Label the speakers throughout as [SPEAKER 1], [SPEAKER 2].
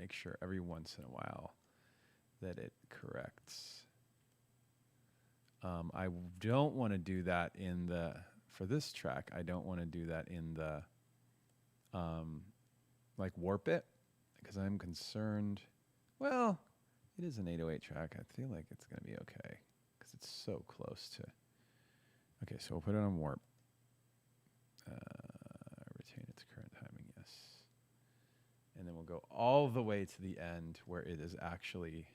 [SPEAKER 1] make sure every once in a while that it corrects. I don't want to do that in the, for this track, I don't want to do that in the, like warp it, because I'm concerned, well, it is an 808 track. I feel like it's going to be okay, because it's so close to, okay, so we'll put it on warp. Retain its current timing, yes. And then we'll go all the way to the end where it is actually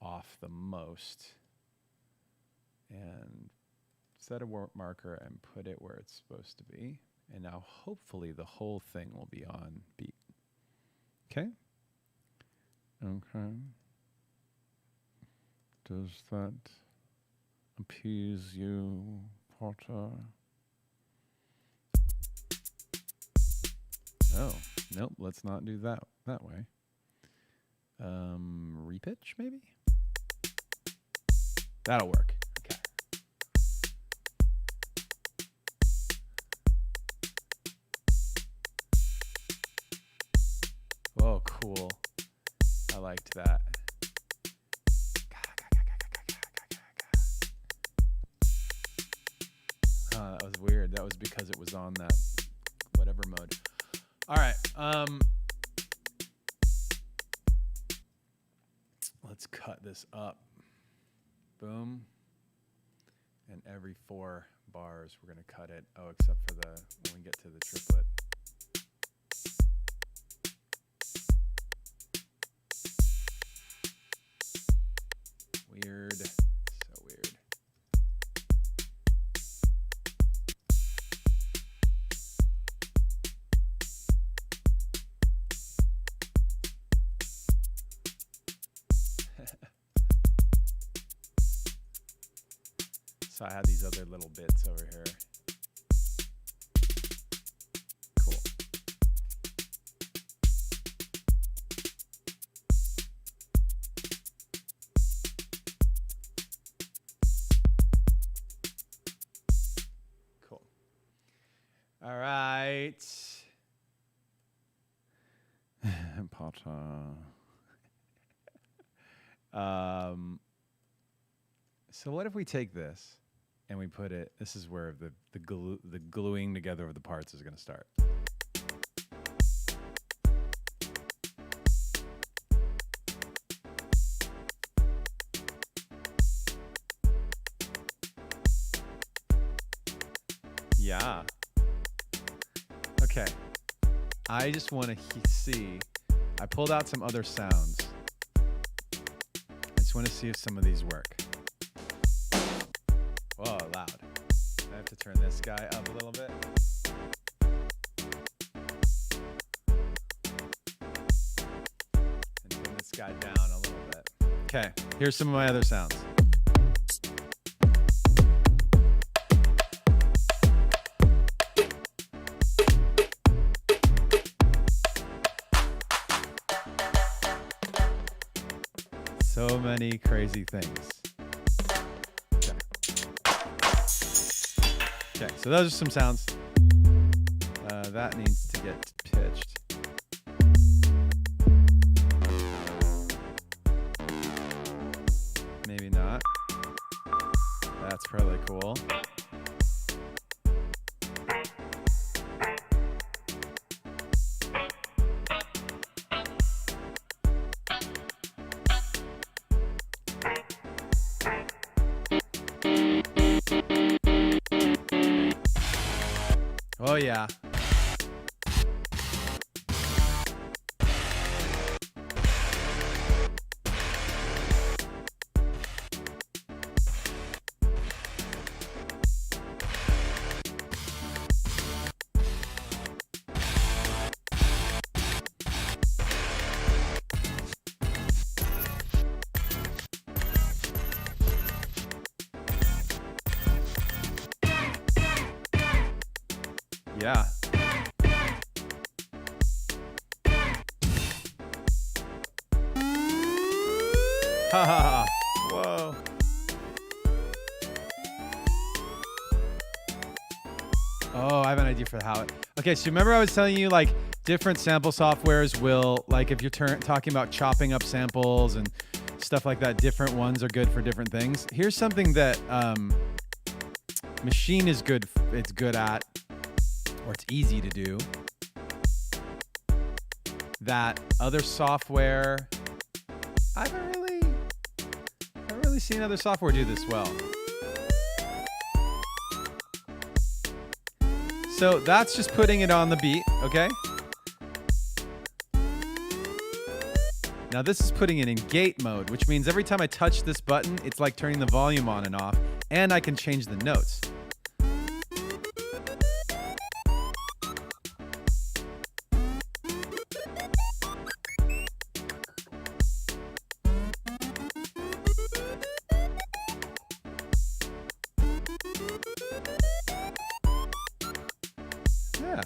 [SPEAKER 1] off the most. And set a warp marker and put it where it's supposed to be. And now hopefully the whole thing will be on beat. Okay? Okay. Does that appease you, Potter? Oh, nope, let's not do that way. Repitch, maybe? That'll work. Okay. Oh, cool. I liked that. Oh, that was weird. That was because it was on that whatever mode. All right. Let's cut this up. Boom. And every 4 bars, we're going to cut it. Oh, except for the when we get to the triplet. Weird. So weird. So I have these other little bits over here. Cool. Cool. All right. Potter. So what if we take this and we put it, this is where the gluing together of the parts is going to start. Yeah. Okay. I just want to see, I pulled out some other sounds. I just want to see if some of these work. Whoa, loud. I have to turn this guy up a little bit. And turn this guy down a little bit. Okay, here's some of my other sounds. So many crazy things. Okay, so those are some sounds. That needs to get pitched. Maybe not. That's probably cool. Oh yeah. Yeah. Ha ha ha. Whoa. Oh, I have an idea for how it. Okay, so remember I was telling you like different sample softwares will, like if you're talking about chopping up samples and stuff like that, different ones are good for different things. Here's something that Machine is good. It's good at, or it's easy to do. That other software, I haven't really seen other software do this well. So that's just putting it on the beat, okay? Now this is putting it in gate mode, which means every time I touch this button, it's like turning the volume on and off, and I can change the notes. Yeah.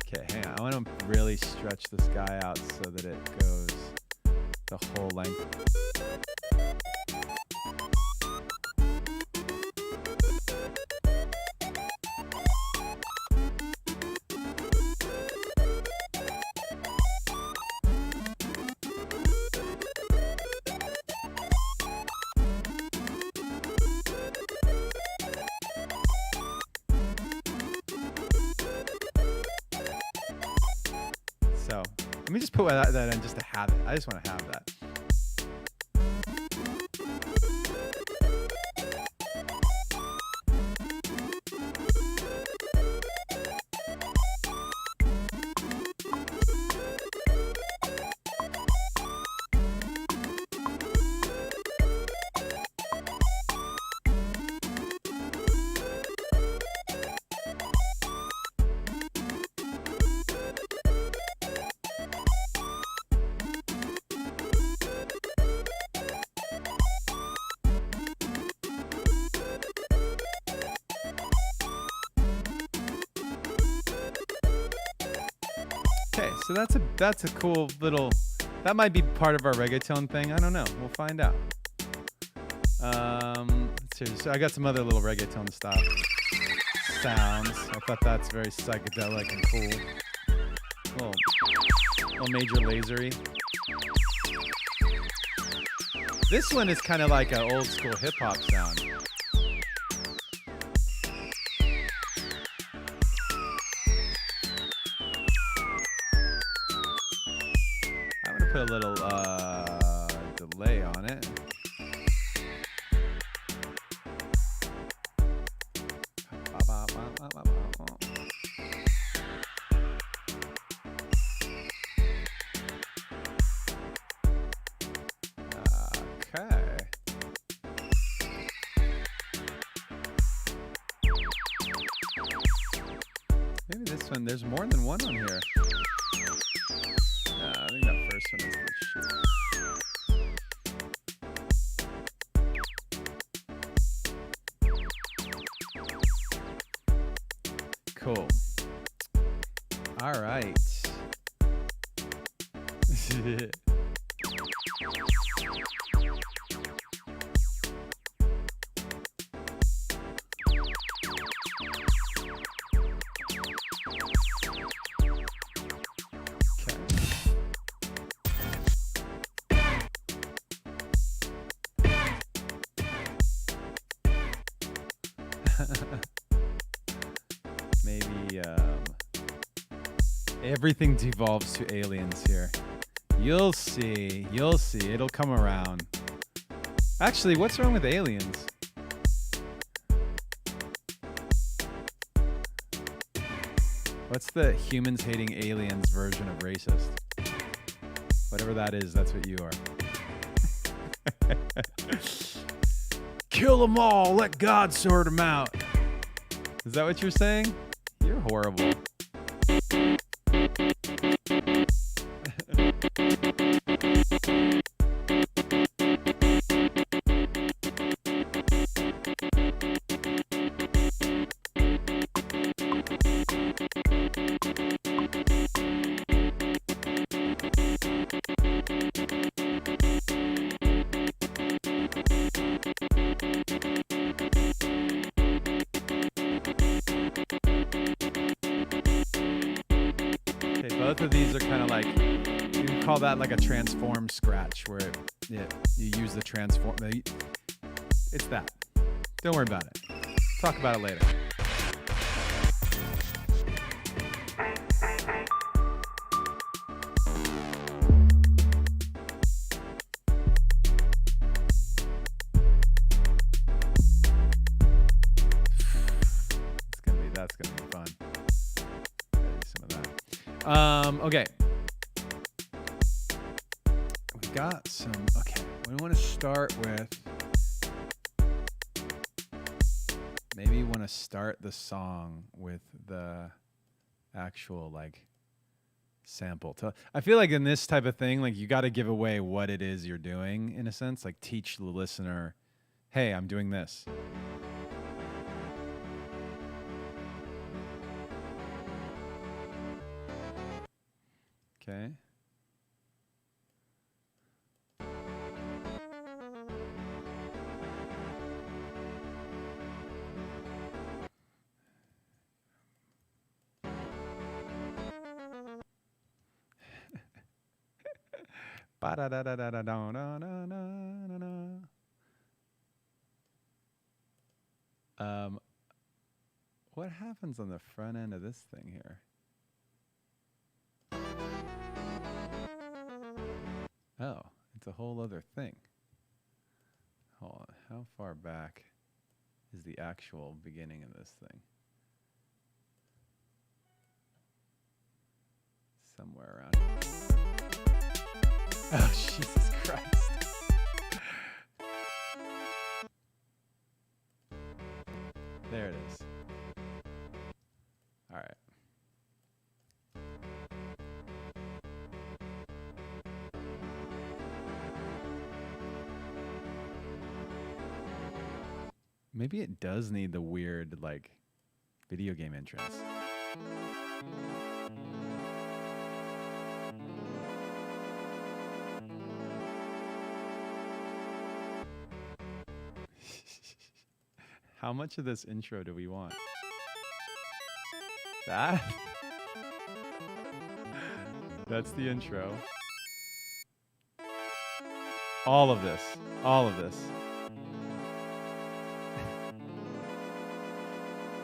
[SPEAKER 1] Okay, hang on. I want to really stretch this guy out so that it goes the whole length. So let me just put that in just to have it. I just want to have that. Okay, so that's a cool little, that might be part of our reggaeton thing. I don't know. We'll find out. Let's see. So I got some other little reggaeton style sounds. I thought that's very psychedelic and cool. Little major lasery. This one is kind of like an old school hip hop sound. Put a little delay on it. Okay. Maybe this one, there's more than one on here. I think that first one is the shit. Cool. All right. Maybe everything devolves to aliens here. You'll see. You'll see. It'll come around. Actually, what's wrong with aliens? What's the humans hating aliens version of racist? Whatever that is, that's what you are. Kill them all. Let God sort them out. Is that what you're saying? You're horrible. Both of these are kind of like, you can call that like a transform scratch, where you use the transform. It's that. Don't worry about it. Talk about it later. That's gonna be fun. Some of that. Okay. We got some. Okay, we want to start with. Maybe you want to start the song with the actual like sample. I feel like in this type of thing, like you got to give away what it is you're doing in a sense. Like teach the listener, hey, I'm doing this. Okay. What happens on the front end of this thing here? Oh, it's a whole other thing. Hold on. How far back is the actual beginning of this thing? Somewhere around here. Oh, Jesus Christ. There it is. All right. Maybe it does need the weird, like, video game entrance. How much of this intro do we want? That? That's the intro. All of this. All of this.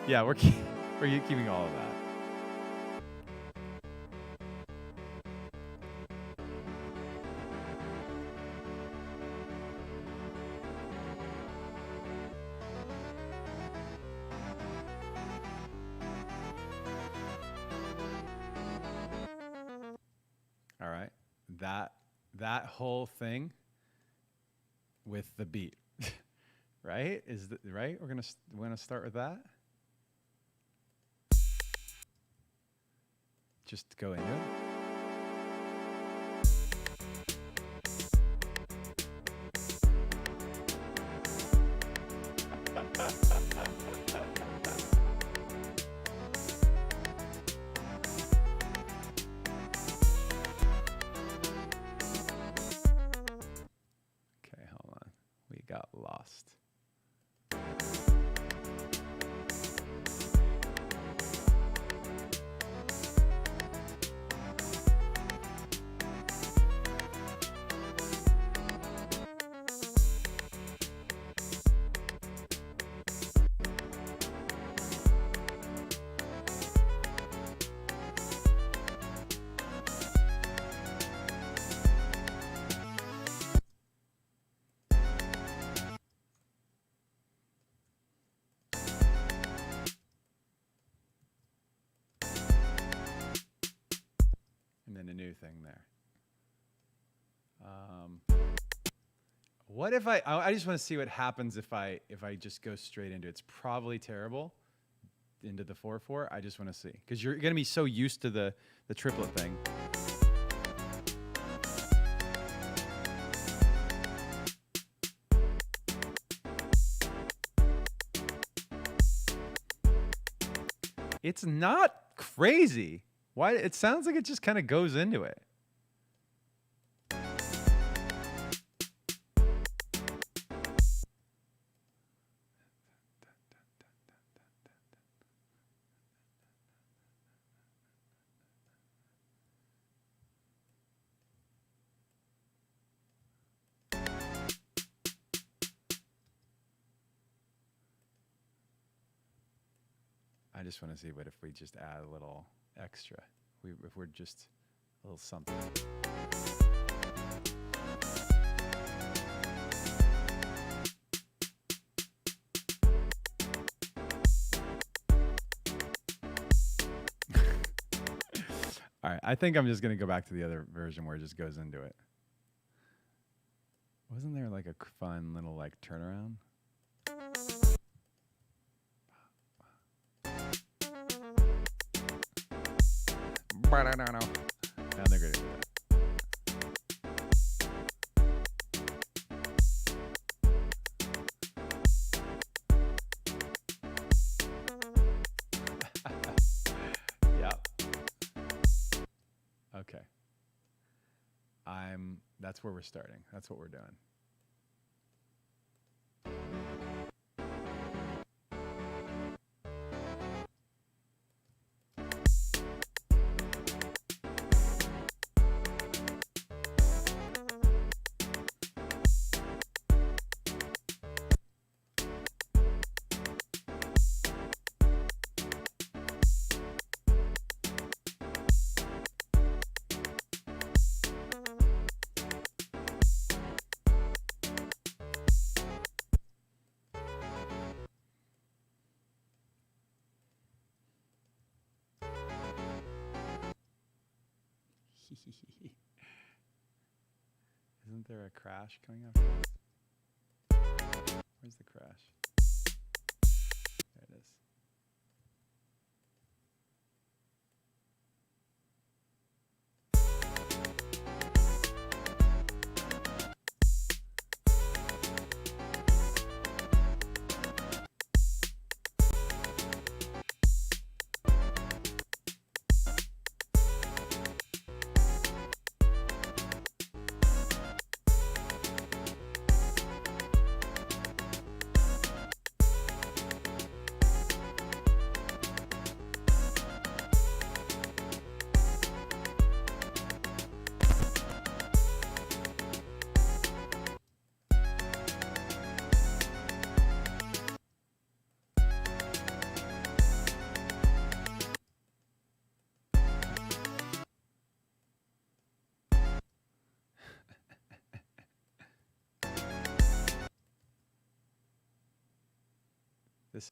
[SPEAKER 1] Yeah, we're keeping all of that. All right. That whole thing with the beat. Right? Right? We're going to start with that. Just go into it. Okay, hold on. We got lost. And then a new thing there. What if I just want to see what happens if I just go straight into it. It's probably terrible into the 4/4. I just want to see, because you're going to be so used to the triplet thing. It's not crazy. Why? It sounds like it just kind of goes into it. I just want to see what if we just add a little extra. If we're just a little something. All right, I think I'm just going to go back to the other version where it just goes into it. Wasn't there like a fun little like turnaround? Now they're going to do that. Okay. That's where we're starting. That's what we're doing. Isn't there a crash coming up? Where's the crash? There it is. This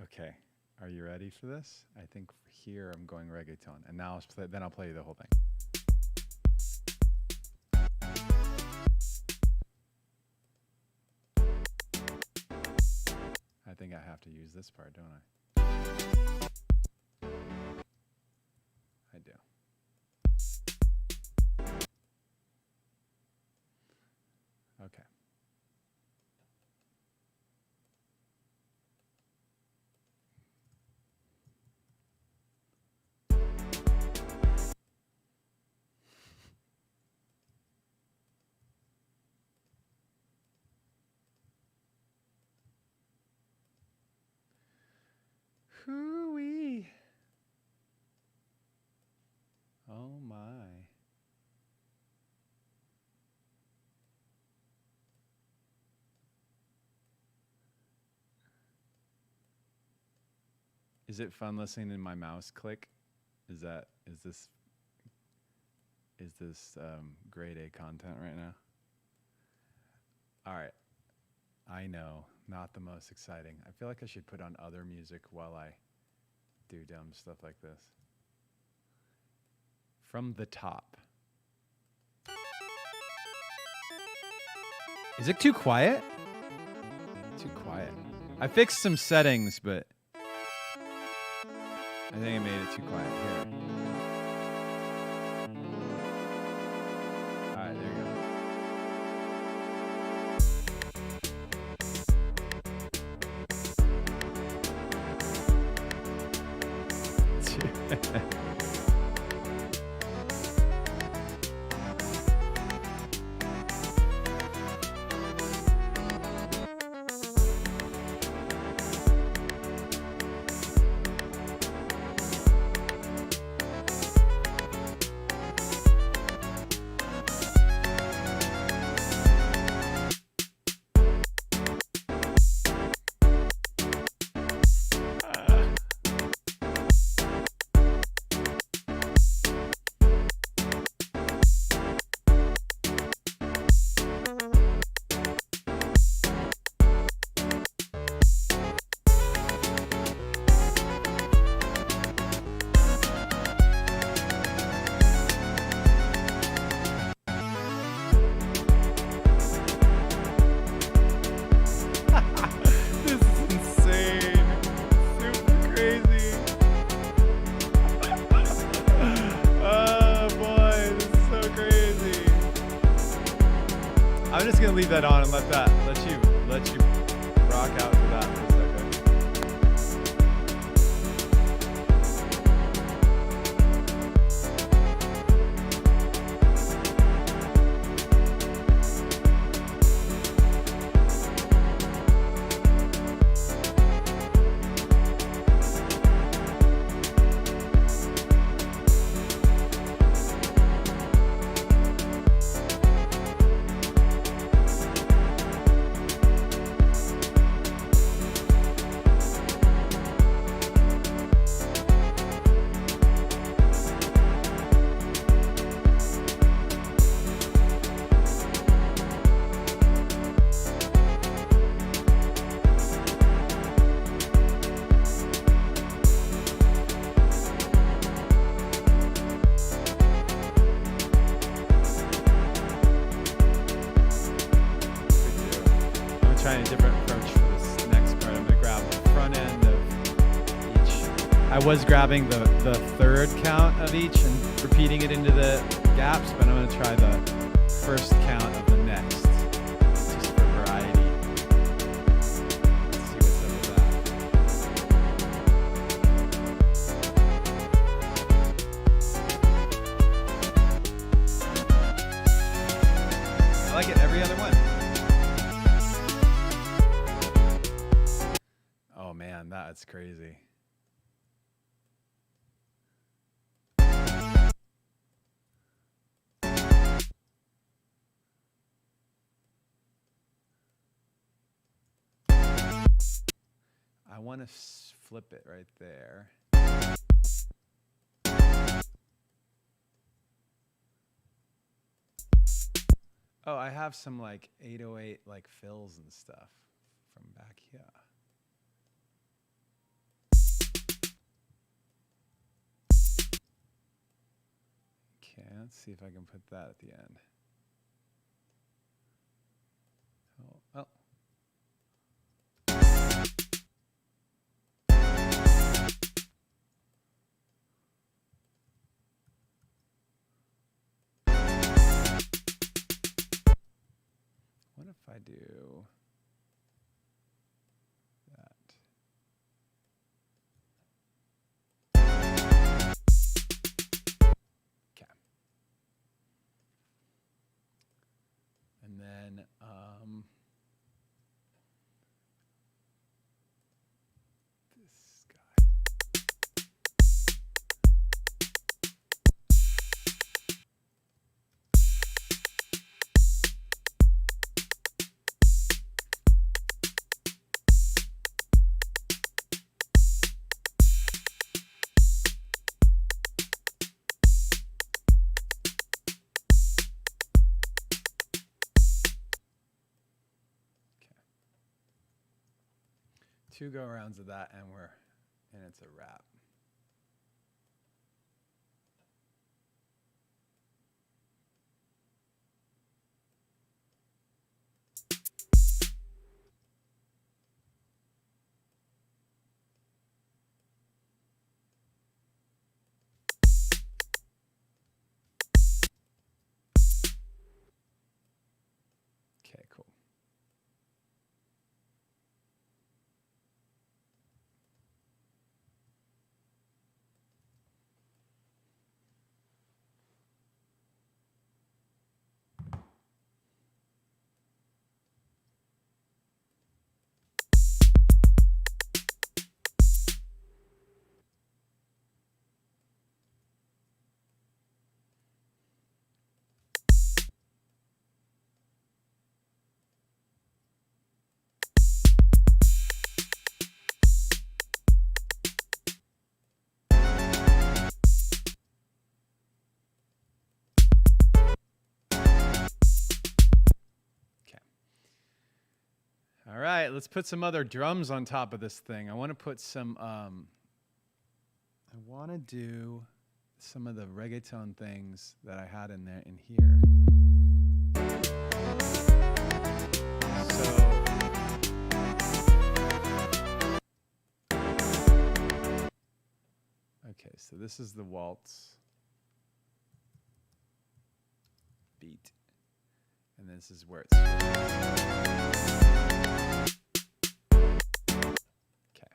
[SPEAKER 1] Okay, are you ready for this? I think here I'm going reggaeton, and now then I'll play you the whole thing. I think I have to use this part, don't I? I do. Okay. Hoo-wee. Oh my. Is it fun listening to my mouse click? Is this grade A content right now? All right. I know, not the most exciting. I feel like I should put on other music while I do dumb stuff like this. From the top. Is it too quiet? Too quiet. I fixed some settings, but I think I made it too quiet here. All right, there you go. I'm just gonna leave that on and let you rock out to that for a second. Trying a different approach for this next part. I'm going to grab the front end of each. I was grabbing the third count of each and repeating it into the gaps, but I'm going to try the first count of the next, just for variety. Let's see what's up with that. I like it every other one. Oh man, that's crazy. I want to flip it right there. Oh, I have some like 808 like fills and stuff from back here. Okay, let's see if I can put that at the end. Oh. What if I do that? Okay. And then this guy. Two go rounds of that and it's a wrap. let's put some other drums on top of this thing. I want to put some, I want to do some of the reggaeton things that I had in there in here. Okay, so this is the waltz beat, and this is where it's. Okay.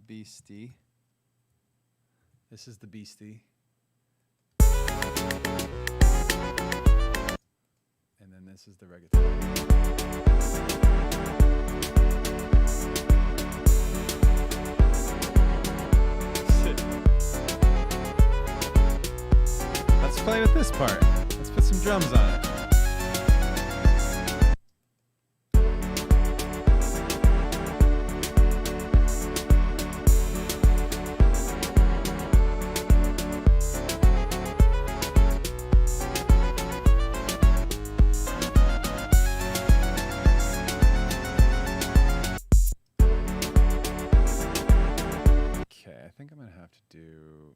[SPEAKER 1] Beastie. This is the beastie. And then this is the reggaeton. Let's play with this part. Let's put some drums on it. Okay, I think I'm gonna have to do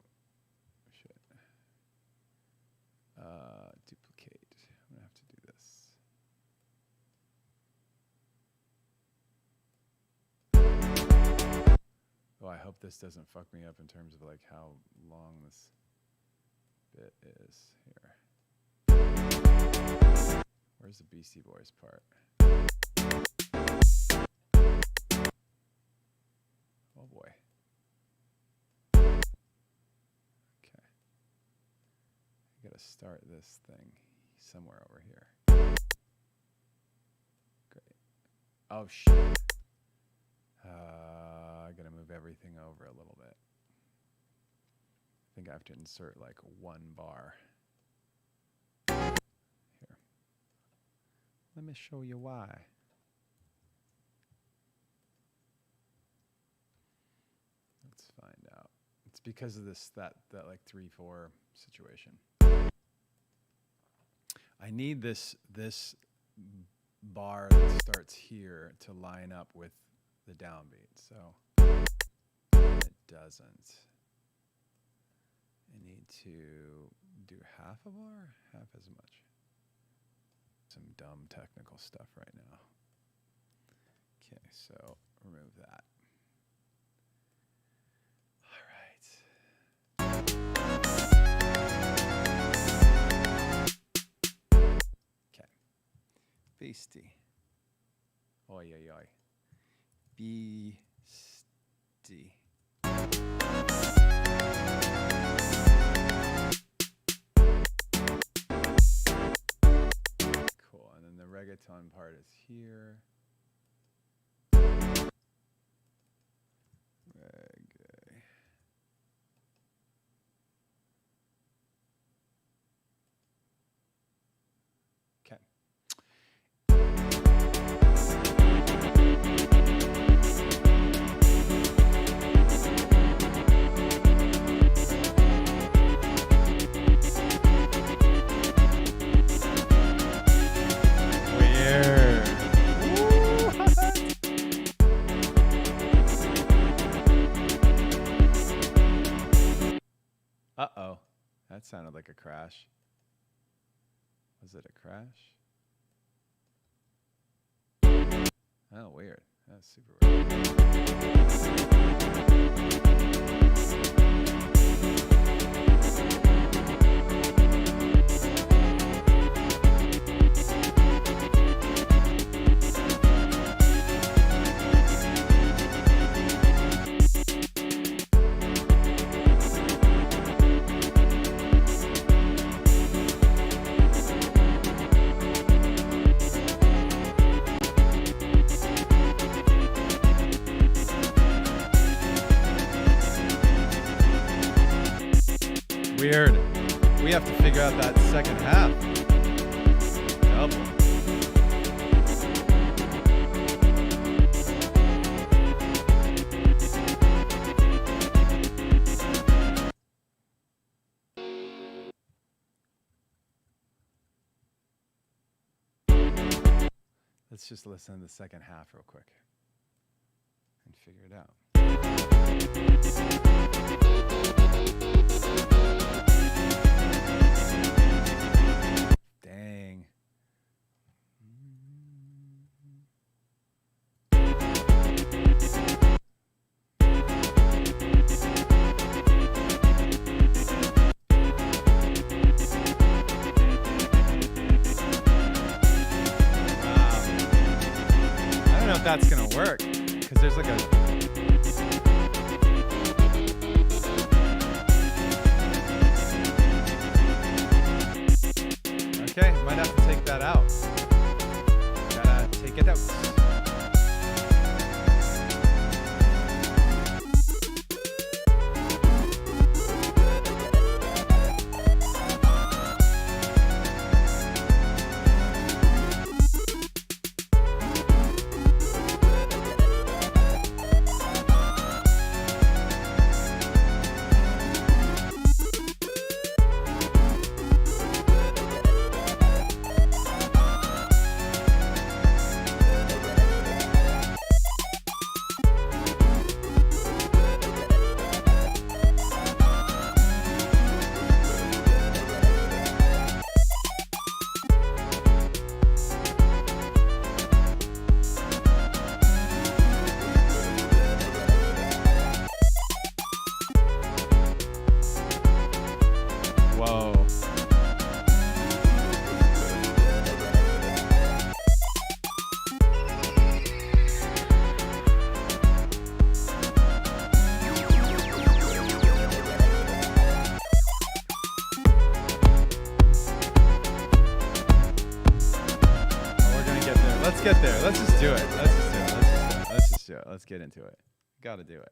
[SPEAKER 1] duplicate. I'm gonna have to do this. Oh, I hope this doesn't fuck me up in terms of like how long this bit is here. Where's the Beastie Boys part? Oh boy. Gotta start this thing somewhere over here. Great. Oh shit. I gotta move everything over a little bit. I think I have to insert like one bar. Here. Let me show you why. Let's find out. It's because of this that like 3/4 situation. I need this bar that starts here to line up with the downbeat. So it doesn't. I need to do half a bar, half as much. Some dumb technical stuff right now. Okay, so remove that. Beastie. Oi, oi, oi. Beastie. Cool. And then the reggaeton part is here. Reggae. Okay. Uh-oh. That sounded like a crash. Was it a crash? Oh, weird. That's super weird. Weird. We have to figure out that second half. Double. Let's just listen to the second half real quick and figure it out. Dang. That's gonna work because there's like a okay, might have to take that out. Gotta take it out. Let's get there. Let's just do it. Let's get into it. Gotta do it.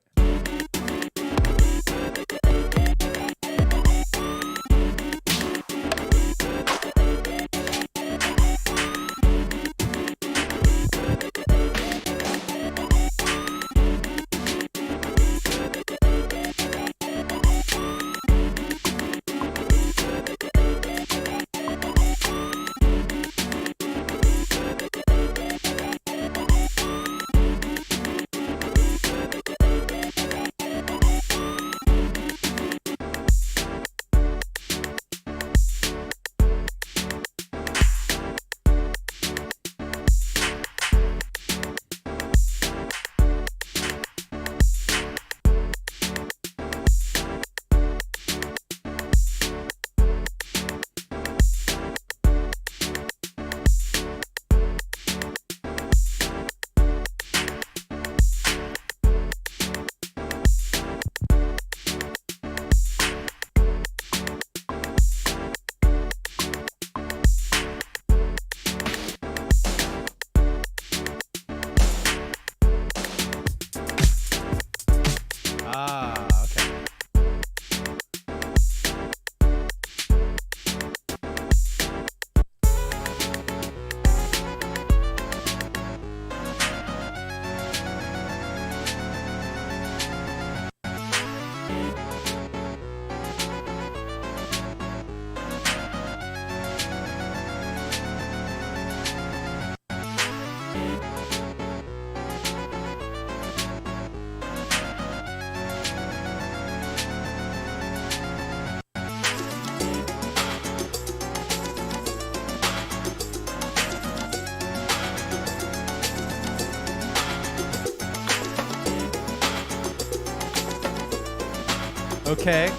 [SPEAKER 1] Okay.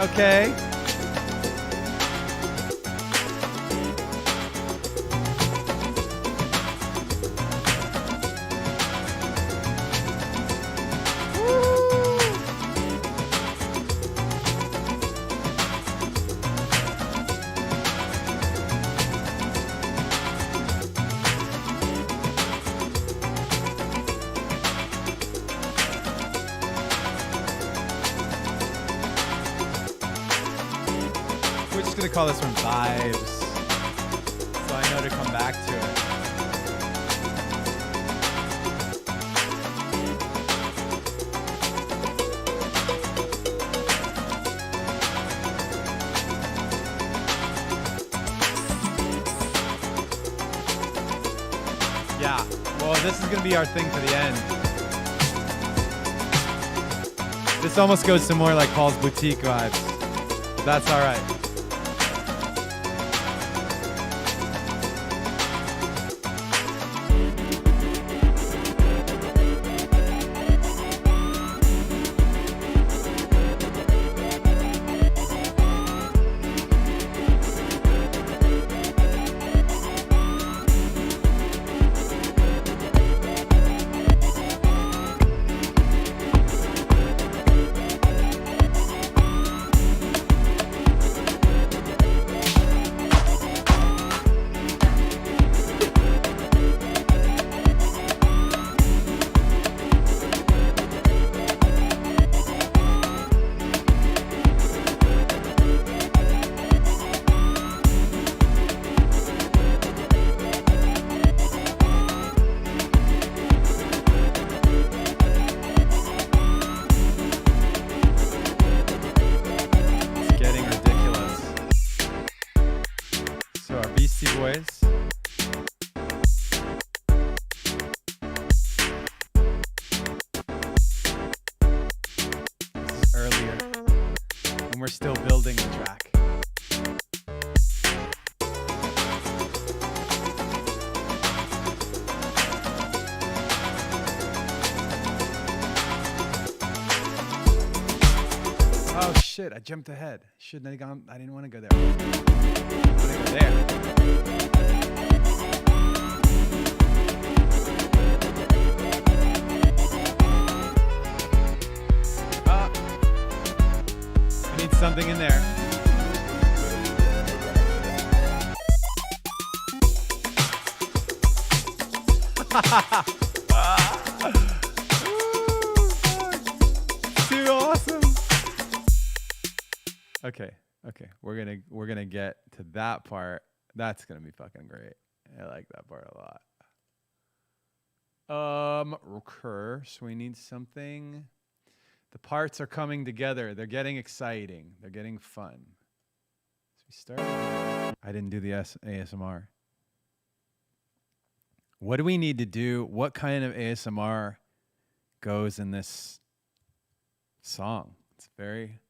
[SPEAKER 1] Okay. Call this one vibes, so I know to come back to it. this is gonna be our thing for the end. This almost goes to more like Paul's Boutique vibes. But that's all right. Shit, I jumped ahead. Shouldn't have gone. I didn't want to go there. I want to go there. I need something in there. Too awesome. Okay. We're gonna get to that part. That's gonna be fucking great. I like that part a lot. Recur. So we need something. The parts are coming together. They're getting exciting. They're getting fun. So we start. I didn't do the ASMR. What do we need to do? What kind of ASMR goes in this song? It's very.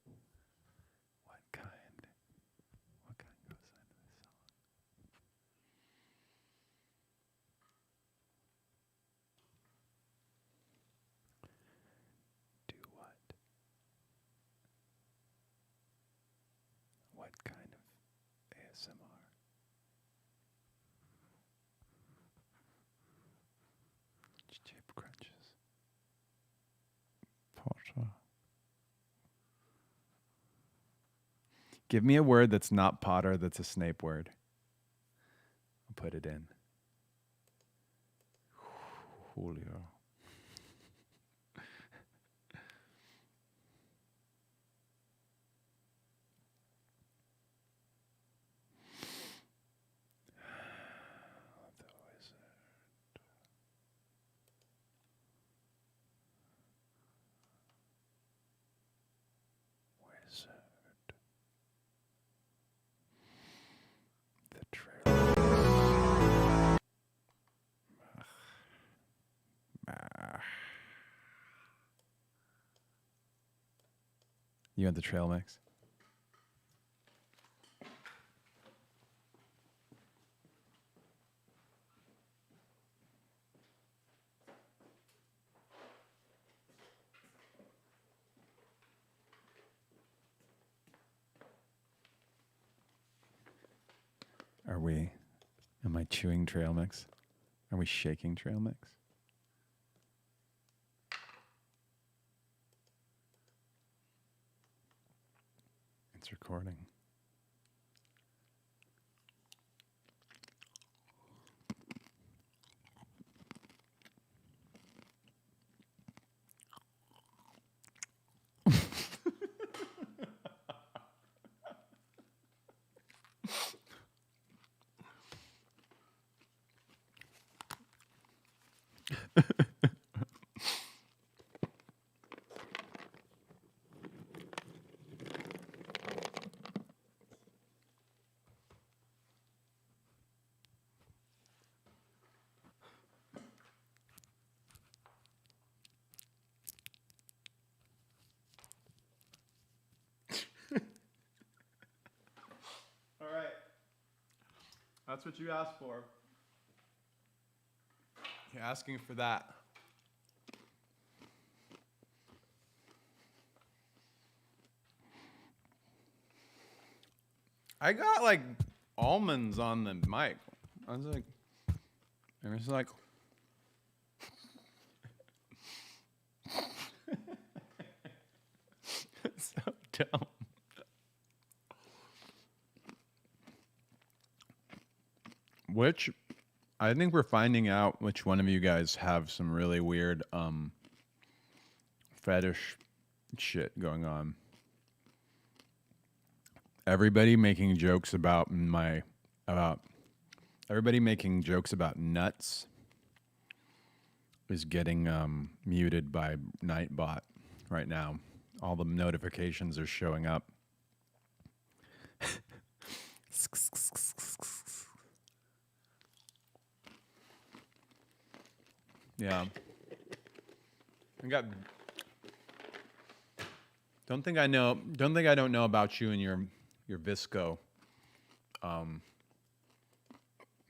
[SPEAKER 1] Give me a word that's not Potter, that's a Snape word. I'll put it in. Julio. You want the trail mix? Am I chewing trail mix? Are we shaking trail mix? It's recording. That's what you asked for. You're asking for that. I got like almonds on the mic. I was like, it was like, it's so dumb. Which, I think we're finding out which one of you guys have some really weird fetish shit going on. Everybody making jokes about everybody making jokes about nuts is getting muted by Nightbot right now. All the notifications are showing up. Yeah. Don't think I don't know about you and your Visco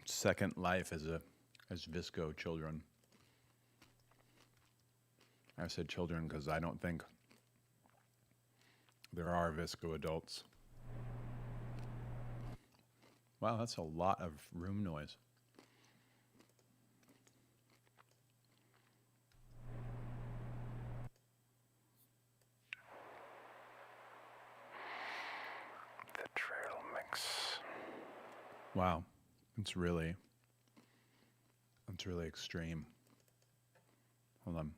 [SPEAKER 1] second life as Visco children. I said children because I don't think there are Visco adults. Wow, that's a lot of room noise. The trail mix. Wow, it's really extreme. Hold on.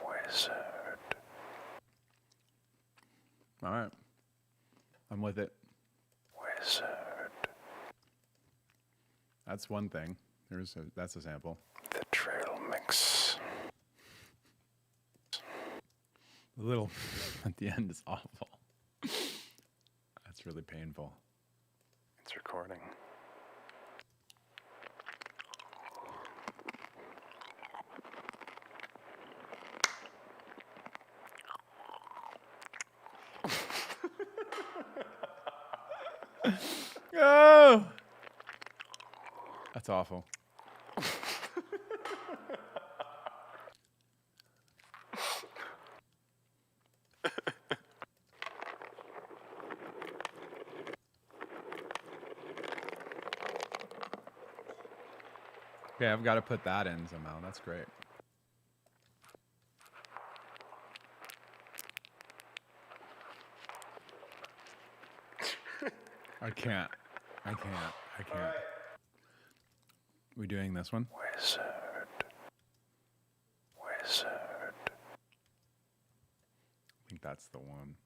[SPEAKER 1] Wizard. All right. I'm with it. Wizard. That's one thing. That's a sample. The trail mix. The little at the end is awful. That's really painful. It's recording. Oh, that's awful. Okay, I've got to put that in somehow. That's great. I can't. Right. We doing this one? Wizard. I think that's the one.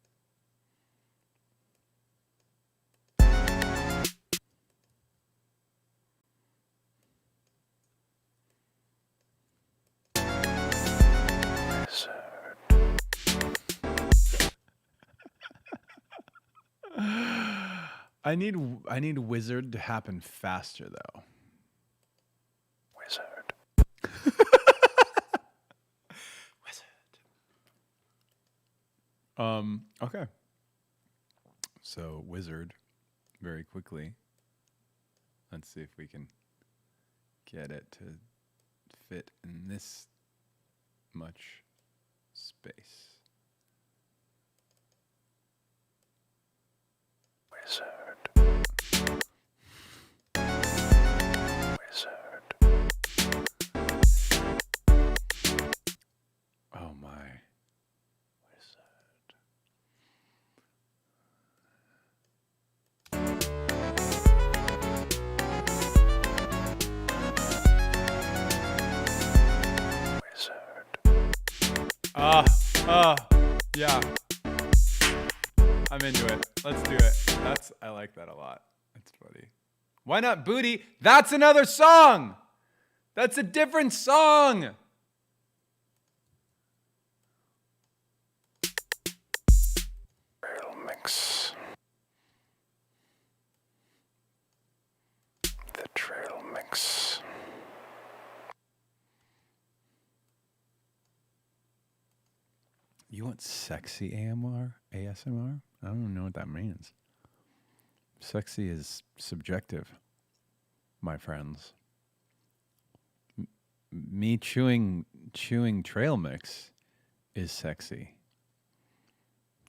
[SPEAKER 1] I need wizard to happen faster though. Wizard. Okay. So wizard, very quickly. Let's see if we can get it to fit in this much space. Wizard. Oh my. Yeah. I'm into it. Let's do it. I like that a lot. That's funny. Why not booty? That's another song. That's a different song. Trail mix. The trail mix. You want sexy ASMR? I don't know what that means. Sexy is subjective, my friends. Me chewing trail mix is sexy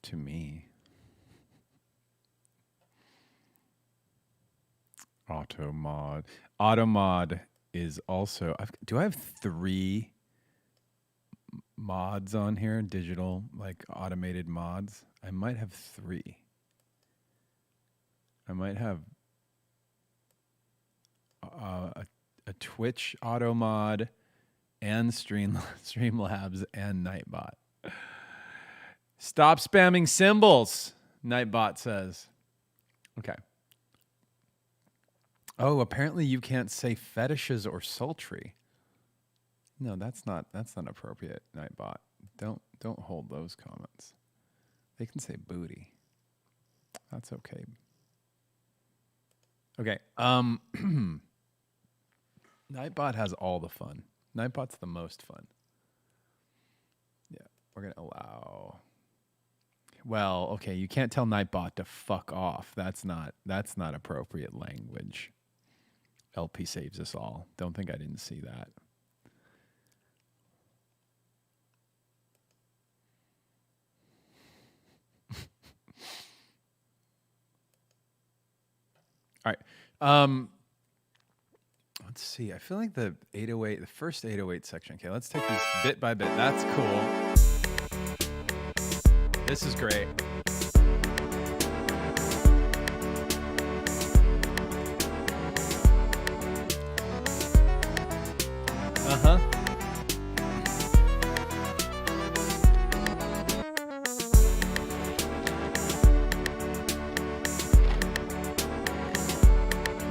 [SPEAKER 1] to me. Auto mod is also. Do I have 3 mods on here? Digital, like automated mods. I might have 3. I might have a Twitch auto mod and Streamlabs and Nightbot. Stop spamming symbols, Nightbot says. Okay. Oh, apparently you can't say fetishes or sultry. No, that's not appropriate, Nightbot. Don't hold those comments. They can say booty. That's okay. Okay. Nightbot has all the fun. Nightbot's the most fun. Yeah, we're gonna allow. Well, okay, you can't tell Nightbot to fuck off. That's not appropriate language. LP saves us all. Don't think I didn't see that. All right. Let's see. I feel like the 808, the first 808 section. Okay, let's take these bit by bit. That's cool. This is great. Uh-huh.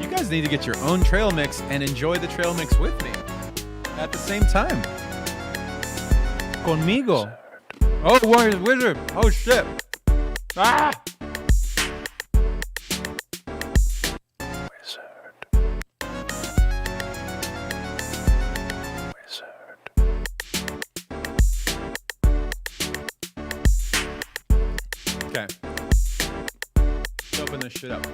[SPEAKER 1] You guys need to get your own trail mix and enjoy the trail mix with me at the same time. Conmigo. Oh, Warriors Wizard. Oh, shit. Ah! Okay. Let's open this shit up.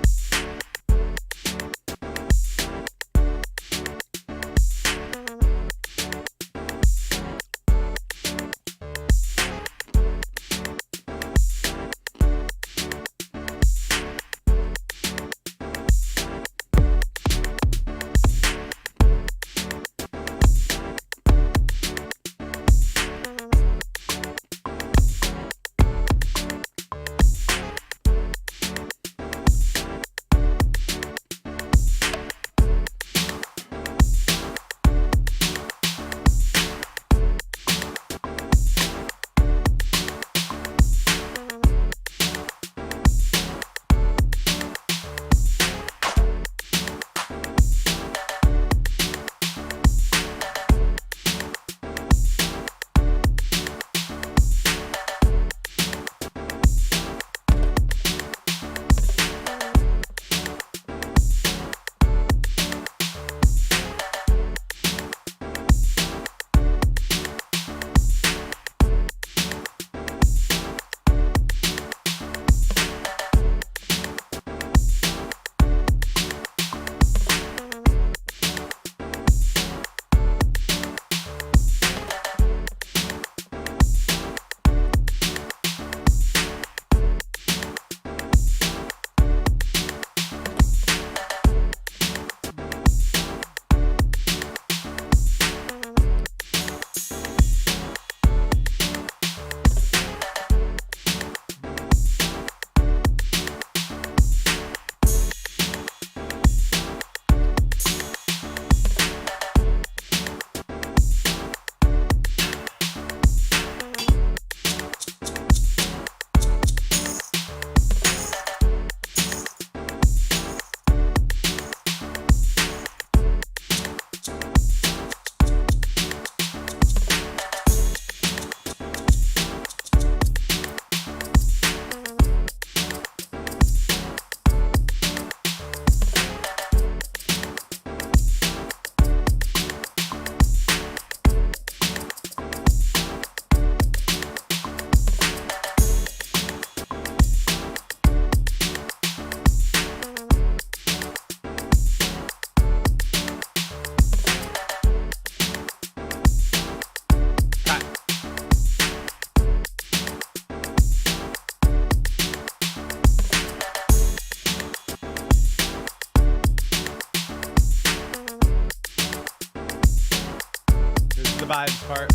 [SPEAKER 1] vibes part.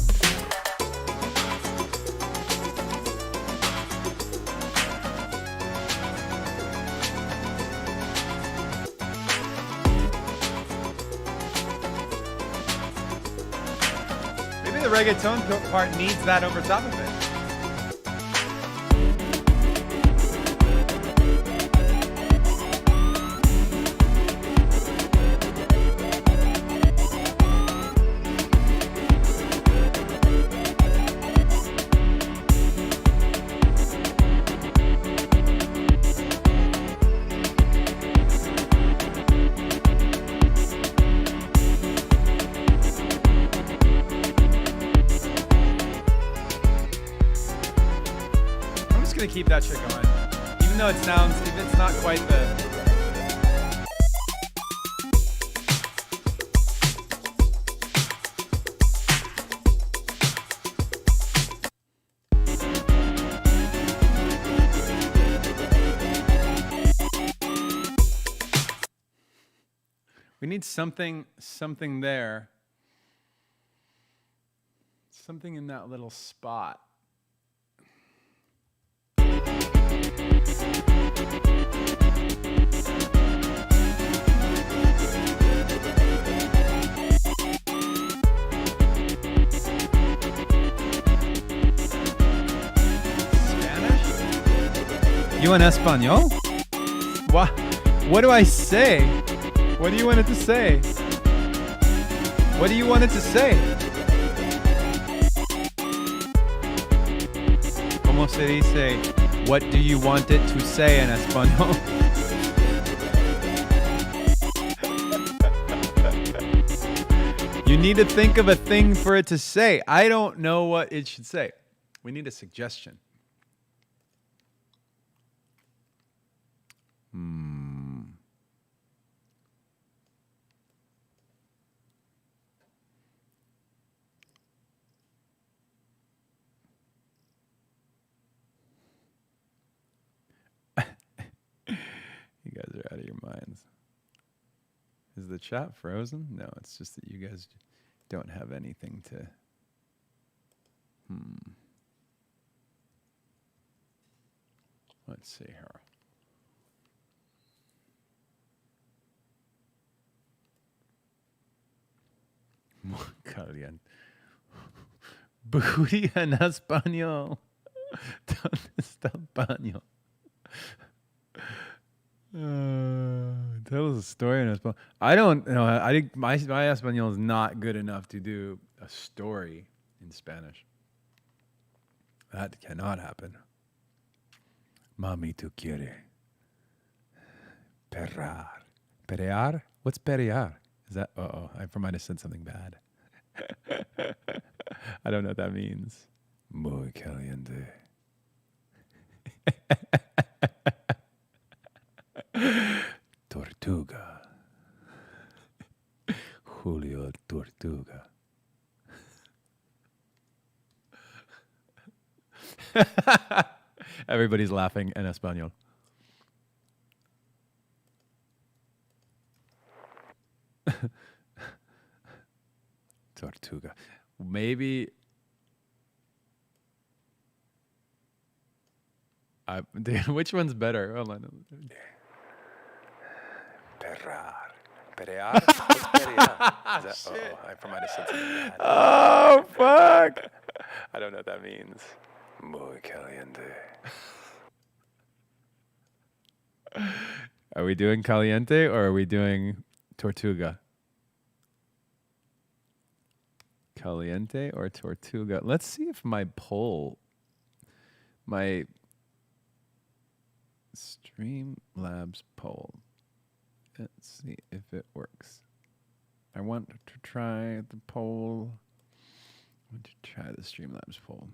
[SPEAKER 1] Maybe the reggaeton part needs that over top of it. Keep that shit going, even though it sounds, if it's not quite the. We need something there, something in that little spot. You en español? What do I say? What do you want it to say? What do you want it to say? ¿Cómo se dice? What do you want it to say en español? You need to think of a thing for it to say. I don't know what it should say. We need a suggestion. You guys are out of your minds. Is the chat frozen? No, it's just that you guys don't have anything to... Let's see here. Muy caliente. Booty en español. ¿Dónde está el baño? Tell us a story in español. I don't know. I think my español is not good enough to do a story in Spanish. That cannot happen. Mami, tú quieres perrar. Perear? What's perear? Is that? I might have said something bad. I don't know what that means. Muy caliente. Tortuga. Julio Tortuga. Everybody's laughing in español. Tortuga. Maybe dude, which one's better? Hold on. Perrar. Perear? What's perear? I might have said something bad. Oh, fuck. I don't know what that means. Muy caliente. Are we doing caliente or are we doing tortuga? Caliente or tortuga? Let's see if my Streamlabs poll. Let's see if it works. I want to try the poll. I want to try the Streamlabs poll.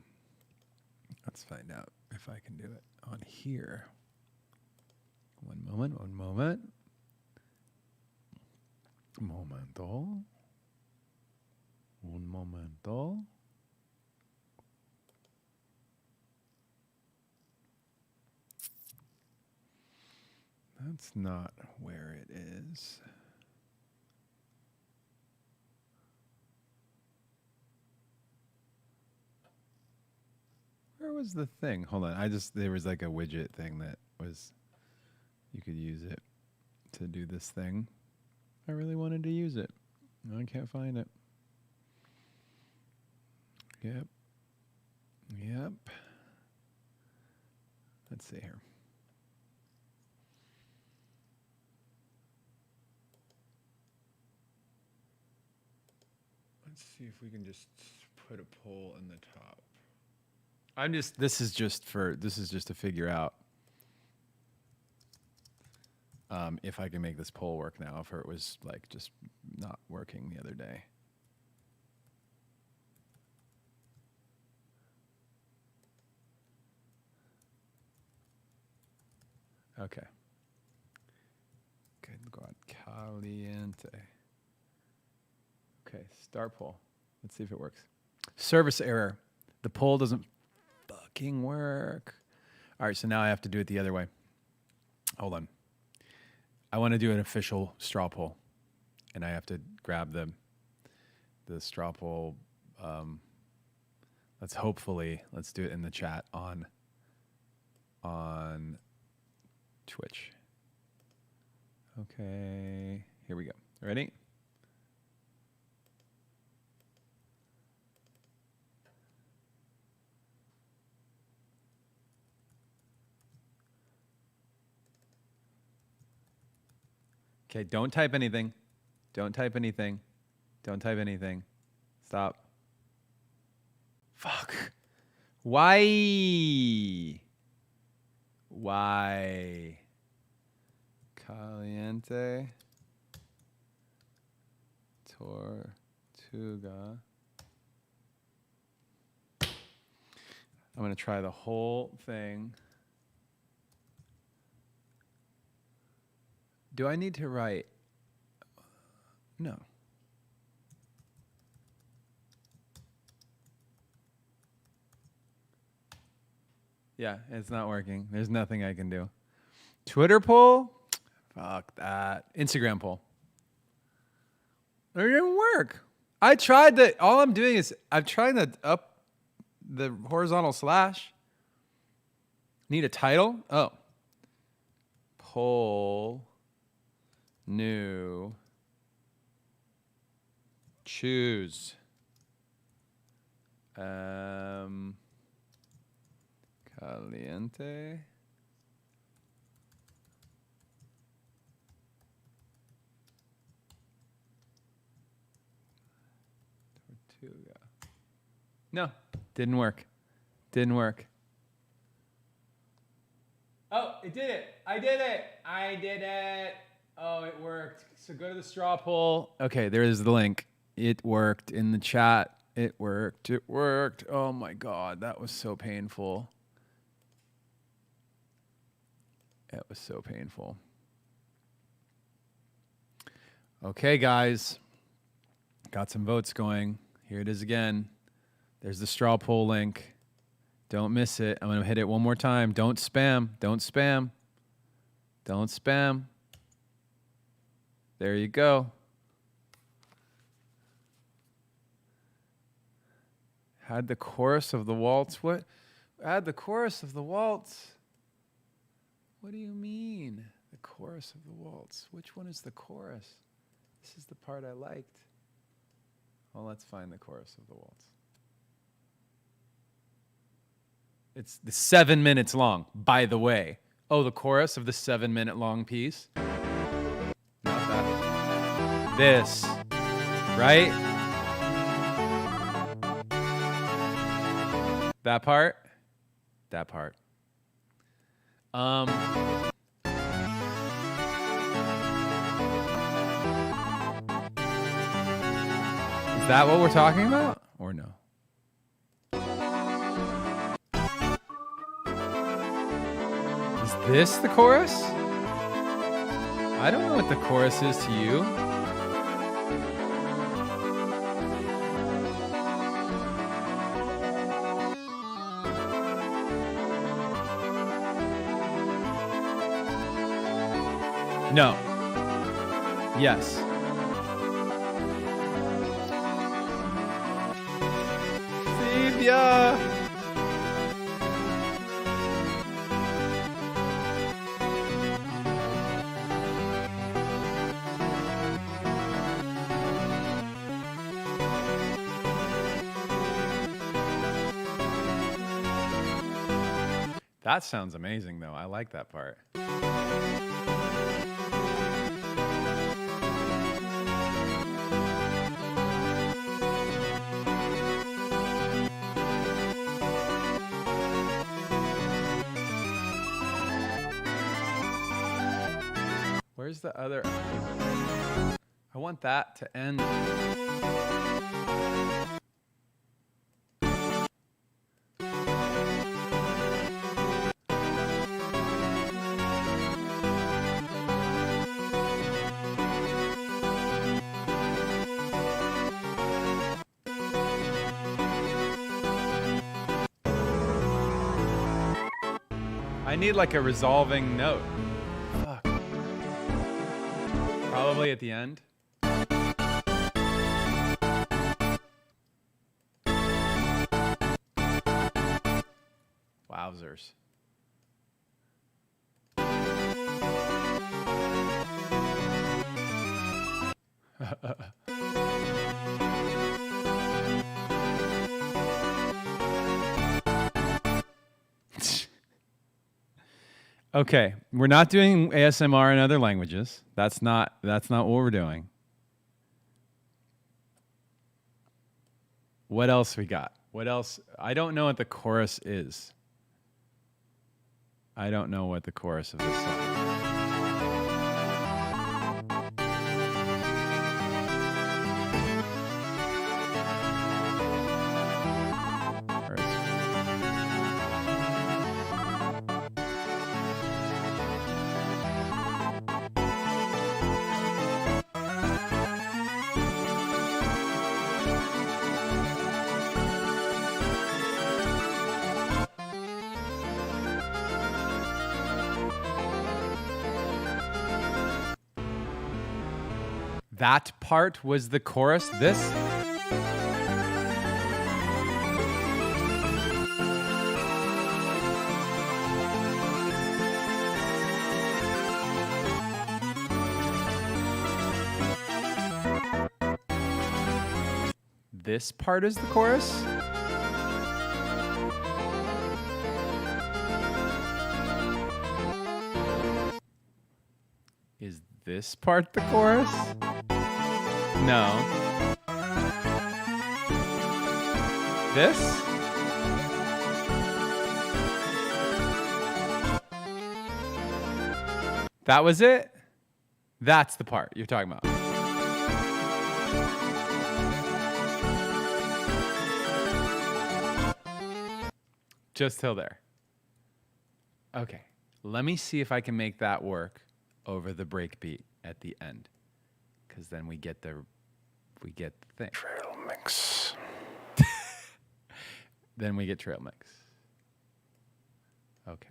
[SPEAKER 1] Let's find out if I can do it on here. One moment. Un momento. That's not where it is. was the thing? Hold on. There was like a widget thing that was, you could use it to do this thing. I really wanted to use it. I can't find it. Yep. Let's see here. Let's see if we can just put a poll in the top. This is just to figure out if I can make this poll work now, if it was like just not working the other day. Okay. Good God, caliente. Okay, start poll. Let's see if it works. Service error. The poll doesn't fucking work. All right, so now I have to do it the other way. Hold on. I want to do an official straw poll, and I have to grab the straw poll. Let's do it in the chat on Twitch. Okay, here we go. Ready? Okay, don't type anything. Don't type anything. Don't type anything. Stop. Fuck. Why? Caliente. Tortuga. I'm going to try the whole thing. Do I need to write? No. Yeah, it's not working. There's nothing I can do. Twitter poll? Fuck that. Instagram poll. It didn't work. I tried to, all I'm doing is I'm trying to up the horizontal slash. Need a title? Oh. Poll. New. Choose. Caliente. Tortuga. No, didn't work. Didn't work. Oh, it did it. I did it. Oh, it worked. So go to the straw poll. Okay, there is the link. It worked in the chat. It worked. Oh my God, that was so painful. It was so painful. Okay, guys. Got some votes going. Here it is again. There's the straw poll link. Don't miss it. I'm going to hit it one more time. Don't spam. Don't spam. Don't spam. There you go. Had the chorus of the waltz. What? Add the chorus of the waltz. What do you mean? The chorus of the waltz. Which one is the chorus? This is the part I liked. Well, let's find the chorus of the waltz. It's the 7 minutes long, by the way. Oh, the chorus of the 7 minute long piece. Not that. This. Right? That part? That part. Is that what we're talking about? Or no? Is this the chorus? I don't know what the chorus is to you. No. Yes. Silvia. That sounds amazing, though. I like that part. Where's the other? I want that to end. I need like a resolving note. Fuck. Probably at the end. Wowzers. Okay, we're not doing ASMR in other languages. That's not what we're doing. What else we got? What else? I don't know what the chorus is. I don't know what the chorus of this song is. That part was the chorus. This? This part is the chorus? Is this part the chorus? No. This? That was it? That's the part you're talking about. Just till there. Okay. Let me see if I can make that work over the breakbeat at the end. Because then we get the thing.
[SPEAKER 2] Trail mix.
[SPEAKER 1] Then we get trail mix. Okay.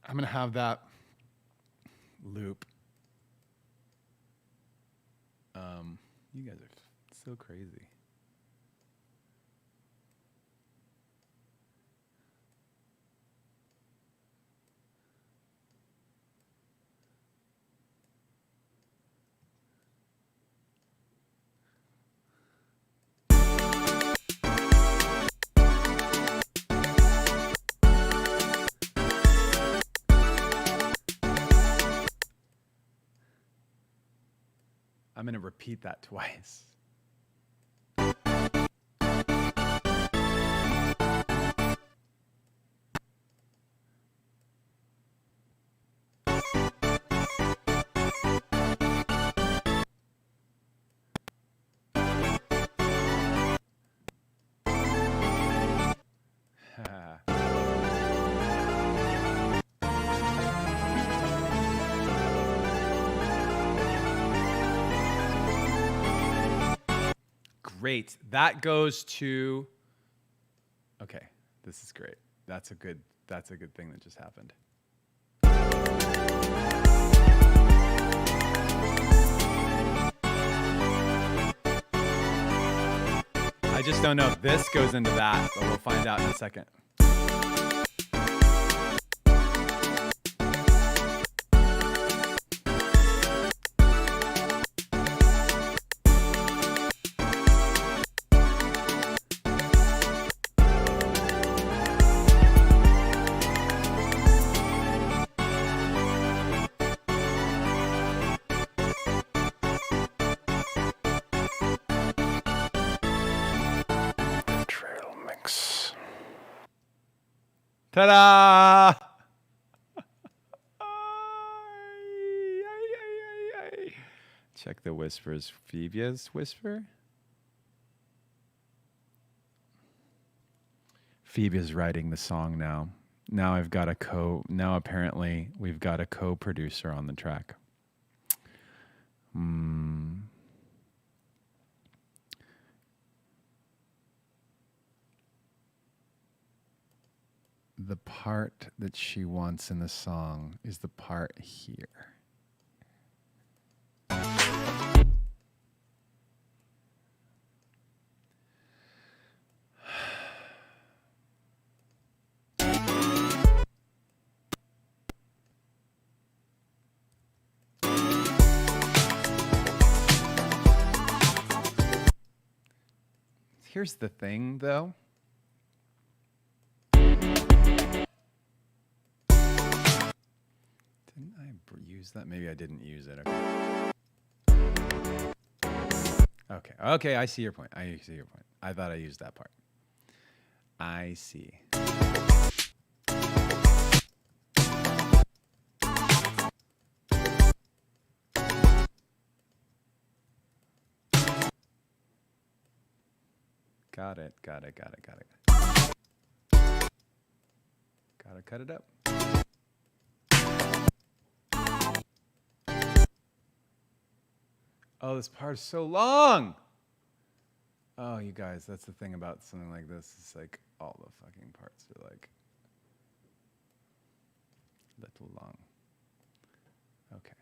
[SPEAKER 1] I'm gonna have that loop. You guys are so crazy. I'm going to repeat that twice. Great. That goes to. Okay, this is great. That's a good thing that just happened. I just don't know if this goes into that, but we'll find out in a second. Ta-da! Check the whispers. Phoebe's whisper? Phoebe's writing the song now. Now apparently we've got a co-producer on the track. The part that she wants in the song is the part here. Here's the thing, though. Didn't I use that? Maybe I didn't use it. Okay, I see your point. I thought I used that part. I see. Got it. Gotta cut it up. Oh, this part is so long. Oh, you guys, that's the thing about something like this. It's like all the fucking parts are like little long. Okay,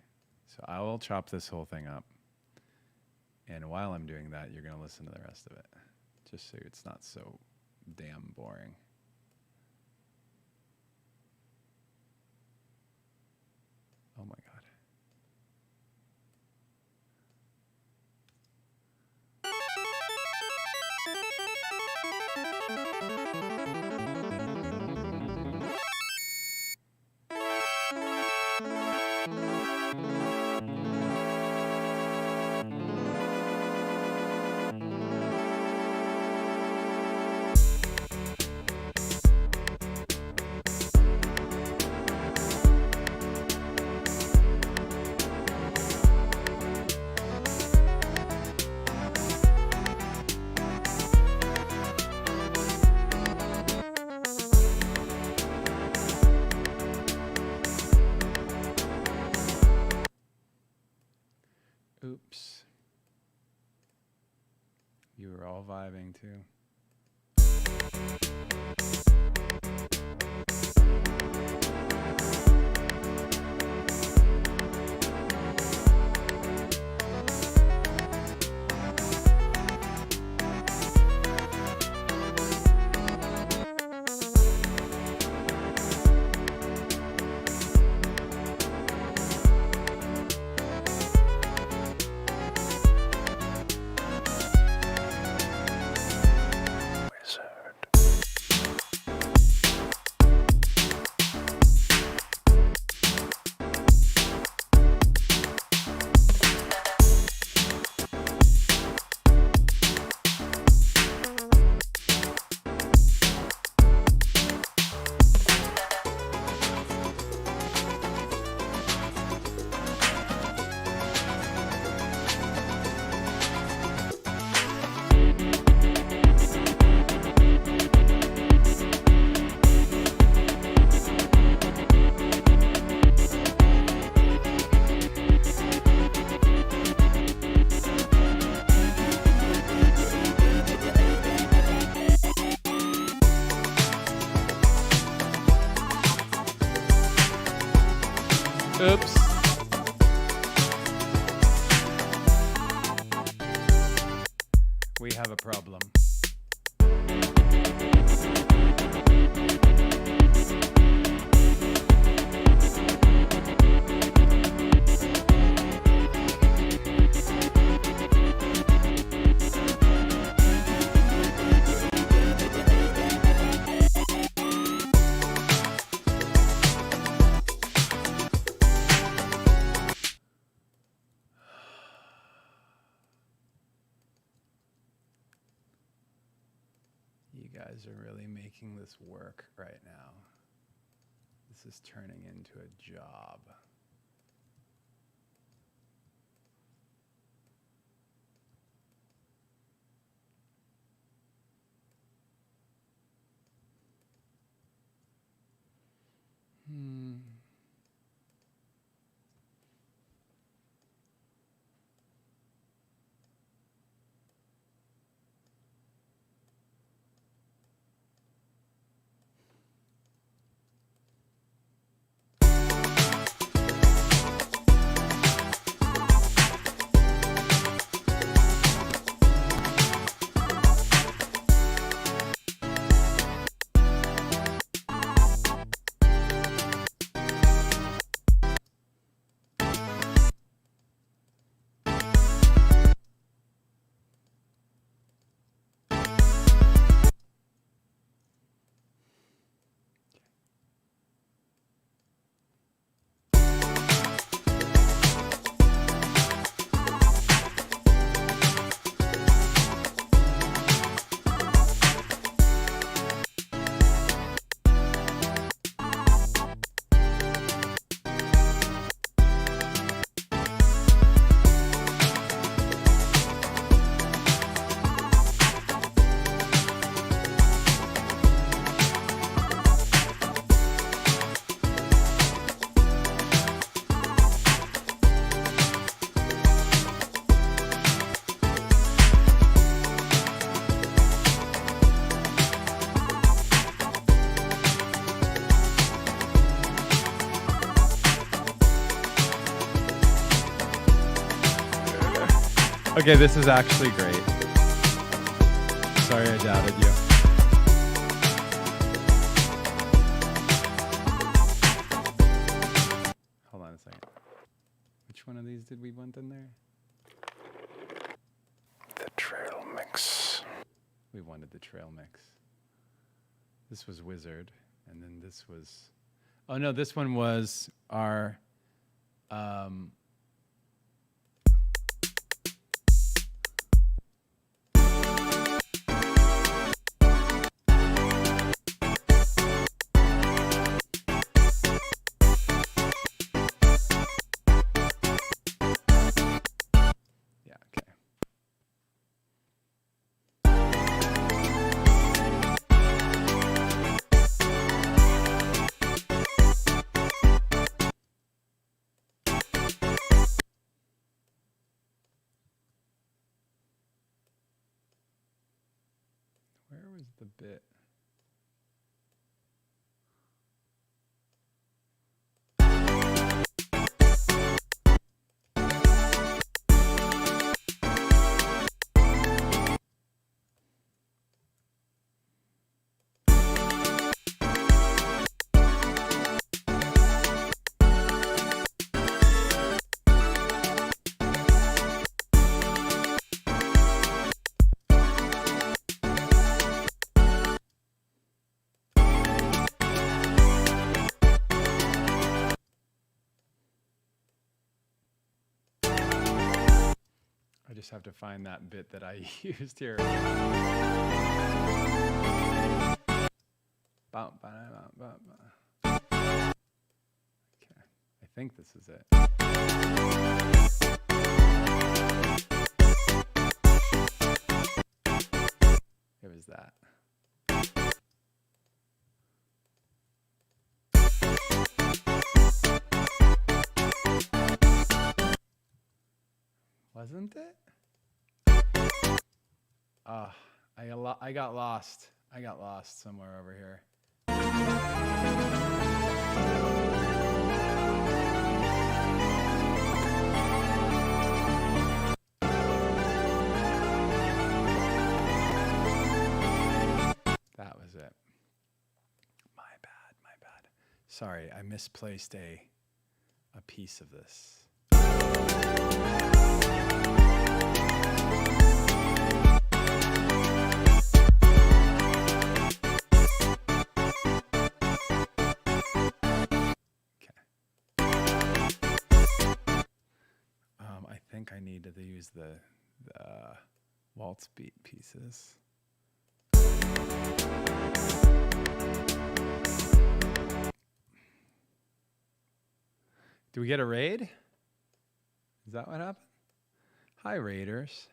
[SPEAKER 1] so I will chop this whole thing up. And while I'm doing that, you're going to listen to the rest of it. Just so it's not so damn boring. Oh my God. Oops. You were all vibing too. Oops. We have a problem. guys are really making this work right now. This is turning into a job. Okay, this is actually great. Sorry I doubted you. Hold on a second. Which one of these did we want in there? The trail mix. We wanted the trail mix. This was Wizard, and then this was... Oh no, this one was our... Where was the bit? I just have to find that bit that I used here. Okay, I think this is it. It was that. Wasn't it? I got lost. I got lost somewhere over here. That was it. My bad, my bad. Sorry, I misplaced a piece of this. I think I need to use the waltz beat pieces. Do we get a raid? Is that what happened? Hi, raiders.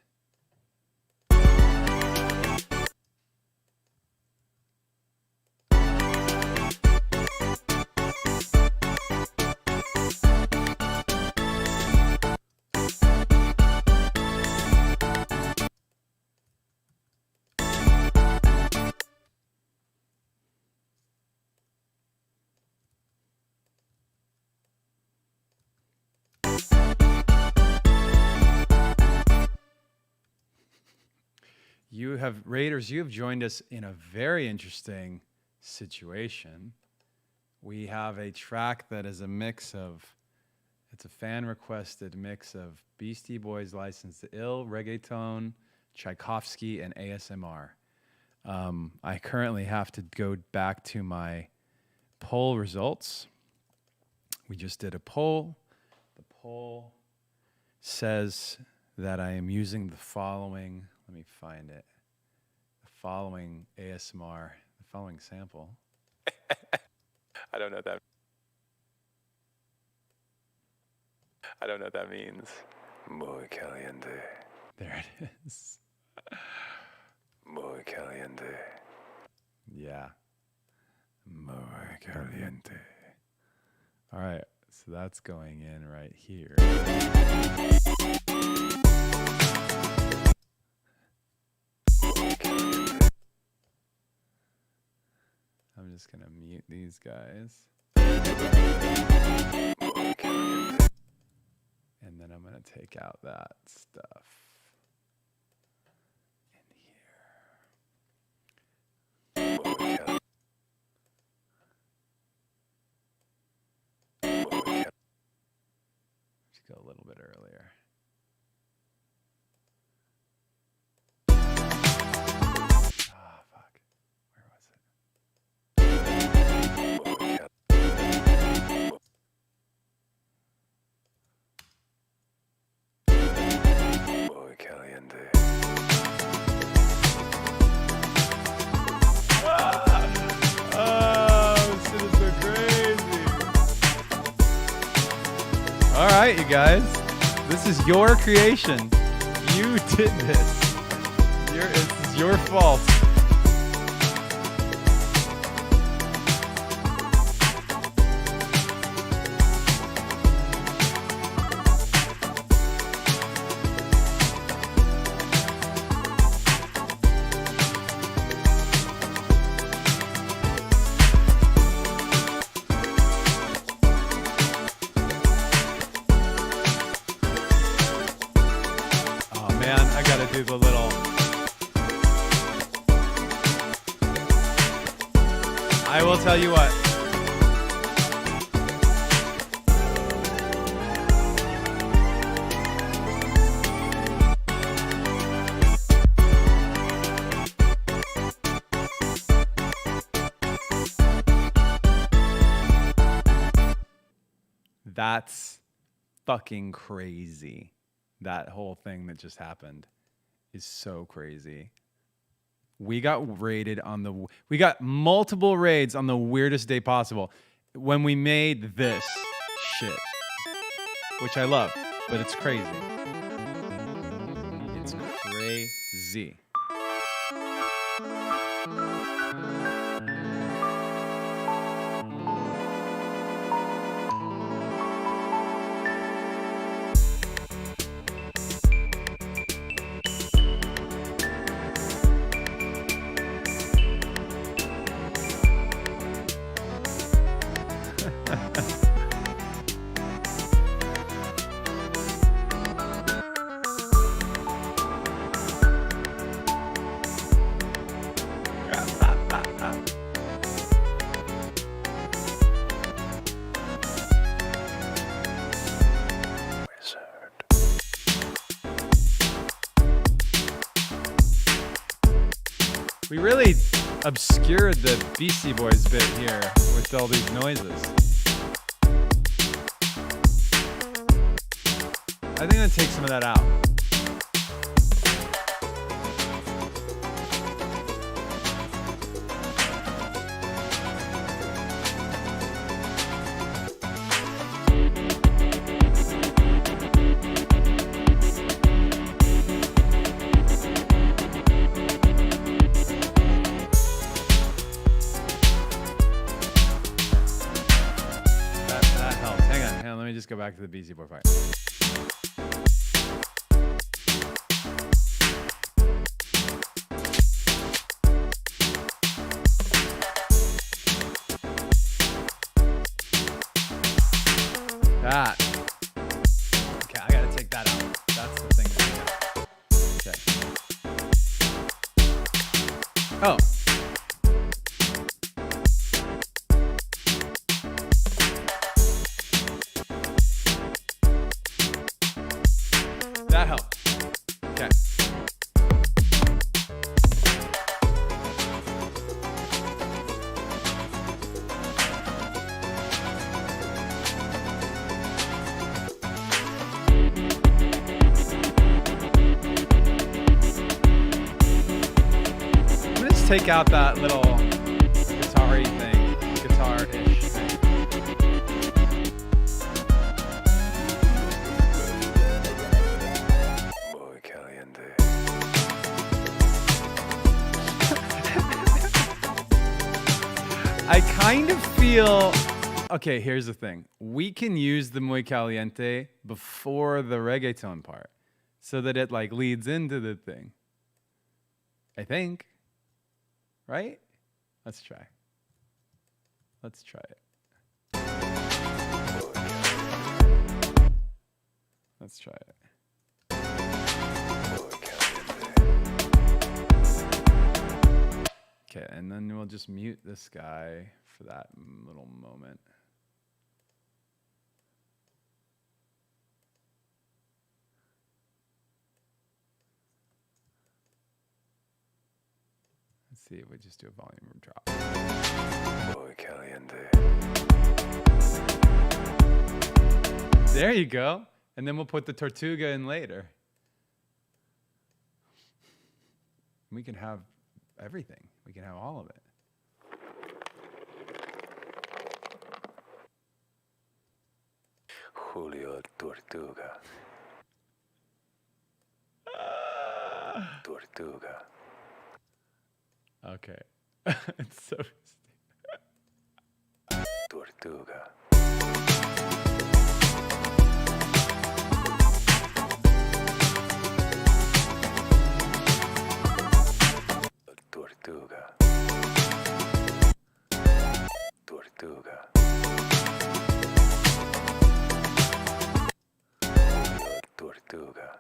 [SPEAKER 1] You have, Raiders, you have joined us in a very interesting situation. We have a track that is a mix of, it's a fan-requested mix of Beastie Boys License to Ill, Reggaeton, Tchaikovsky, and ASMR. I currently have to go back to my poll results. We just did a poll. The poll says that I am using the following, let me find it, the following ASMR, the following sample.
[SPEAKER 2] I don't know what that. I don't know what that means. Muy caliente.
[SPEAKER 1] There it is.
[SPEAKER 2] Muy caliente.
[SPEAKER 1] Yeah. Muy caliente. All right, so that's going in right here. I'm just gonna mute these guys. And then I'm gonna take out that stuff in here. Let's go a little bit earlier. Ah, fuck. Where was it?
[SPEAKER 2] Muy caliente.
[SPEAKER 1] Oh, this shit is so crazy. All right, you guys. This is your creation. You did this. This is your fault. I gotta do the little. I will tell you what. That's fucking crazy. That whole thing that just happened is so crazy. We got raided on the, we got multiple raids on the weirdest day possible when we made this shit, which I love, but it's crazy. It's crazy. We really obscured the Beastie Boys bit here with all these noises. I think I'm gonna take some of that out. back to the BC Boy fight. That. Okay, I gotta take that out. That's the thing. Okay. Oh. That helped. Okay. Take out that little guitar-y thing, guitar-ish thing.
[SPEAKER 2] Muy caliente.
[SPEAKER 1] I kind of feel... Okay, here's the thing. We can use the muy caliente before the reggaeton part so that it like leads into the thing. I think. Right? Let's try. Let's try it. Let's try it. Okay, and then we'll just mute this guy for that little moment. Let's see if we just do a volume drop.
[SPEAKER 2] Muy caliente.
[SPEAKER 1] There you go. And then we'll put the Tortuga in later. We can have everything. We can have all of it.
[SPEAKER 2] Julio Tortuga. Tortuga.
[SPEAKER 1] Okay. It's so
[SPEAKER 2] Tortuga. Tortuga. Tortuga. Tortuga.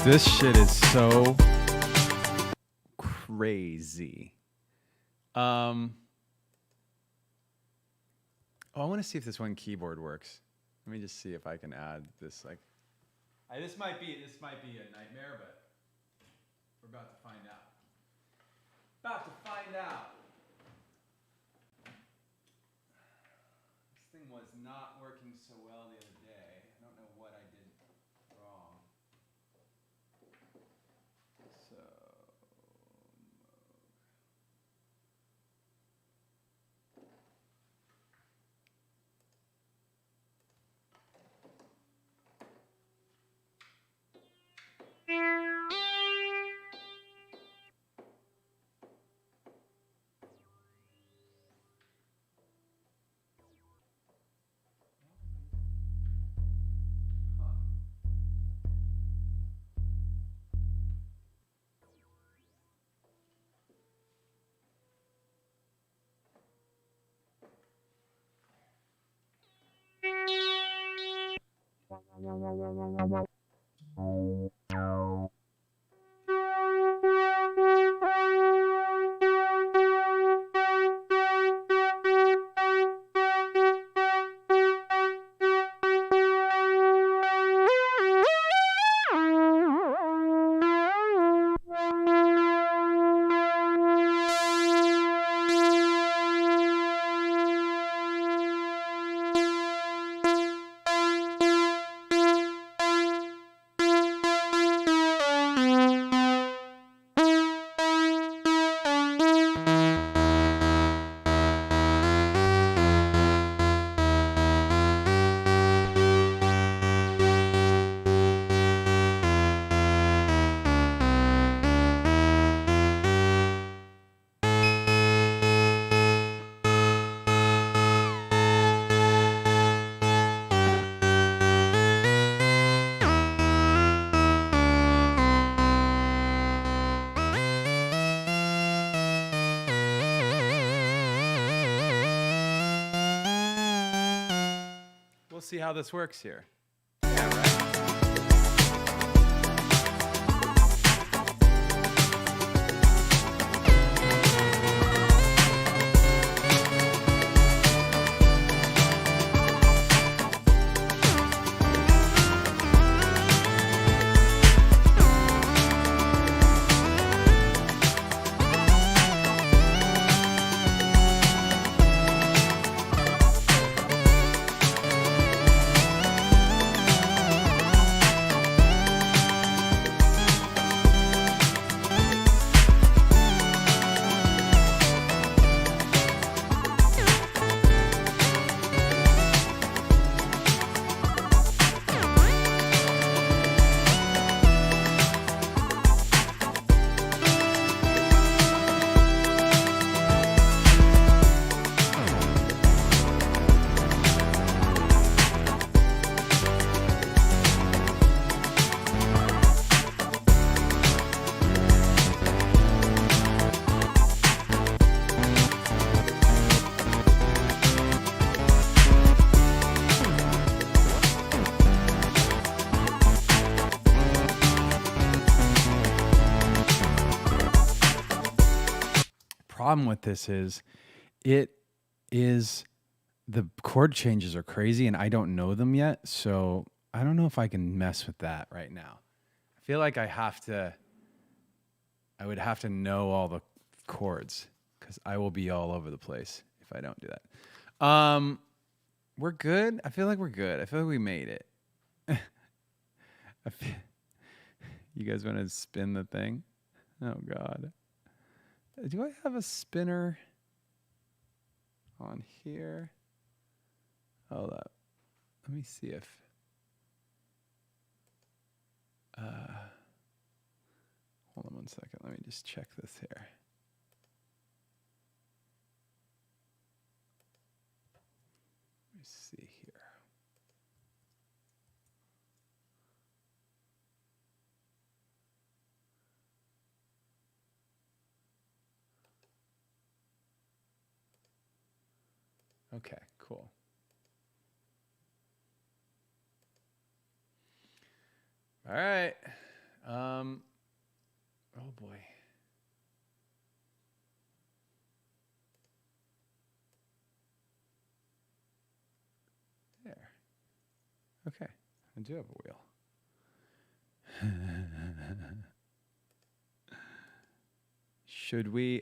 [SPEAKER 1] This shit is so crazy. Oh, I want to see if this one keyboard works. Let me just see if I can add this. Like, this might be a nightmare, but we're about to find out. About to find out. This thing was not working so well the other day. I don't know what I did wrong. So. see how this works here.
[SPEAKER 2] Yeah, right.
[SPEAKER 1] Problem with this is the chord changes are crazy and I don't know them yet, so I don't know if I can mess with that right now. I feel like I would have to know all the chords because I will be all over the place if I don't do that. We're good. I feel like we're good. I feel like we made it. You guys want to spin the thing? Oh God. Do I have a spinner on here? Hold up. Let me see if... hold on one second. Let me just check this here. Let me see here. Okay, cool. All right. Oh boy. There. Okay. I do have a wheel. Should we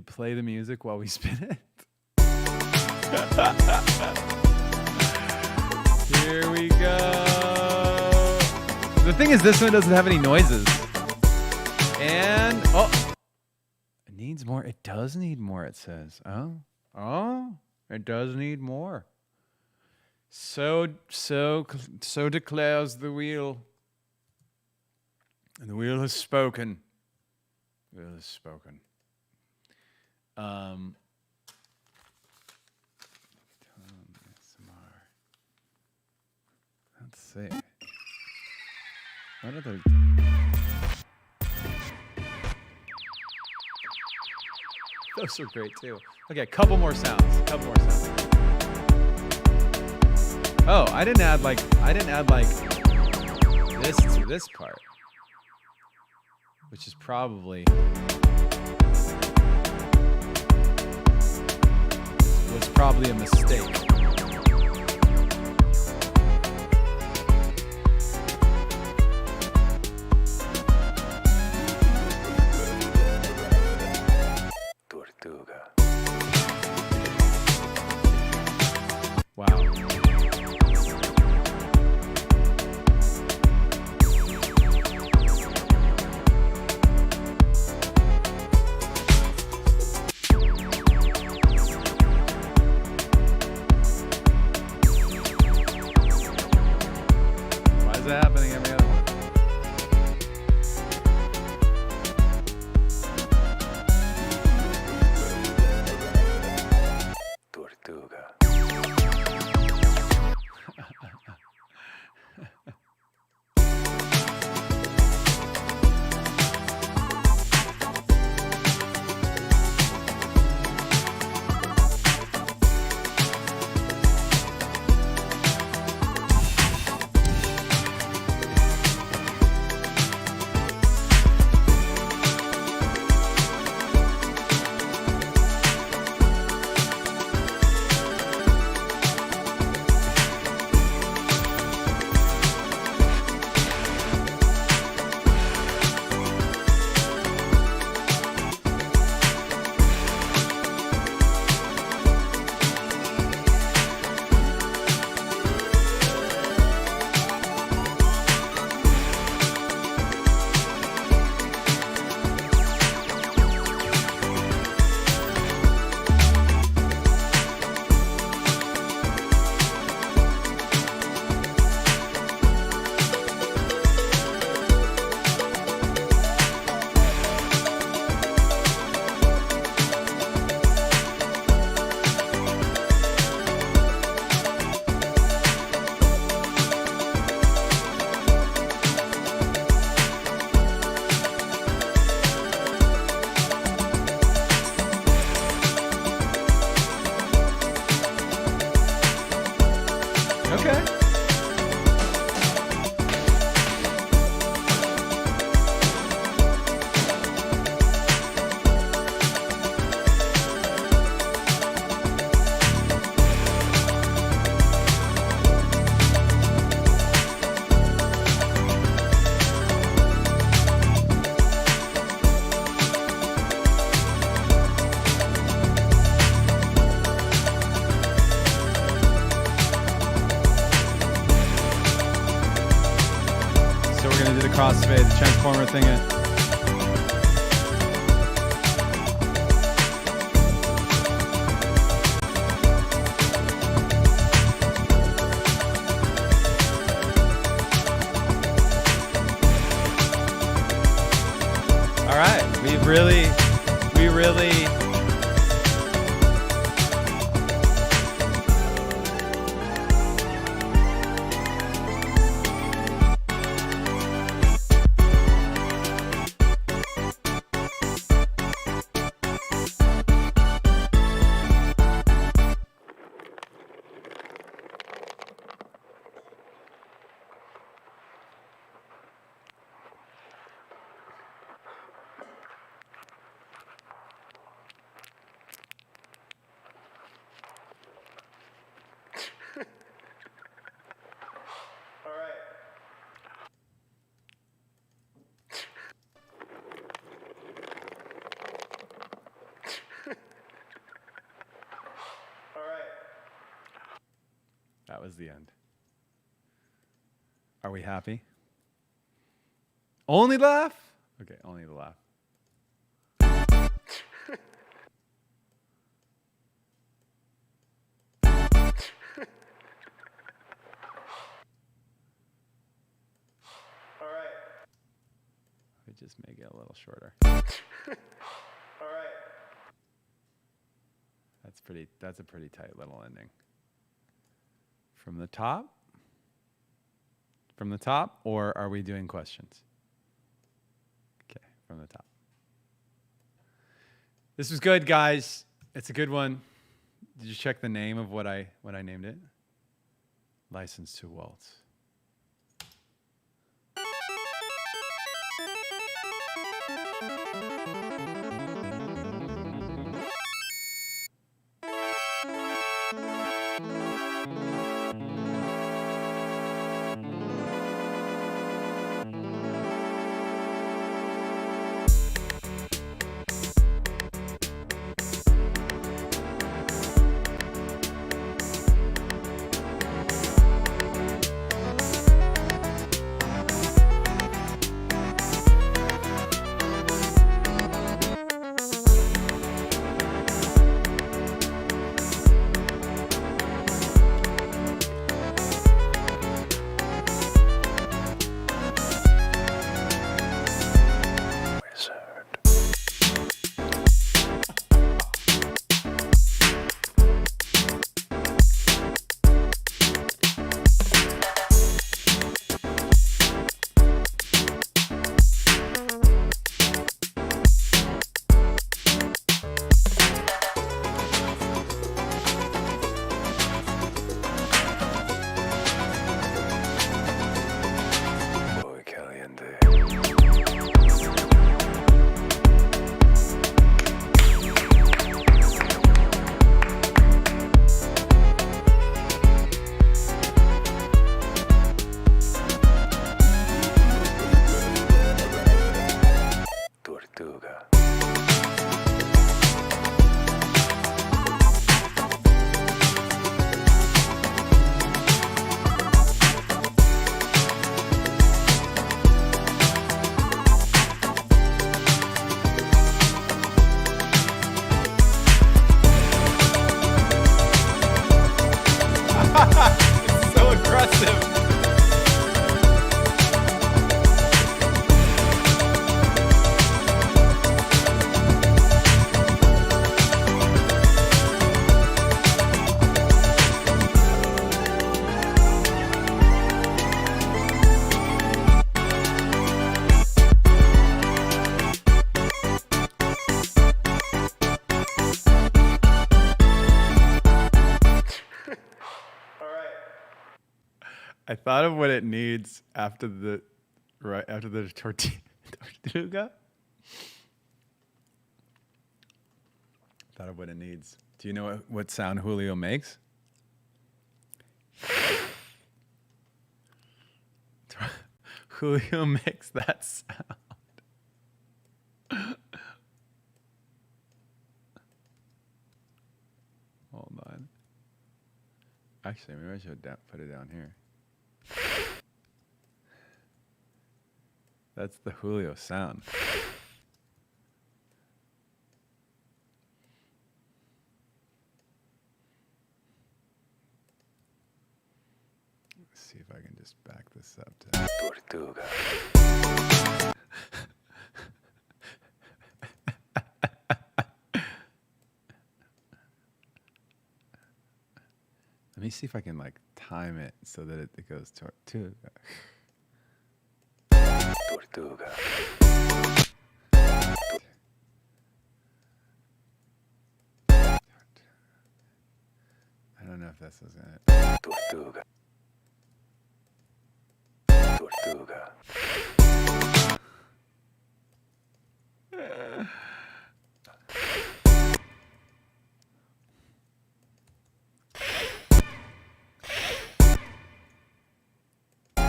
[SPEAKER 1] play the music while we spin it? Here we go. The thing is, this one doesn't have any noises. And, oh, it needs more. It does need more, it says. Oh, it does need more. So declares the wheel. And the wheel has spoken. The wheel has spoken. Let's see. What other? Those are great too. Okay, a couple more sounds. Oh, I didn't add like this to this part, which is probably a mistake.
[SPEAKER 2] Tortuga.
[SPEAKER 1] Wow. Is that happening every other one?
[SPEAKER 2] Tortuga.
[SPEAKER 1] Hey, the transformer thing. All right, we really. That was the end. Are we happy? Only laugh? Okay, only the laugh.
[SPEAKER 2] All right.
[SPEAKER 1] We just make it a little shorter.
[SPEAKER 2] All right.
[SPEAKER 1] That's a pretty tight little ending. From the top? From the top, or are we doing questions? Okay, from the top. This was good, guys. It's a good one. Did you check the name of what I named it? License to Waltz. So aggressive. I thought of what it needs after the tortuga. Thought of what it needs. Do you know what sound Julio makes? Julio makes that sound. Hold on. Actually, maybe I should put it down here. That's the Julio sound. Let's see if I can just back this up to
[SPEAKER 2] Tortuga.
[SPEAKER 1] Let me see if I can like time it so that it goes Tortuga.
[SPEAKER 2] Tortuga.
[SPEAKER 1] I don't know if that's what's gonna.
[SPEAKER 2] Tortuga. Tortuga.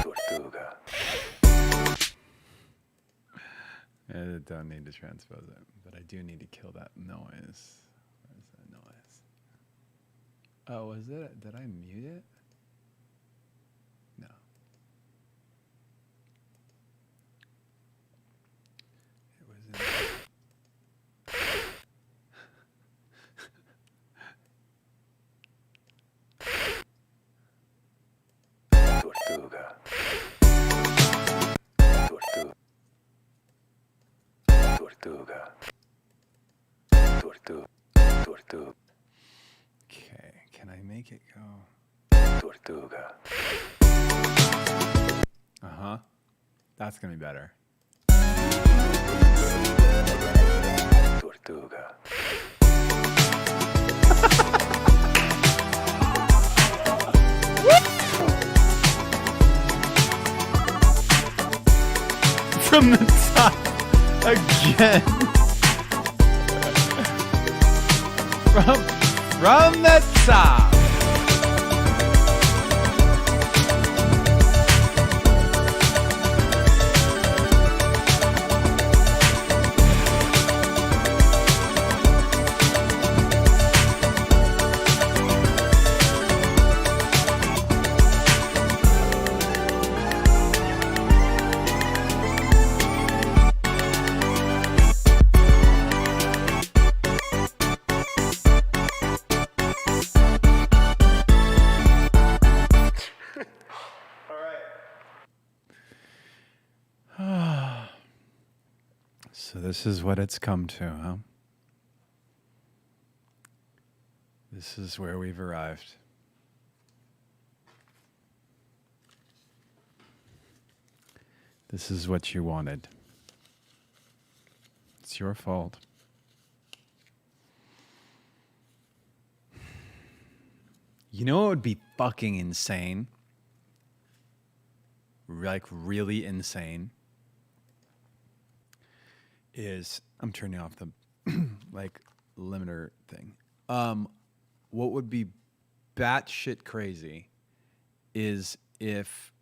[SPEAKER 2] Tortuga.
[SPEAKER 1] I don't need to transpose it, but I do need to kill that noise. Where's that noise? Oh, was it? Did I mute it? No. It was in.
[SPEAKER 2] Tortuga. Tortuga. Tortuga. Tortuga. Tortuga.
[SPEAKER 1] Okay, can I make it go?
[SPEAKER 2] Tortuga.
[SPEAKER 1] Uh-huh. That's gonna be better.
[SPEAKER 2] Tortuga.
[SPEAKER 1] From the top again. From the top. So this is what it's come to, huh? This is where we've arrived. This is what you wanted. It's your fault. You know what would be fucking insane? Like really insane? Is I'm turning off the like limiter thing. What would be batshit crazy is if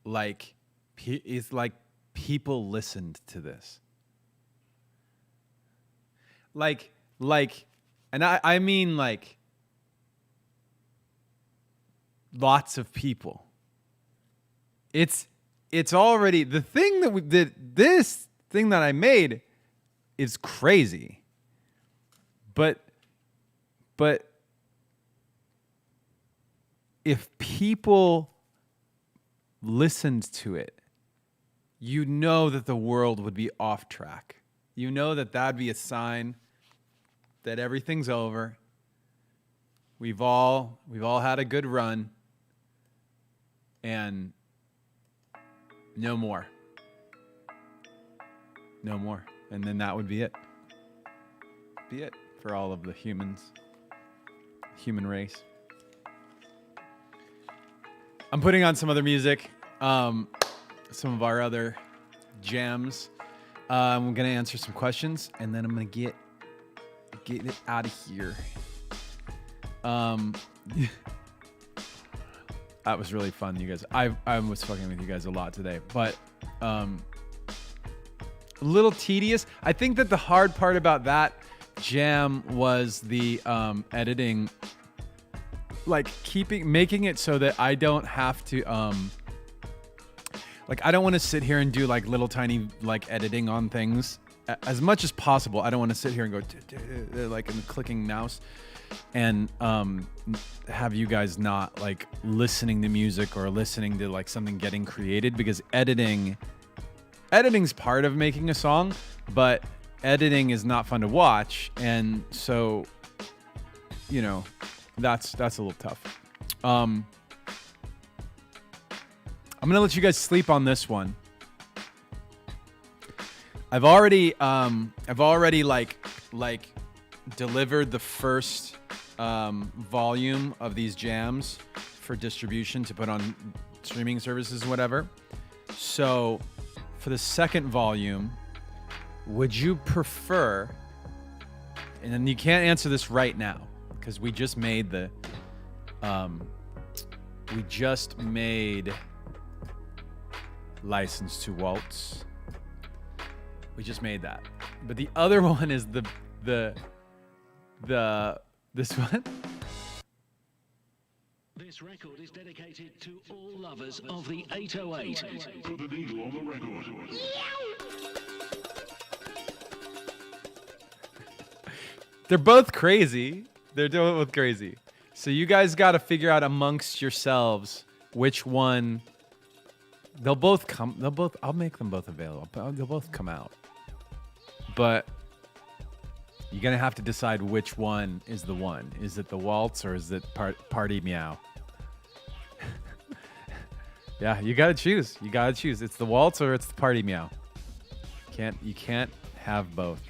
[SPEAKER 1] like people listened to this. Like, and I mean like lots of people. It's already the thing that we did. This thing that I made is crazy, but if people listened to it, you know that the world would be off track. You know that that'd be a sign that everything's over. We've all had a good run, and no more. No more. And then that would be it. Be it for all of the human race. I'm putting on some other music, some of our other jams. I'm going to answer some questions, and then I'm going to get it out of here. That was really fun, you guys. I was fucking with you guys a lot today, but a little tedious. I think that the hard part about that jam was the editing, like making it so that I don't have to like I don't want to sit here and do like little tiny like editing on things as much as possible. I don't want to sit here and go like in the clicking mouse and have you guys not like listening to music or listening to like something getting created, because editing's part of making a song, but editing is not fun to watch, and so you know that's a little tough. I'm gonna let you guys sleep on this one. I've already like delivered the first volume of these jams for distribution to put on streaming services and whatever. So for the second volume, would you prefer, and then you can't answer this right now because we just made License to Waltz. We just made that. But the other one is this one.
[SPEAKER 3] This record is dedicated to all lovers of the 808.
[SPEAKER 4] Put the needle on the record.
[SPEAKER 1] They're both crazy. They're both crazy. So you guys got to figure out amongst yourselves which one. They'll both come. I'll make them both available. They'll both come out. But you're gonna have to decide which one is the one. Is it the waltz or is it party meow? Yeah, you gotta choose. You gotta choose. It's the waltz or it's the party meow. You can't have both.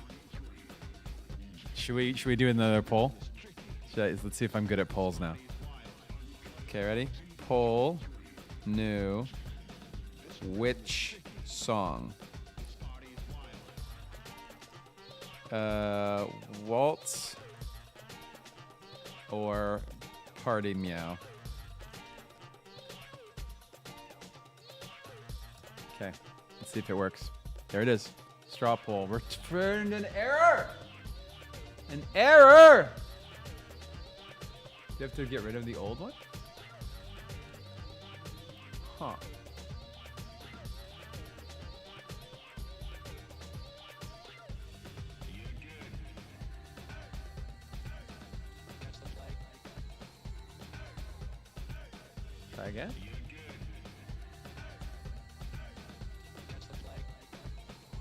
[SPEAKER 1] Should we do another poll? Let's see if I'm good at polls now. Okay, ready? Poll. New. Which song? Waltz or party meow? Okay, let's see if it works. There it is. Straw poll. Returned an error! An error! Do you have to get rid of the old one? Huh. Try again.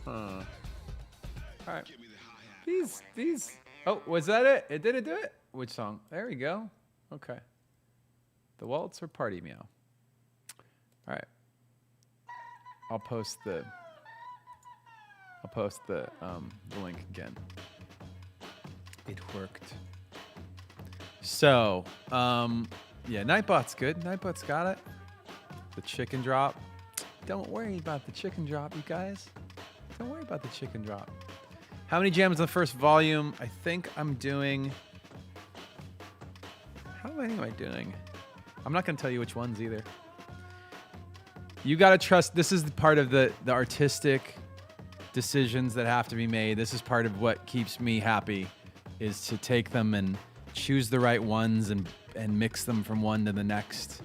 [SPEAKER 1] Huh. All right. These. Oh, was that it? It didn't do it? Which song? There we go. Okay. The waltz or party meow? All right. I'll post the link again. It worked. So, yeah, Nightbot's good. Nightbot's got it. The chicken drop. Don't worry about the chicken drop, you guys. Don't worry about the chicken drop. How many jams in the first volume? I think I'm doing... How many am I doing? I'm not going to tell you which ones either. You got to trust. This is the part of the artistic decisions that have to be made. This is part of what keeps me happy, is to take them and choose the right ones and mix them from one to the next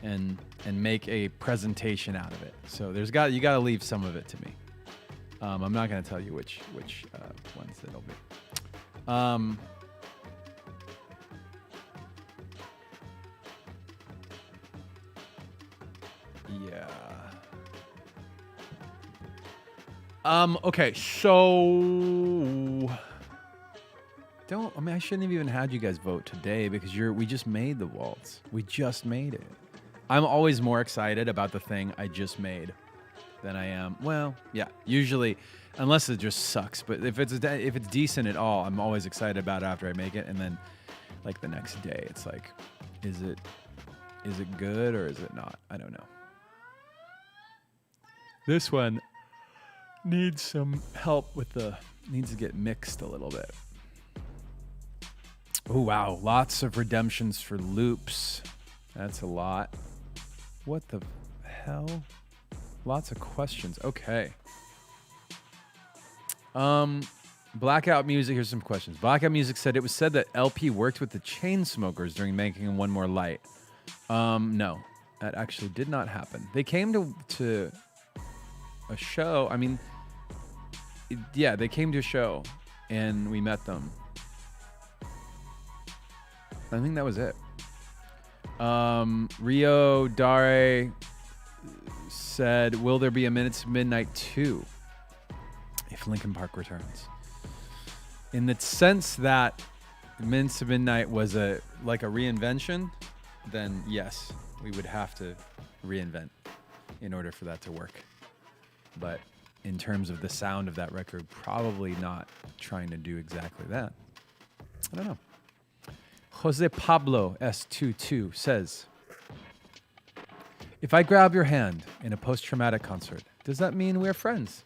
[SPEAKER 1] and make a presentation out of it. So you got to leave some of it to me. I'm not going to tell you which ones it'll be. Yeah. Okay, so I shouldn't have even had you guys vote today because we just made the waltz. We just made it. I'm always more excited about the thing I just made than I am. Well, yeah, usually, unless it just sucks. But if it's decent at all, I'm always excited about it after I make it, and then like the next day, it's like, is it good or is it not? I don't know. This one needs some help needs to get mixed a little bit. Oh wow, lots of redemptions for loops. That's a lot. What the hell? Lots of questions. Okay. Blackout Music, here's some questions. Blackout Music said, it was said that LP worked with the Chainsmokers during making One More Light. No. That actually did not happen. They came to a show. I mean, yeah, they came to a show and we met them. I think that was it. Rio Dare said, will there be a Minutes to Midnight 2 if Linkin Park returns? In the sense that Minutes to Midnight was like a reinvention, then yes, we would have to reinvent in order for that to work. But in terms of the sound of that record, probably not trying to do exactly that. I don't know. Jose Pablo S22 says, if I grab your hand in a post-traumatic concert, does that mean we're friends?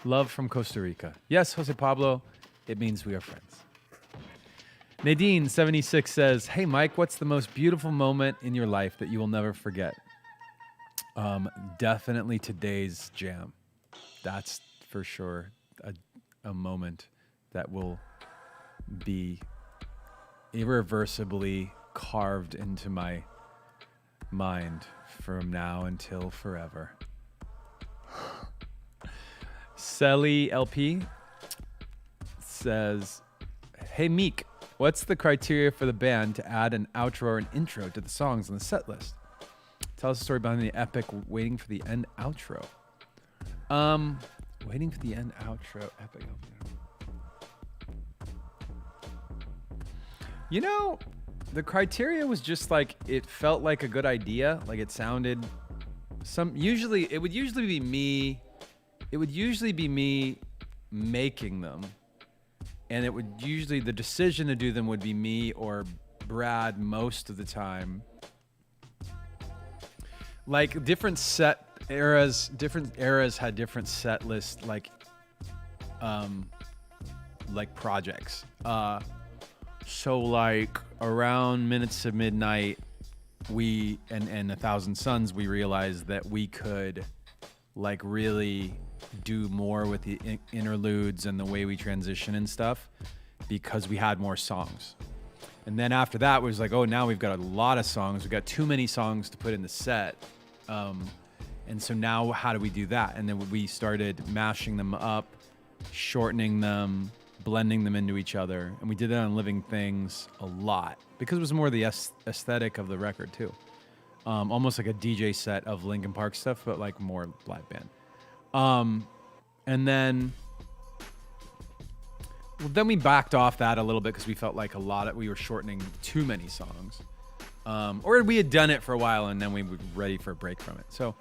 [SPEAKER 1] Love from Costa Rica. Yes, Jose Pablo, it means we are friends. Nadine 76 says, hey Mike, what's the most beautiful moment in your life that you will never forget? Definitely today's jam. That's for sure a moment that will be irreversibly carved into my mind from now until forever. Selly LP says, hey Meek, what's the criteria for the band to add an outro or an intro to the songs on the set list? Tell us a story behind the epic Waiting for the End outro. Waiting for the End outro, epic. You know, the criteria was just like, it felt like a good idea. Like it sounded it would usually be me making them. And it would usually, the decision to do them would be me or Brad most of the time. Like different eras had different set list, like projects. So like around Minutes to Midnight, we and 1,000 Suns, we realized that we could like really do more with the interludes and the way we transition and stuff because we had more songs. And then after that, it was like, oh, now we've got a lot of songs. We've got too many songs to put in the set. And so now how do we do that? And then we started mashing them up, shortening them, blending them into each other. And we did that on Living Things a lot because it was more the aesthetic of the record too. Almost like a DJ set of Linkin Park stuff, but like more live band. And then we backed off that a little bit because we felt like we were shortening too many songs. Or we had done it for a while and then we were ready for a break from it. So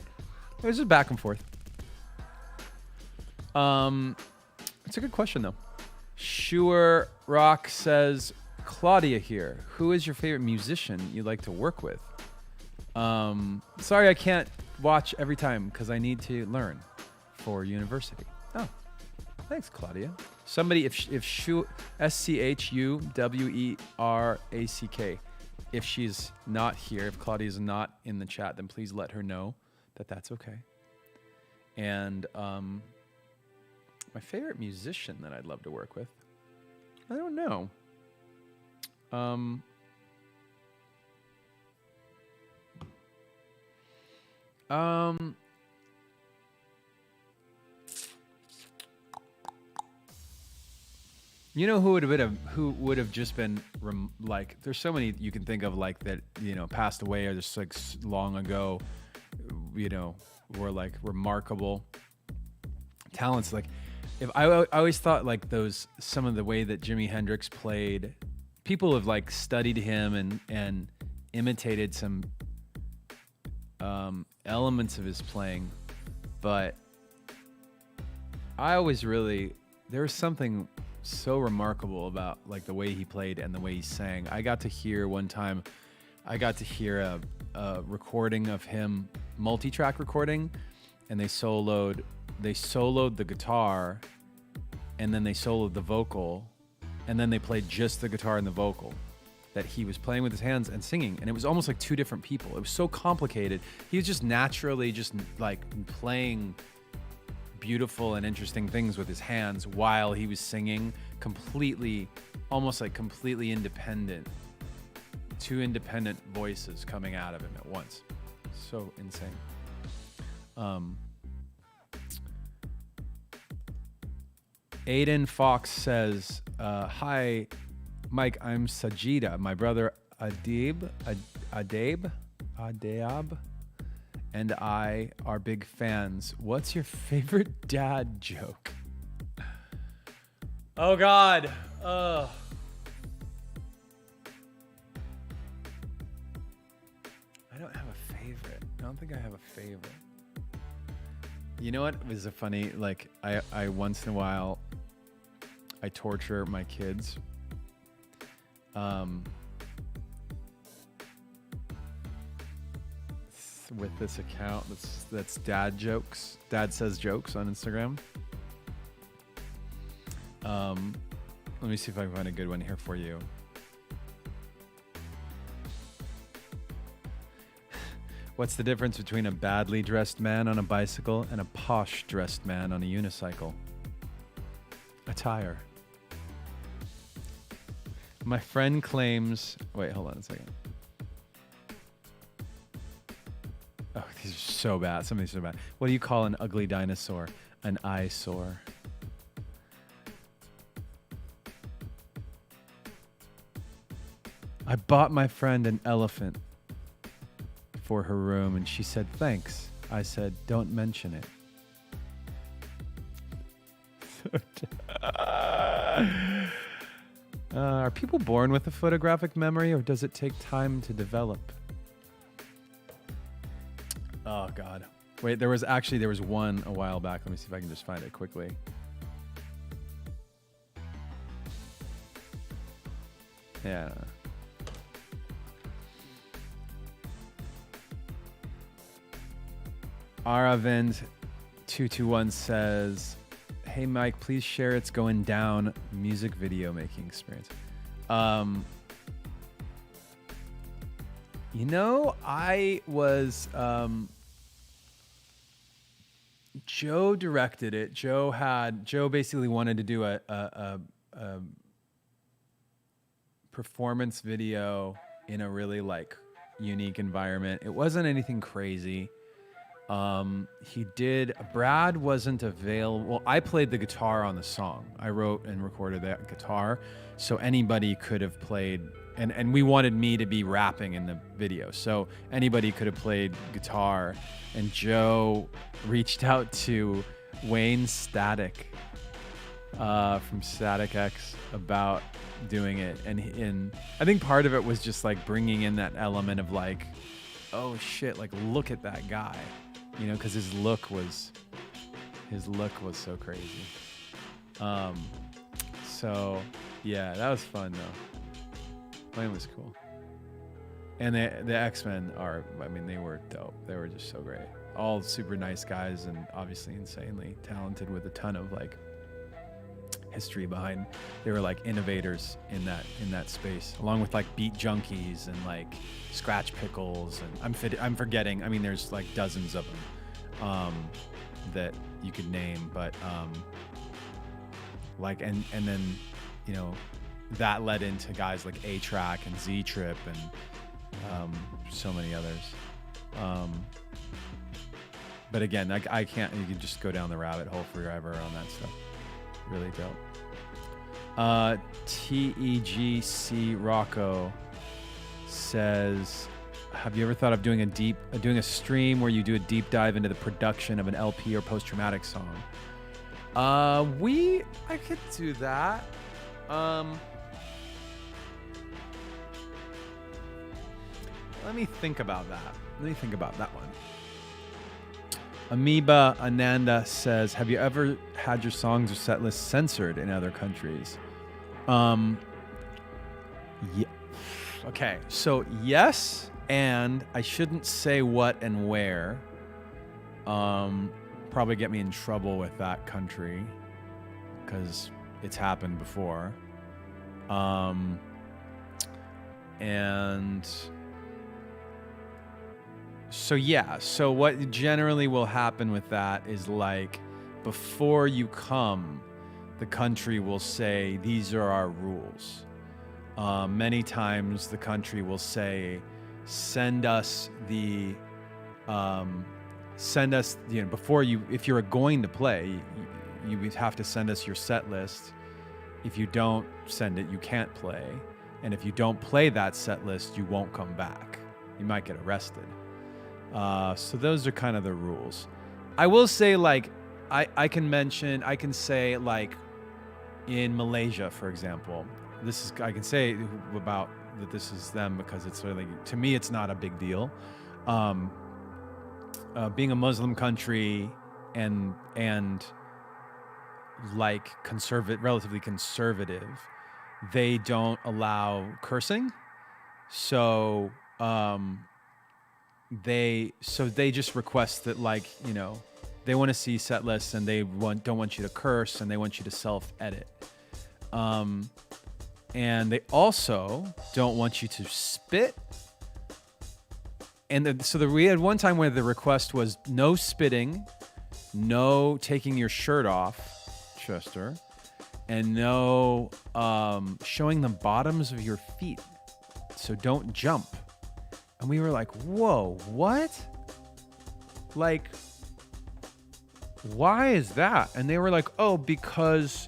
[SPEAKER 1] it was just back and forth. It's a good question though. Sure Rock says, Claudia here. Who is your favorite musician you like to work with? Sorry I can't watch every time because I need to learn for university. Oh, thanks, Claudia. Somebody, if SCHUWERACK, if she's not here, if Claudia's not in the chat, then please let her know that that's okay. And my favorite musician that I'd love to work with, I don't know. You know who would have just been like? There's so many you can think of like that, you know, passed away or just like long ago, you know, were like remarkable talents. Like, if I always thought like some of the way that Jimi Hendrix played, people have like studied him and imitated some elements of his playing, but there was something so remarkable about like the way he played and the way he sang. I got to hear a recording of him, multi-track recording, and they soloed the guitar, and then they soloed the vocal, and then they played just the guitar and the vocal that he was playing with his hands and singing, and it was almost like two different people. It was so complicated. He was just naturally just like playing beautiful and interesting things with his hands while he was singing, almost independent, two independent voices coming out of him at once. So insane. Aiden Fox says, hi, Mike, I'm Sajida. My brother Adib, and I are big fans. What's your favorite dad joke? Oh, God. I don't have a favorite. I don't think I have a favorite. You know what was a funny, like, I once in a while, I torture my kids. With this account that's dad jokes. Dad says jokes on Instagram. Let me see if I can find a good one here for you. What's the difference between a badly dressed man on a bicycle and a posh dressed man on a unicycle? Attire. My friend claims... Wait, hold on a second. Oh, these are so bad. Some of these are so bad. What do you call an ugly dinosaur? An eyesore. I bought my friend an elephant for her room, and she said, thanks. I said, don't mention it. Are people born with a photographic memory, or does it take time to develop? Oh, God. Wait, there was one a while back. Let me see if I can just find it quickly. Yeah. Aravend221 says, hey, Mike, please share It's Going Down music video making experience. You know, I was... Joe directed it. Joe basically wanted to do a performance video in a really like unique environment. It wasn't anything crazy. Brad wasn't available. Well, I played the guitar on the song. I wrote and recorded that guitar, so anybody could have played, and we wanted me to be rapping in the video, so anybody could have played guitar. And Joe reached out to Wayne Static from Static X about doing it, and I think part of it was just like bringing in that element of like, oh shit, like look at that guy. You know, because his look was so crazy. So yeah, that was fun though. Wayne was cool. And the X-Men they were dope. They were just so great. All super nice guys and obviously insanely talented with a ton of like history behind. They were like innovators in that space, along with like beat junkies and like scratch pickles, and I'm forgetting. I mean, there's like dozens of them that you could name, but like and then you know that led into guys like A-Track and Z-Trip and so many others. But again, I can't. You can just go down the rabbit hole forever on that stuff. Really dope. TEGC Rocco says, have you ever thought of doing a stream where you do a deep dive into the production of an LP or post-traumatic song? I could do that. Let me think about that. One. Amoeba Ananda says, have you ever had your songs or set lists censored in other countries? Yeah. Okay, so yes, and I shouldn't say what and where. Probably get me in trouble with that country because it's happened before. And so yeah, so what generally will happen with that is like before you come, the country will say, these are our rules. Many times the country will say, send us the send us, before you, if you're going to play, you would have to send us your set list. If you don't send it, you can't play. And if you don't play that set list, you won't come back. You might get arrested. So those are kind of the rules. I will say, like, I can say, like, in Malaysia, for example, I can say about that this is them because it's really, to me, it's not a big deal. Being a Muslim country and like relatively conservative, they don't allow cursing. So they just request that, like, they want to see set lists and they don't want you to curse and they want you to self-edit. And they also don't want you to spit. And we had one time where the request was no spitting, no taking your shirt off, Chester, and no showing the bottoms of your feet. So don't jump. And we were like, whoa, what? Like, why is that? And they were like, oh, because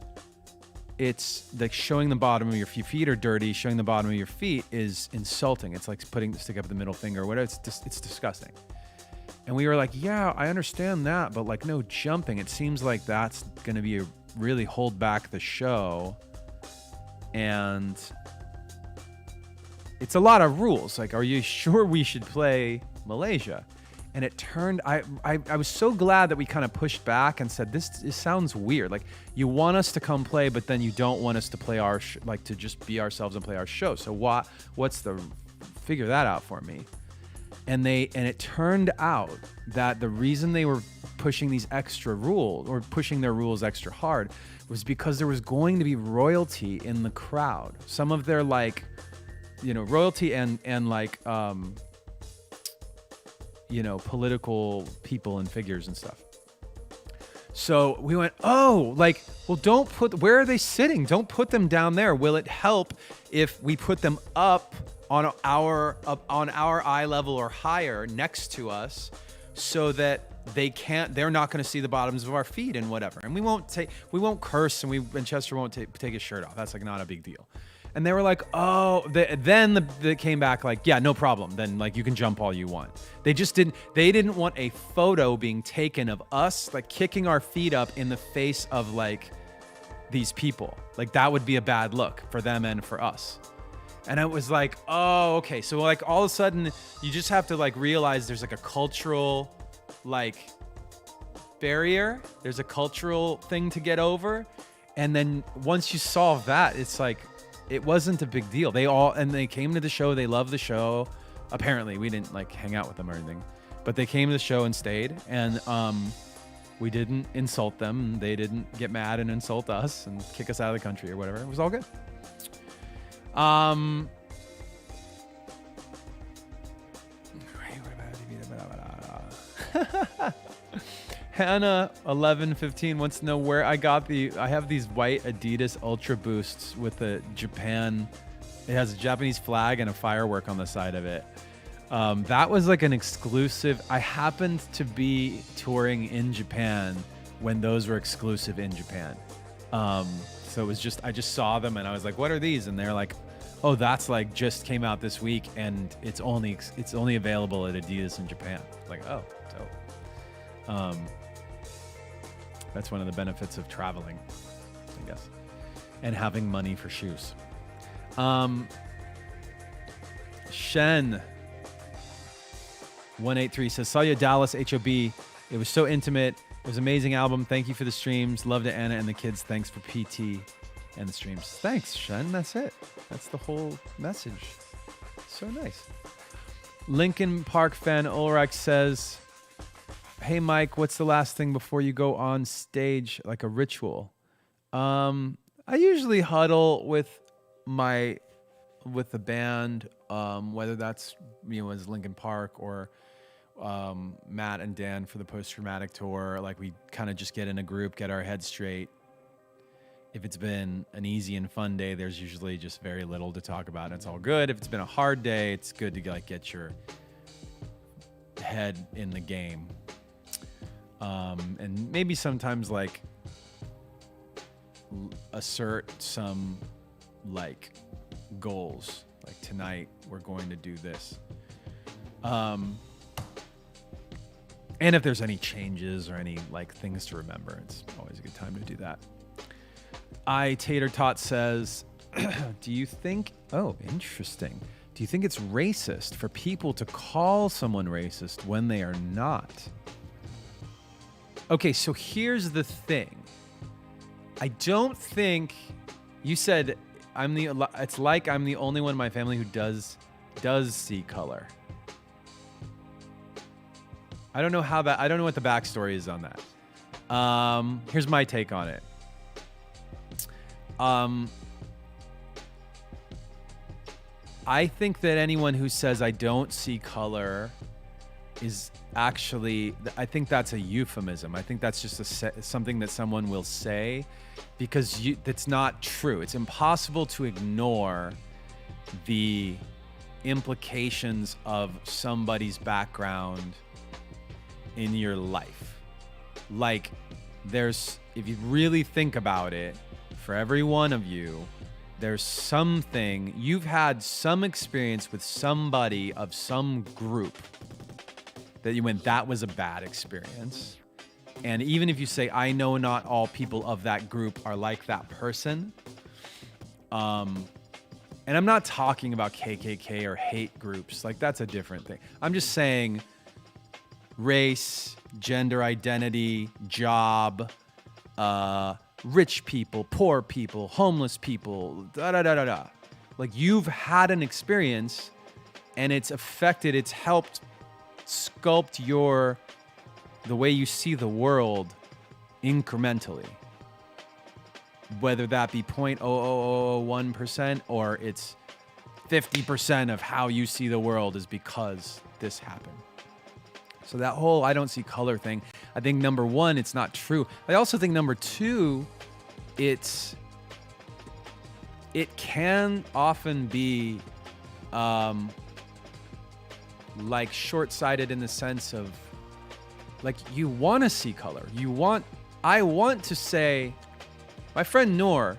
[SPEAKER 1] it's like showing the bottom of your feet are dirty. Showing the bottom of your feet is insulting. It's like stick up the middle finger or whatever. It's disgusting. And we were like, yeah, I understand that, but like, no jumping. It seems like that's going to be really hold back the show. And it's a lot of rules. Like, are you sure we should play Malaysia? And it turned, I was so glad that we kind of pushed back and said, this sounds weird. Like, you want us to come play, but then you don't want us to play to just be ourselves and play our show. So figure that out for me. And it turned out that the reason they were pushing these extra rules or pushing their rules extra hard was because there was going to be royalty in the crowd. Some of their, like, royalty and like, political people and figures and stuff. So we went, oh, like, well, where are they sitting? Don't put them down there. Will it help if we put them up on our eye level or higher next to us so that they're not going to see the bottoms of our feet and whatever. And we won't curse and Chester won't take his shirt off. That's like not a big deal. And they were like, oh, then they came back like, yeah, no problem. Then, like, you can jump all you want. They didn't want a photo being taken of us, like, kicking our feet up in the face of, like, these people. Like, that would be a bad look for them and for us. And I was like, oh, okay. So, like, all of a sudden, you just have to, like, realize there's, like, a cultural, like, barrier. There's a cultural thing to get over. And then once you solve that, it's like, it wasn't a big deal. They came to the show. They loved the show. Apparently, we didn't, like, hang out with them or anything, but they came to the show and stayed. And we didn't insult them. They didn't get mad and insult us and kick us out of the country or whatever. It was all good. Hannah 1115 wants to know where I got I have these white Adidas Ultra Boosts with a Japan. It has a Japanese flag and a firework on the side of it. That was like an exclusive. I happened to be touring in Japan when those were exclusive in Japan. So it was I just saw them and I was like, what are these? And they're like, oh, that's like just came out this week and it's only available at Adidas in Japan. Like, oh, dope. That's one of the benefits of traveling, I guess, and having money for shoes. Shen 183 says, saw you at Dallas HOB. It was so intimate. It was an amazing album. Thank you for the streams. Love to Anna and the kids. Thanks for PT and the streams. Thanks, Shen. That's it. That's the whole message. So nice. Lincoln Park fan Ulrich says, hey, Mike, what's the last thing before you go on stage, like a ritual? I usually huddle with the band, whether that's, as Lincoln Park or Matt and Dan for the post-traumatic tour. Like, we kind of just get in a group, get our heads straight. If it's been an easy and fun day, there's usually just very little to talk about. And it's all good. If it's been a hard day, it's good to, like, get your ahead in the game. And maybe sometimes like assert some like goals, like tonight we're going to do this. And if there's any changes or any like things to remember, it's always a good time to do that. Tater Tot says, do you think, oh, interesting. Do you think it's racist for people to call someone racist when they are not? Okay, so here's the thing. I don't think you said it's like I'm the only one in my family who does see color. I don't know I don't know what the backstory is on that. Here's my take on it. I think that anyone who says I don't see color is actually, I think that's a euphemism. I think that's just something that someone will say because that's not true. It's impossible to ignore the implications of somebody's background in your life. Like, if you really think about it, for every one of you, there's something, you've had some experience with somebody of some group that you went, that was a bad experience. And even if you say, I know not all people of that group are like that person. And I'm not talking about KKK or hate groups. Like, that's a different thing. I'm just saying race, gender identity, job, rich people, poor people, homeless people, da-da-da-da-da. Like, you've had an experience and it's helped sculpt the way you see the world incrementally. Whether that be 0.0001% or it's 50% of how you see the world is because this happened. So that whole I don't see color thing, I think number one, it's not true. I also think number two, it can often be like short-sighted in the sense of like you want to see color. I want to say, my friend Noor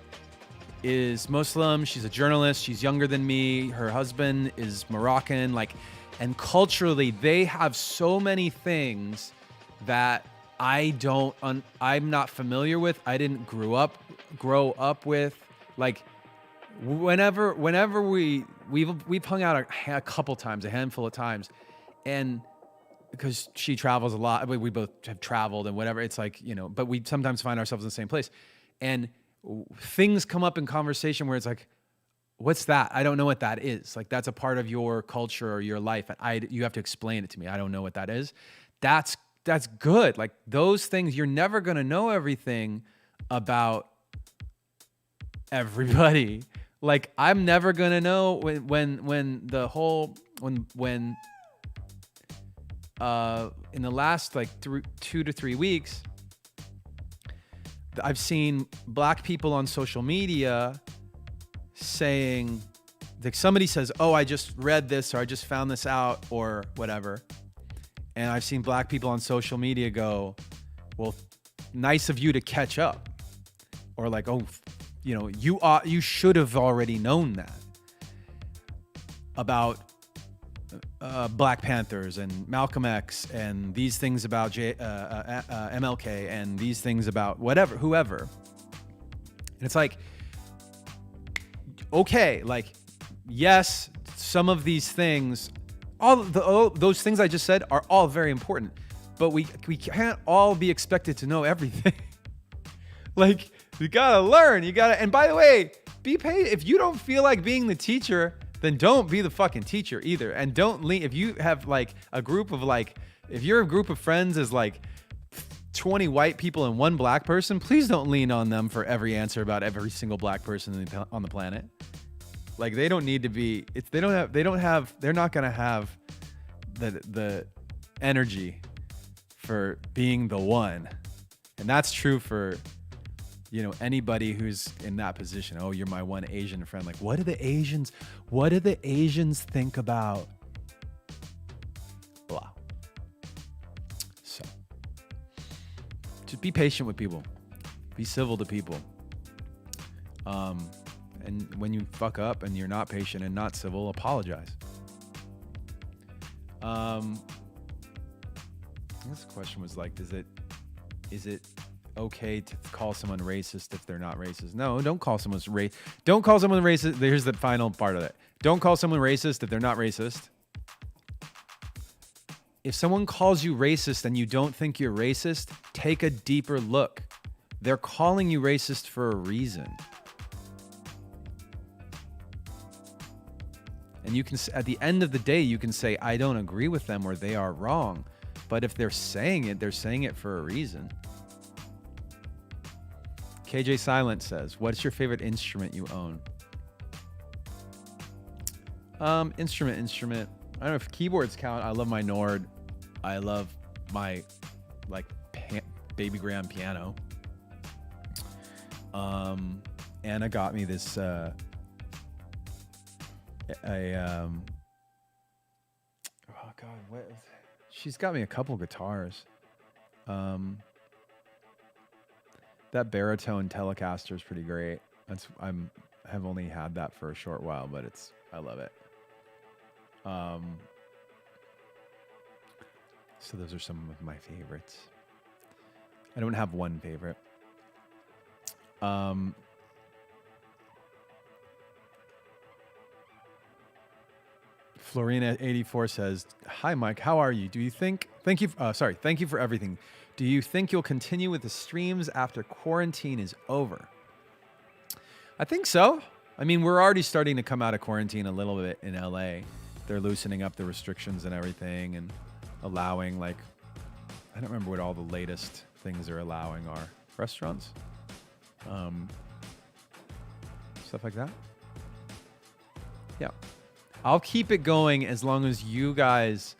[SPEAKER 1] is Muslim. She's a journalist. She's younger than me. Her husband is Moroccan. And culturally, they have so many things that I'm not familiar with. I didn't grow up with. Like, whenever we've hung out a couple times, a handful of times, and because she travels a lot, we both have traveled and whatever. It's like, but we sometimes find ourselves in the same place, and things come up in conversation where it's like, what's that? I don't know what that is. Like, that's a part of your culture or your life. And you have to explain it to me. I don't know what that is. That's good. Like, those things, you're never going to know everything about everybody. Like, I'm never going to know when in the last like 2 to 3 weeks, I've seen black people on social media saying, like, somebody says, oh, I just read this or I just found this out or whatever. And I've seen black people on social media go, well, nice of you to catch up. Or like, oh, you should have already known that about Black Panthers and Malcolm X and these things about MLK and these things about whoever. And it's like, okay, like, yes, some of these things, all those things I just said are all very important, but we can't all be expected to know everything. Like, you gotta learn, and by the way, be paid. If you don't feel like being the teacher, then don't be the fucking teacher either. And don't lean, if you have like a group of if your group of friends is like 20 white people and one black person, please don't lean on them for every answer about every single black person on the planet. Like, they don't need to be, they're not going to have the energy for being the one. And that's true for, anybody who's in that position. Oh, you're my one Asian friend. Like, what do the Asians think about blah? just be patient with people. Be civil to people. And when you fuck up and you're not patient and not civil, apologize. This question was like, is it okay to call someone racist if they're not racist? No, don't call someone racist. Don't call someone racist. Here's the final part of it. Don't call someone racist if they're not racist. If someone calls you racist and you don't think you're racist, take a deeper look. They're calling you racist for a reason. And you can, at the end of the day, you can say, I don't agree with them or they are wrong. But if they're saying it for a reason. KJ Silent says, what's your favorite instrument you own? Instrument. I don't know if keyboards count. I love my Nord. I love my baby grand piano. Anna got me this she's got me a couple guitars. That baritone Telecaster is pretty great. Have only had that for a short while, but I love it. So those are some of my favorites. I don't have one favorite. Florina84 says, hi, Mike. How are you? Thank you for everything. Do you think you'll continue with the streams after quarantine is over? I think so. I mean, we're already starting to come out of quarantine a little bit in LA. They're loosening up the restrictions and everything and allowing, I don't remember what all the latest things they're allowing are. Restaurants? Stuff like that. Yeah. I'll keep it going as long as you guys,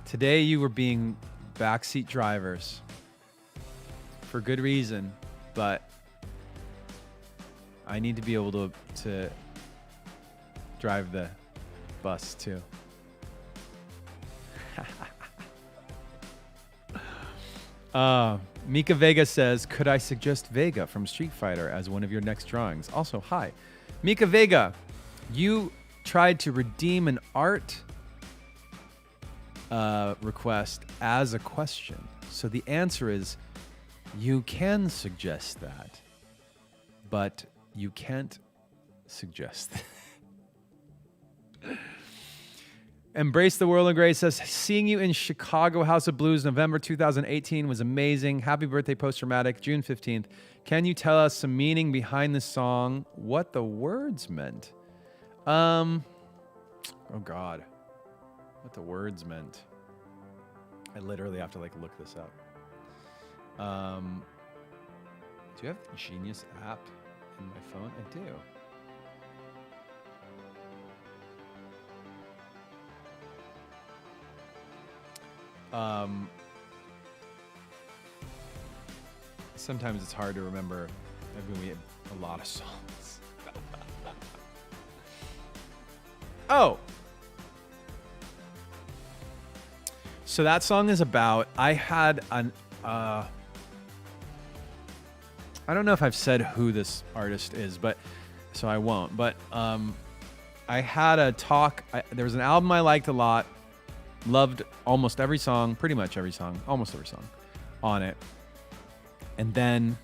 [SPEAKER 1] today you were being backseat drivers for good reason, but I need to be able to drive the bus too. Mika Vega says, could I suggest Vega from Street Fighter as one of your next drawings? Also, hi. Mika Vega, you tried to redeem an art request as a question. So the answer is, you can suggest that, but you can't suggest that. Embrace the World of Gray says, seeing you in Chicago House of Blues November 2018 was amazing. Happy birthday, Post-Traumatic, June 15th. Can you tell us some meaning behind the song, what the words meant? Oh God, what the words meant. I literally have to look this up. Do you have the Genius app in my phone? I do. Sometimes it's hard to remember. We have a lot of songs. Oh! So that song is about, I had an, I don't know if I've said who this artist is, but, so I won't, but I had a talk, there was an album I liked a lot, loved almost every song, pretty much every song, almost every song on it. And then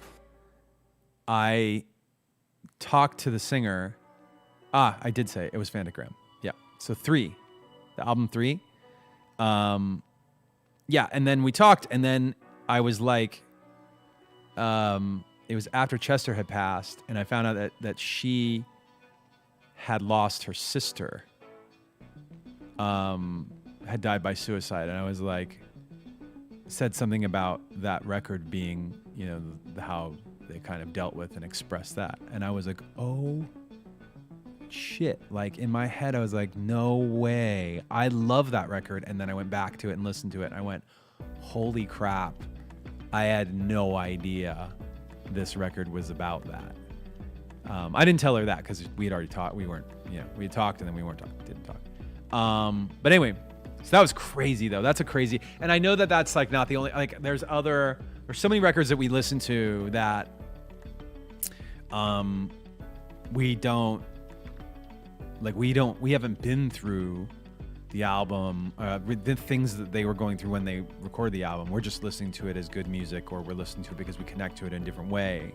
[SPEAKER 1] I talked to the singer. I did say it was Fantagram. Yeah. So 3, the album 3. Yeah. And then we talked, and then I was like, it was after Chester had passed, and I found out that she had lost her sister, had died by suicide. And I was like, said something about that record being, how they kind of dealt with and expressed that. And I was like, oh shit. In my head, I was like, no way. I love that record. And then I went back to it and listened to it, and I went, holy crap. I had no idea this record was about that. I didn't tell her that because we had already talked. We had talked, and then we didn't talk. But anyway, so that was crazy though. That's a crazy, and I know that that's not the only, there's other there's so many records that we listen to that we haven't been through the album, the things that they were going through when they recorded the album. We're just listening to it as good music, or we're listening to it because we connect to it in a different way.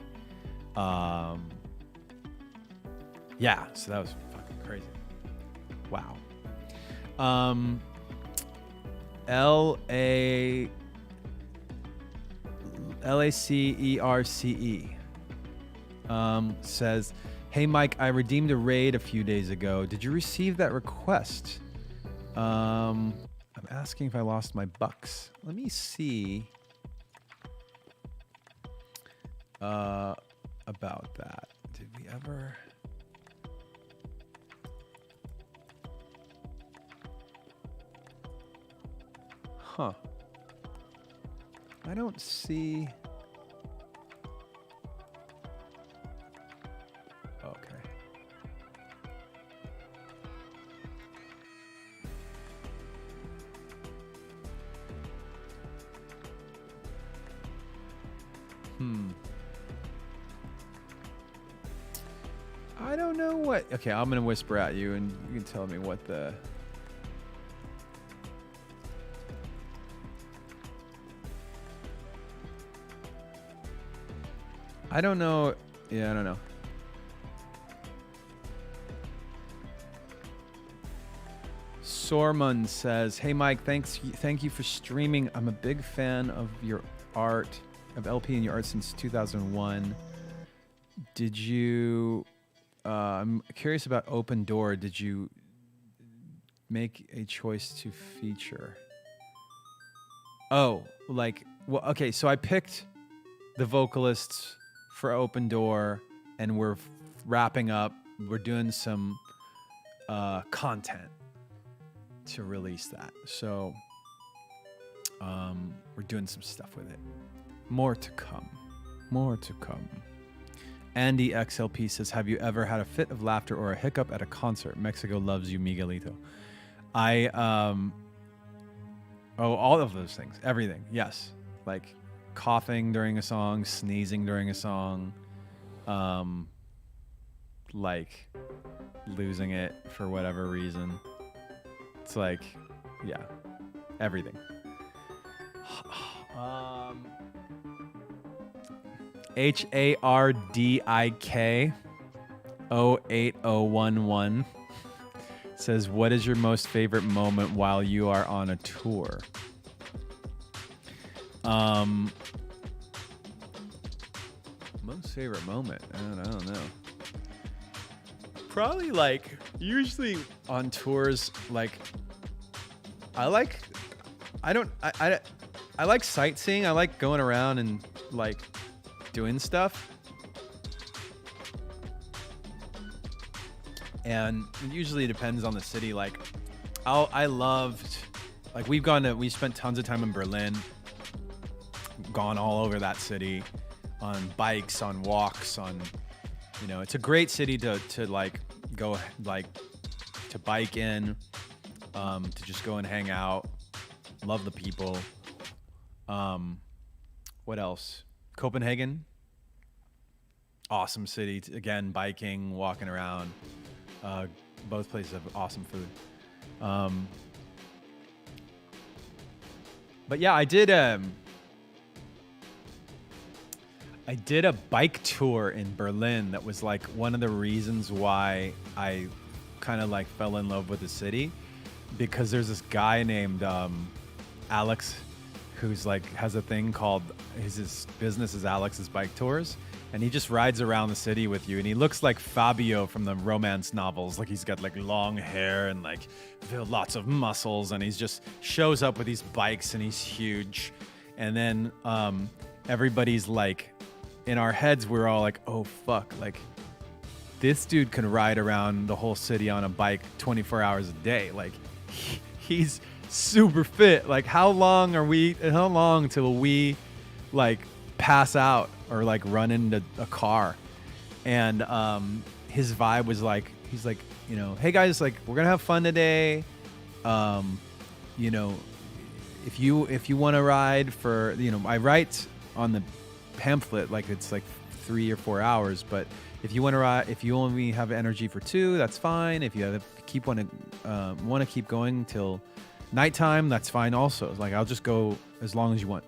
[SPEAKER 1] Yeah, so that was fucking crazy. Wow. LACERCE says, "Hey Mike, I redeemed a raid a few days ago. Did you receive that request? I'm asking if I lost my bucks. Let me see about that. Did we ever?" Huh. I don't see. Okay. I don't know what. Okay, I'm gonna whisper at you, and you can tell me what the. I don't know. Yeah, I don't know. Sormund says, "Hey Mike, thank you for streaming. I'm a big fan of your art, of LP and your art since 2001. Did you? I'm curious about Open Door. Did you make a choice to feature? Oh, like, well, okay. So I picked the vocalists for Open Door, and we're wrapping up. We're doing some content to release that. So we're doing some stuff with it. More to come. More to come. Andy XLP says, "Have you ever had a fit of laughter or a hiccup at a concert? Mexico loves you, Miguelito." All of those things. Everything. Yes. Like coughing during a song, sneezing during a song, like losing it for whatever reason. It's like, yeah, everything. HARDIK 08011 says, "What is your most favorite moment while you are on a tour?" Most favorite moment? I don't know. Probably like usually on tours, like I like sightseeing. I like going around and like doing stuff. And it usually depends on the city. Like I loved, like we spent tons of time in Berlin, gone all over that city on bikes, on walks, on, it's a great city to like go, like to bike in, to just go and hang out. Love the people. What else? Copenhagen. Awesome city. Again, biking, walking around. Both places have awesome food. But yeah, I did a bike tour in Berlin that was like one of the reasons why I kind of like fell in love with the city, because there's this guy named Alex who's like has a thing called his business is Alex's Bike Tours, and he just rides around the city with you, and he looks like Fabio from the romance novels. Like he's got like long hair and like lots of muscles, and he's just shows up with these bikes, and he's huge. And then everybody's like, in our heads we're all like, oh fuck, like this dude can ride around the whole city on a bike 24 hours a day. Like he's super fit. Like how long till we like pass out or like run into a car? And his vibe was like, he's like, hey guys, like we're gonna have fun today. If you want to ride for, I write on the pamphlet like it's like 3 or 4 hours, but if you want to if you only have energy for 2, that's fine. If you want to keep going till nighttime, that's fine also. Like, I'll just go as long as you want.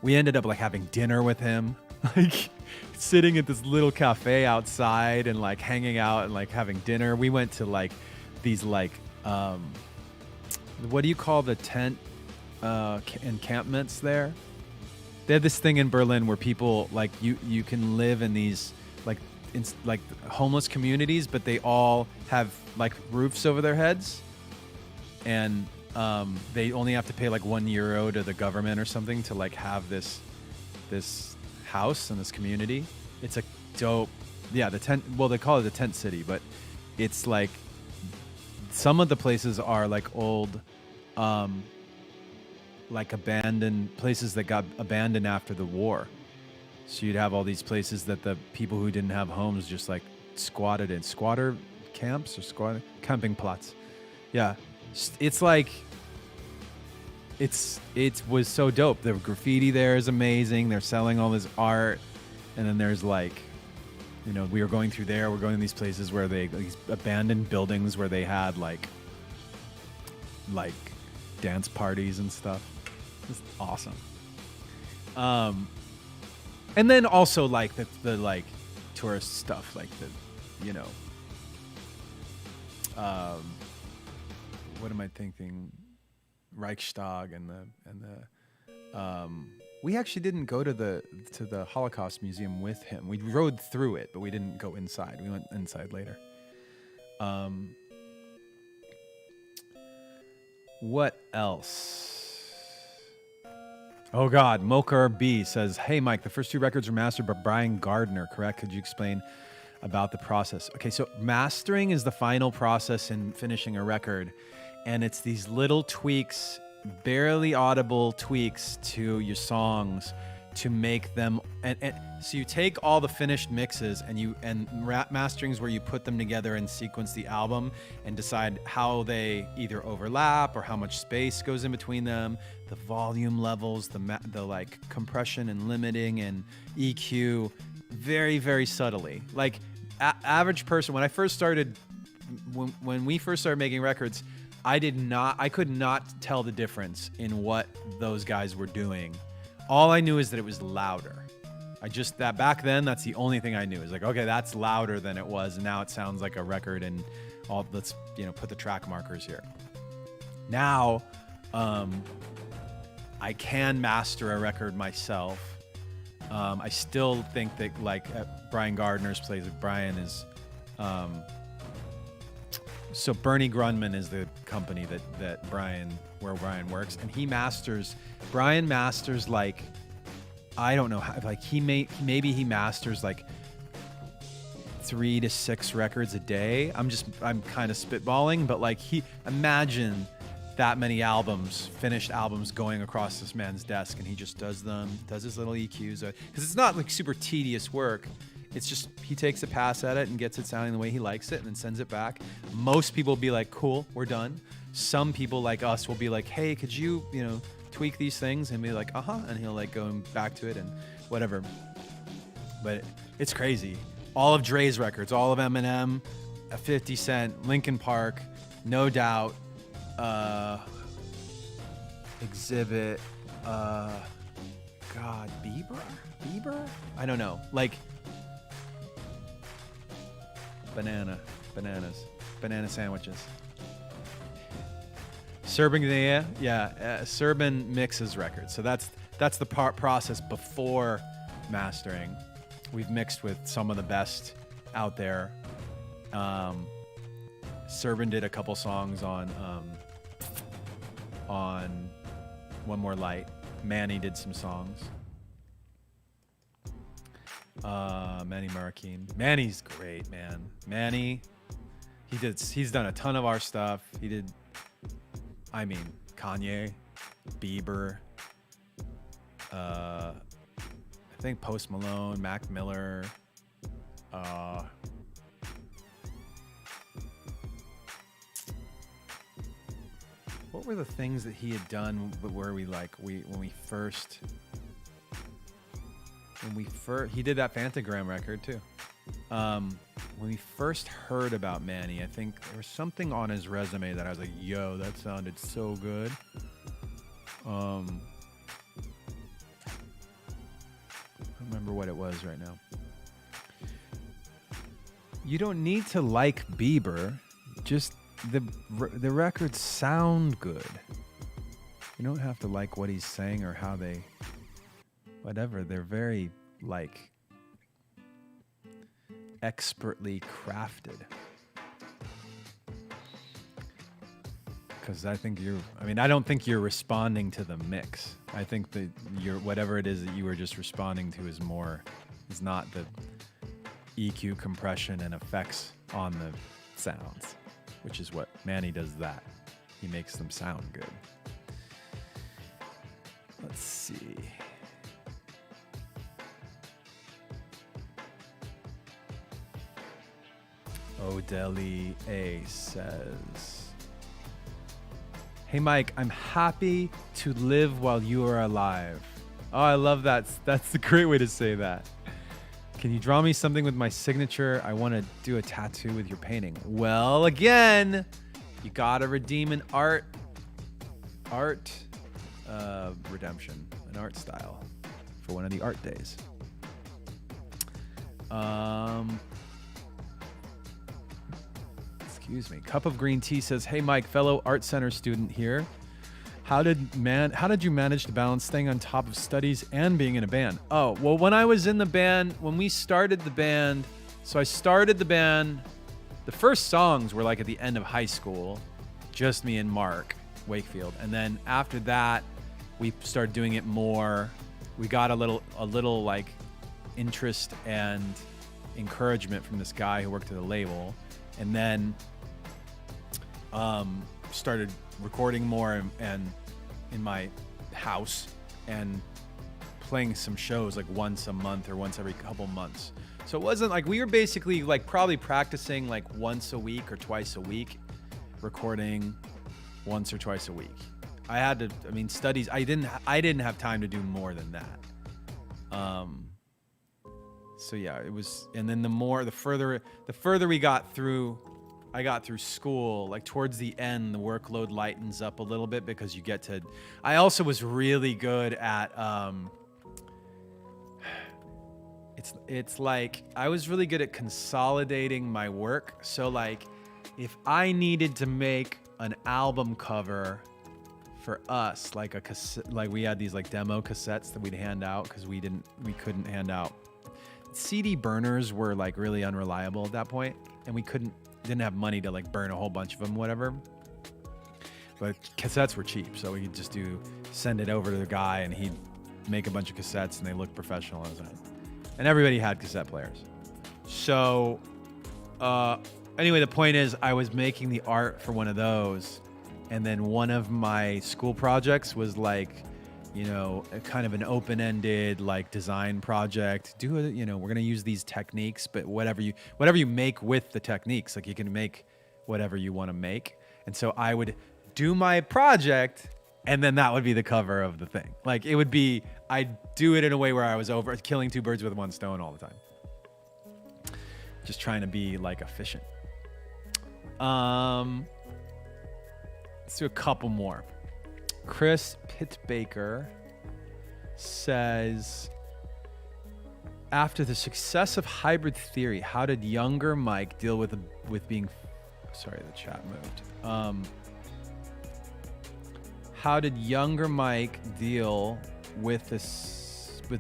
[SPEAKER 1] We ended up like having dinner with him, like sitting at this little cafe outside and like hanging out and like having dinner. We went to like these like what do you call the tent encampments there? They have this thing in Berlin where people like you can live in these like homeless communities, but they all have like roofs over their heads, and they only have to pay like €1 to the government or something to like have this house in this community. It's a dope, yeah. The tent, well, they call it the tent city, but it's like some of the places are like old, like abandoned places that got abandoned after the war. So you'd have all these places that the people who didn't have homes just like squatted in, squatter camps or campingplatz. Yeah, it's like it was so dope. The graffiti there is amazing. They're selling all this art, and then there's like, you know, we were going through there. We're going to these places where these abandoned buildings where they had like dance parties and stuff. It's awesome. And then also like the like tourist stuff, like the, you know, what am I thinking? Reichstag and the we actually didn't go to the Holocaust Museum with him. We rode through it, but we didn't go inside. We went inside later. What else? Oh God, Mokar B says, "Hey Mike, the first 2 records were mastered by Brian Gardner, correct? Could you explain about the process?" Okay, so mastering is the final process in finishing a record, and it's these little tweaks, barely audible tweaks to your songs to make them, and so you take all the finished mixes and rap masterings where you put them together and sequence the album and decide how they either overlap or how much space goes in between them, the volume levels, the like compression and limiting and EQ, very, very subtly. Like average person, when I first started, when we first started making records, I could not tell the difference in what those guys were doing. All I knew is that it was louder. That back then, that's the only thing I knew. Is like, okay, that's louder than it was, and now it sounds like a record. And let's put the track markers here. Now, I can master a record myself. I still think that like Brian Gardner's place. Brian is, so Bernie Grunman is the company where Brian works, and Brian masters like, I don't know how, like maybe he masters like 3 to 6 records a day. I'm kind of spitballing, but like imagine that many finished albums going across this man's desk, and he just does his little EQs, because it's not like super tedious work. It's just he takes a pass at it and gets it sounding the way he likes it and then sends it back. Most people will be like, cool, we're done. Some people like us will be like, hey, could you, tweak these things? And be like, and he'll like go back to it and whatever. But it's crazy. All of Dre's records, all of Eminem, 50 Cent, Linkin Park, No Doubt, Exhibit, Bieber? I don't know. Like, banana sandwiches. Serban, Serban mixes records. So that's the process before mastering. We've mixed with some of the best out there. Serban did a couple songs on One More Light. Manny did some songs. Manny Marroquin. Manny's great, man. Manny, he's done a ton of our stuff. He did, Kanye, Bieber, I think Post Malone, Mac Miller, what were the things that he had done where when we first when we first, he did that Fantagram record too. When we first heard about Manny, I think there was something on his resume that I was like, yo, that sounded so good. I don't remember what it was right now. You don't need to like Bieber, just the records sound good. You don't have to like what he's saying or how they, whatever. They're very like expertly crafted. Because I think I don't think you're responding to the mix. I think that whatever it is that you were just responding to is not the EQ compression and effects on the sounds, which is what Manny does that. He makes them sound good. Let's see. Odeli A says, hey Mike, I'm happy to live while you are alive. Oh, I love that. That's a great way to say that. Can you draw me something with my signature? I want to do a tattoo with your painting. Well, again, you gotta redeem an art redemption, an art style for one of the art days. Excuse me. Cup of Green Tea says, hey Mike, fellow Art Center student here. How did you manage to balance staying on top of studies and being in a band? Oh, well, when I was in the band, when we started the band, so I started the band, the first songs were like at the end of high school, just me and Mark Wakefield. And then after that, we started doing it more. We got a little like interest and encouragement from this guy who worked at the label. And then started recording more and in my house and playing some shows like once a month or once every couple months. So it wasn't like we were basically like probably practicing like once a week or twice a week, recording once or twice a week. Studies, I didn't have time to do more than that. So yeah, it was, and then the further we got through, I got through school, like towards the end, the workload lightens up a little bit because you get to, I also was really good at, it's like, I was really good at consolidating my work. So like, if I needed to make an album cover for us, like a cassette, like we had these like demo cassettes that we'd hand out because we couldn't hand out. CD burners were like really unreliable at that point, and we didn't have money to like burn a whole bunch of them, whatever. But cassettes were cheap, so we could just send it over to the guy, and he'd make a bunch of cassettes, and they looked professional. And everybody had cassette players. So anyway, the point is, I was making the art for one of those, and then one of my school projects was like, a kind of an open-ended like design project. We're gonna use these techniques, but whatever you make with the techniques, like you can make whatever you want to make. And so I would do my project, and then that would be the cover of the thing. Like it would be, I'd do it in a way where I was killing two birds with one stone all the time. Just trying to be like efficient. Let's do a couple more. Chris Pittbaker says, after the success of Hybrid Theory, how did younger Mike deal with being, sorry, the chat moved. How did younger Mike deal with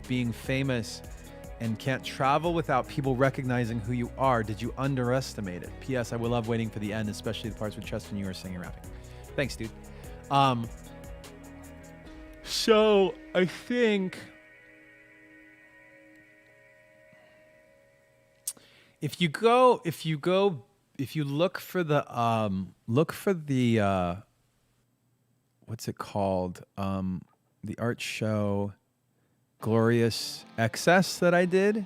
[SPEAKER 1] being famous and can't travel without people recognizing who you are? Did you underestimate it? P.S. I will love waiting for the end, especially the parts with Chester and you were singing and rapping. Thanks, dude. So I think if you look for the what's it called? The art show Glorious Excess that I did.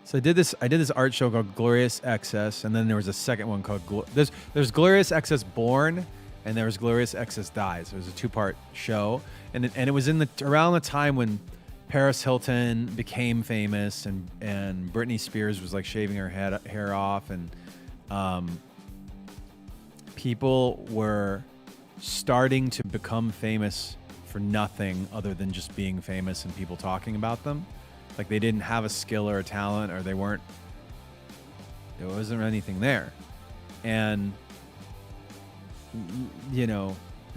[SPEAKER 1] So I did this art show called Glorious Excess, and then there was a second one called there's Glorious Excess Born, and there was Glorious Excess Dies. It was a 2-part show, and it was around the time when Paris Hilton became famous, and Britney Spears was like shaving her hair off, and people were starting to become famous for nothing other than just being famous and people talking about them. Like they didn't have a skill or a talent, or there wasn't anything there. And you know,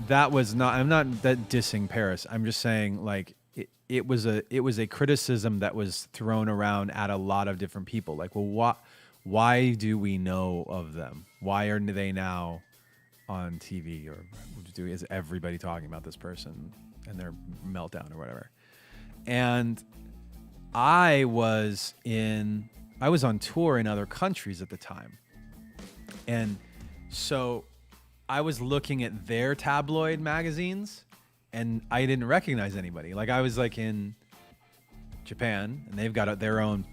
[SPEAKER 1] that was not, I'm not that dissing Paris. I'm just saying like it was a criticism that was thrown around at a lot of different people. Like, well, why do we know of them? Why are they now on TV, or is everybody talking about this person and their meltdown or whatever? And I was on tour in other countries at the time. And so I was looking at their tabloid magazines and I didn't recognize anybody. Like I was like in Japan and they've got their own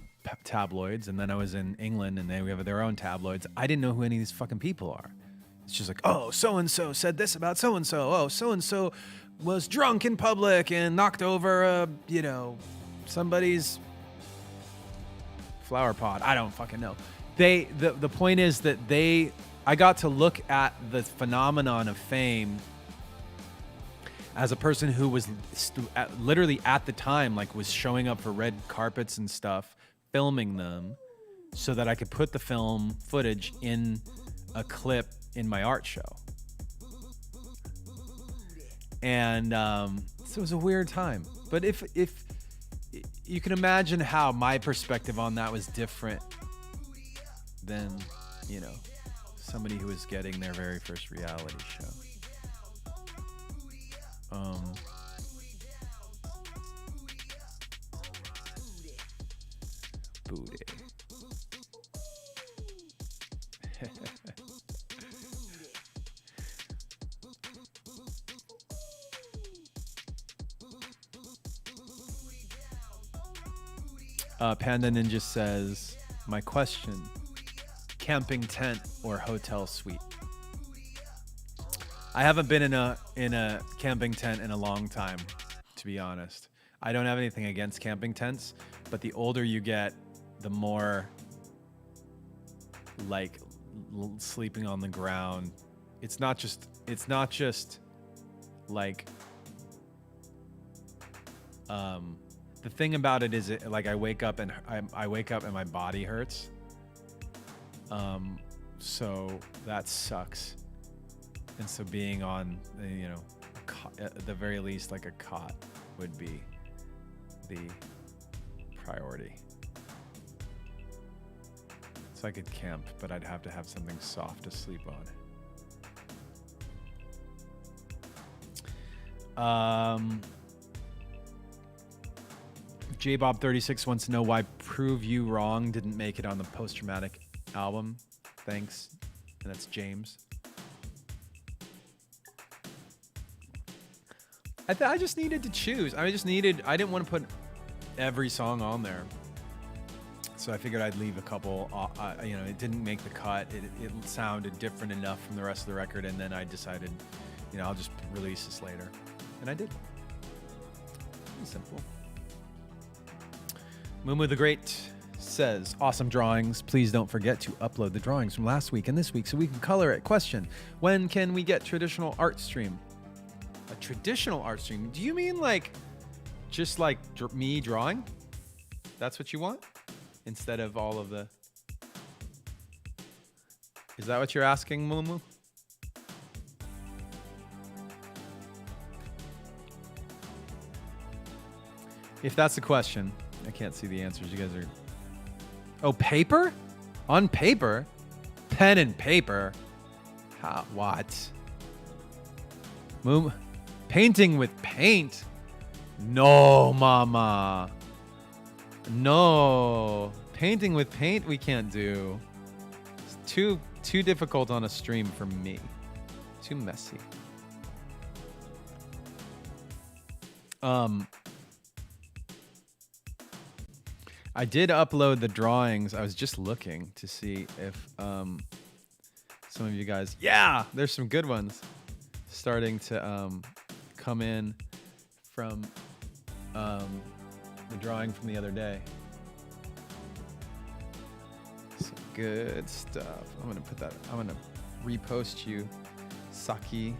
[SPEAKER 1] tabloids. And then I was in England and they have their own tabloids. I didn't know who any of these fucking people are. It's just like, oh, so-and-so said this about so-and-so. Oh, so-and-so was drunk in public and knocked over somebody's flower pot. I don't fucking know. The point is that I got to look at the phenomenon of fame as a person who was literally at the time, like was showing up for red carpets and stuff, filming them so that I could put the film footage in a clip in my art show. And so it was a weird time. But if you can imagine how my perspective on that was different than, somebody who was getting their very first reality show. Booty. Panda Ninja says, my question, camping tent or hotel suite? I haven't been in a camping tent in a long time, to be honest. I don't have anything against camping tents, but the older you get, the more like sleeping on the ground. It's not just like the thing about it is like I wake up and my body hurts. So that sucks. And so being on, at the very least, like a cot would be the priority. So I could camp, but I'd have to have something soft to sleep on. JBob36 wants to know why Prove You Wrong didn't make it on the Post-Traumatic album. Thanks. And that's James. I just needed to choose. I didn't want to put every song on there. So I figured I'd leave a couple, it didn't make the cut. It sounded different enough from the rest of the record. And then I decided, I'll just release this later. And I did. Pretty simple. Mumu the Great says, awesome drawings. Please don't forget to upload the drawings from last week and this week so we can color it. Question, when can we get traditional art stream? A traditional art stream? Do you mean like, just like me drawing? That's what you want? Instead of all of the... Is that what you're asking, Mumu? If that's the question, I can't see the answers. You guys are... Oh, paper? On paper? Pen and paper? How? What? Mumu? Painting with paint? No, mama. No. Painting with paint we can't do. It's too difficult on a stream for me. Too messy. I did upload the drawings. I was just looking to see if some of you guys... Yeah! There's some good ones starting to come in from The drawing from the other day. Some good stuff. I'm gonna put that. I'm gonna repost you, Saki.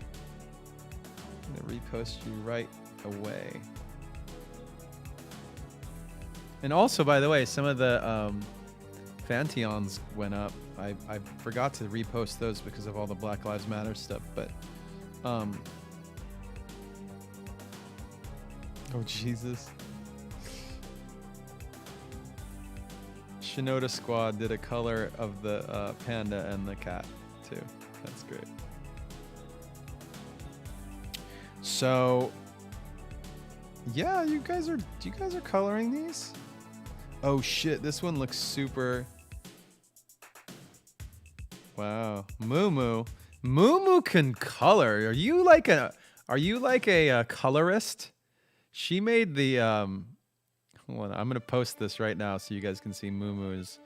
[SPEAKER 1] I'm gonna repost you right away. And also, by the way, some of the Fanteons went up. I forgot to repost those because of all the Black Lives Matter stuff, but oh Jesus. Shinoda Squad did a color of the panda and the cat too. That's great. So yeah, you guys are coloring these? Oh shit, this one looks super. Wow. Moo Moo can color. Are you like a colorist? She made the hold on, I'm gonna post this right now so you guys can see Moo Moo's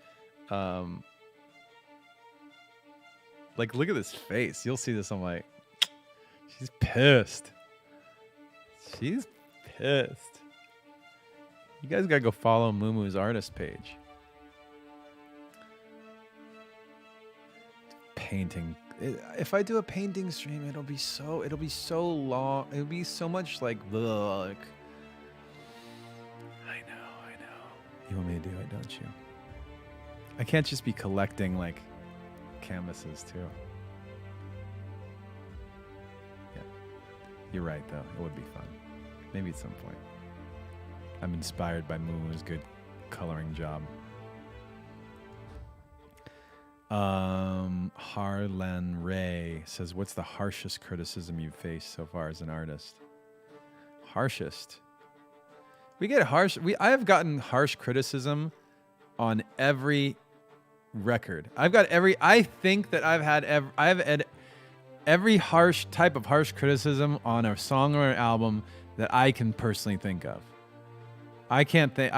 [SPEAKER 1] like, look at this face. You'll see this. I'm like, she's pissed. She's pissed. You guys gotta go follow Moo Moo's artist page. Painting. If I do a painting stream, it'll be so long. It'll be so much like, ugh. I know. You want me to do it, don't you? I can't just be collecting like canvases too. Yeah, you're right though. It would be fun. Maybe at some point. I'm inspired by Moo's good coloring job. Harlan Ray says, what's the harshest criticism you've faced so far as an artist? Harshest? We get harsh. I have gotten harsh criticism on every record. I think that I have had every harsh type of harsh criticism on a song or an album that I can personally think of. I can't think.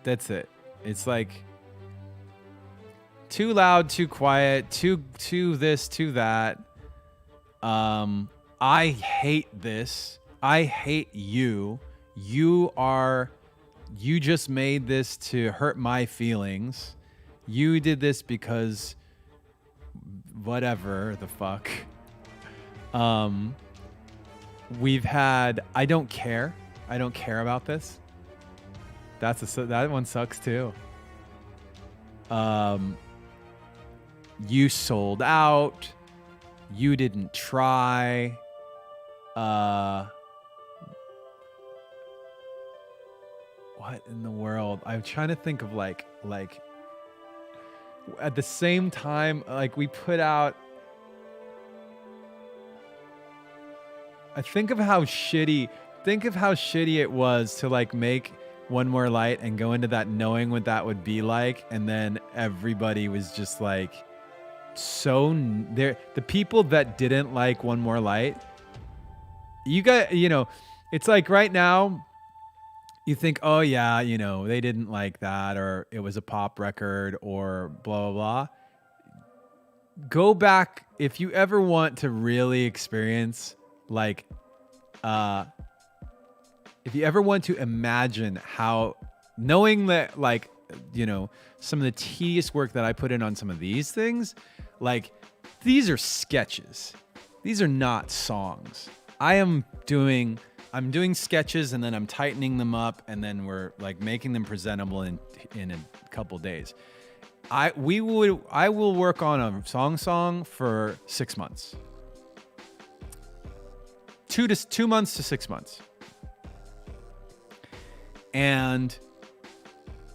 [SPEAKER 1] That's it. It's like too loud, too quiet, too this, too that. I hate this. I hate you. You just made this to hurt my feelings. You did this because whatever the fuck. We've had, I don't care about this. That one sucks too. You sold out. You didn't try. What in the world? I'm trying to think of like at the same time, like we put out. Think of how shitty it was to like make One More Light and go into that knowing what that would be like, and then everybody was just like the people that didn't like One More Light, it's like right now you think, oh yeah, they didn't like that, or it was a pop record, or blah blah blah. Go back if you ever want to really experience like if you ever want to imagine how, knowing that like, some of the tedious work that I put in on some of these things, like these are sketches. These are not songs. I'm doing sketches and then I'm tightening them up and then we're like making them presentable in a couple days. I will work on a song for 6 months. 2 months to 6 months. And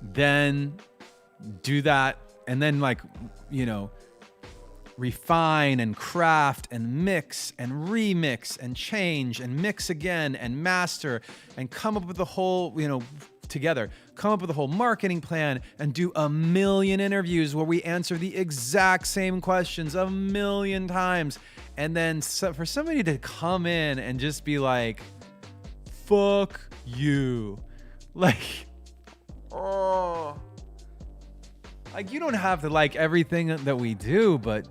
[SPEAKER 1] then do that, and then like, refine and craft and mix and remix and change and mix again and master and come up with the whole, together, come up with a whole marketing plan and do a million interviews where we answer the exact same questions a million times. And then for somebody to come in and just be like, fuck you. Like, oh, like you don't have to like everything that we do, but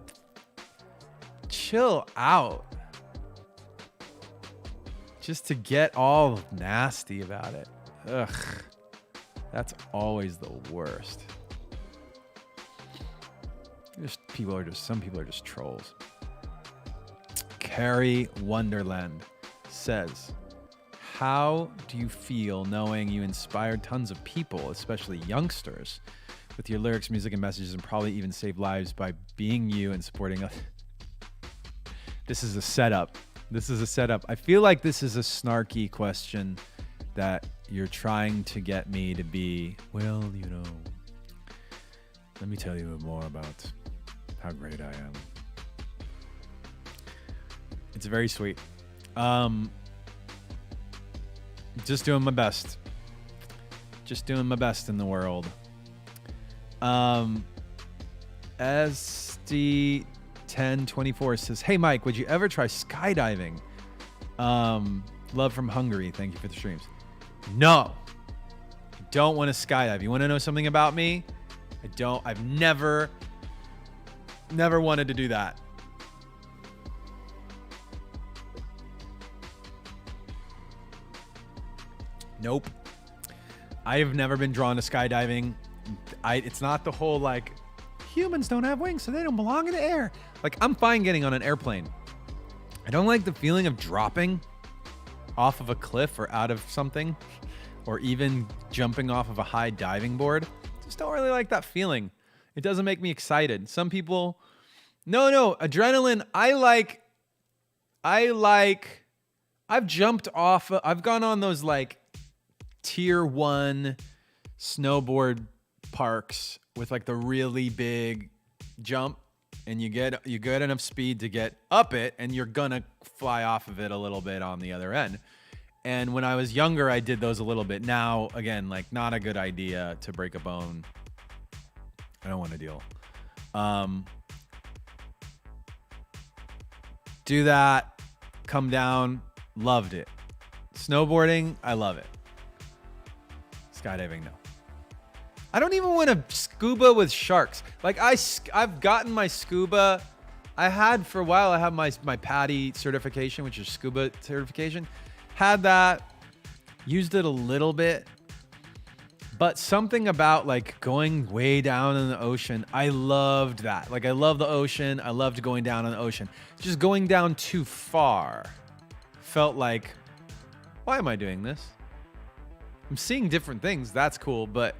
[SPEAKER 1] chill out. Just to get all nasty about it. Ugh. That's always the worst. Some people are just trolls. Carrie Wonderland says, how do you feel knowing you inspired tons of people, especially youngsters, with your lyrics, music, and messages, and probably even saved lives by being you and supporting us? This is a setup. This is a setup. I feel like this is a snarky question that you're trying to get me to be, well, you know, let me tell you more about how great I am. It's very sweet. Just doing my best. Just doing my best in the world. SD1024 says, hey, Mike, would you ever try skydiving? Love from Hungary. Thank you for the streams. No. I don't want to skydive. You want to know something about me? I've never wanted to do that. Nope. I have never been drawn to skydiving. It's not the whole like humans don't have wings, so they don't belong in the air. Like, I'm fine getting on an airplane. I don't like the feeling of dropping off of a cliff or out of something, or even jumping off of a high diving board. Just don't really like that feeling. It doesn't make me excited. Some people, no, adrenaline. I've jumped off. I've gone on those like tier 1 snowboard parks with like the really big jump, and you get enough speed to get up it, and you're gonna fly off of it a little bit on the other end. And when I was younger, I did those a little bit. Now, again, like, not a good idea to break a bone. I don't want to deal. Do that. Come down. Loved it. Snowboarding, I love it. Skydiving, no. I don't even want to scuba with sharks. Like, I've gotten my scuba. I had for a while. I have my PADI certification, which is scuba certification. Had that. Used it a little bit. But something about like going way down in the ocean, I loved that. Like, I love the ocean. I loved going down in the ocean. Just going down too far felt like, why am I doing this? I'm seeing different things. That's cool. But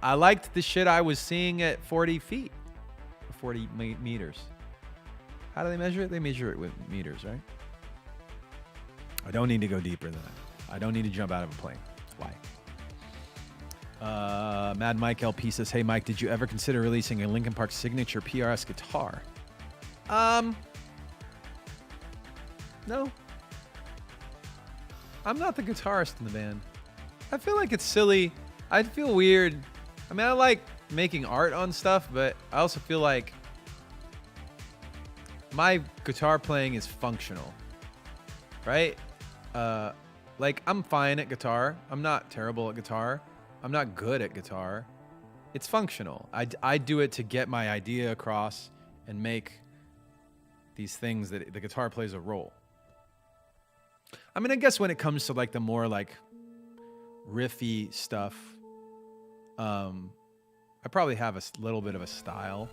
[SPEAKER 1] I liked the shit I was seeing at 40 feet, 40 meters. How do they measure it? They measure it with meters, right? I don't need to go deeper than that. I don't need to jump out of a plane. Why? Mad Mike LP says, hey, Mike, did you ever consider releasing a Linkin Park signature PRS guitar? No. I'm not the guitarist in the band. I feel like it's silly. I feel weird. I mean, I like making art on stuff, but I also feel like my guitar playing is functional, right? Like, I'm fine at guitar. I'm not terrible at guitar. I'm not good at guitar. It's functional. I do it to get my idea across and make these things that the guitar plays a role. I mean, I guess when it comes to like the more like riffy stuff, I probably have a little bit of a style.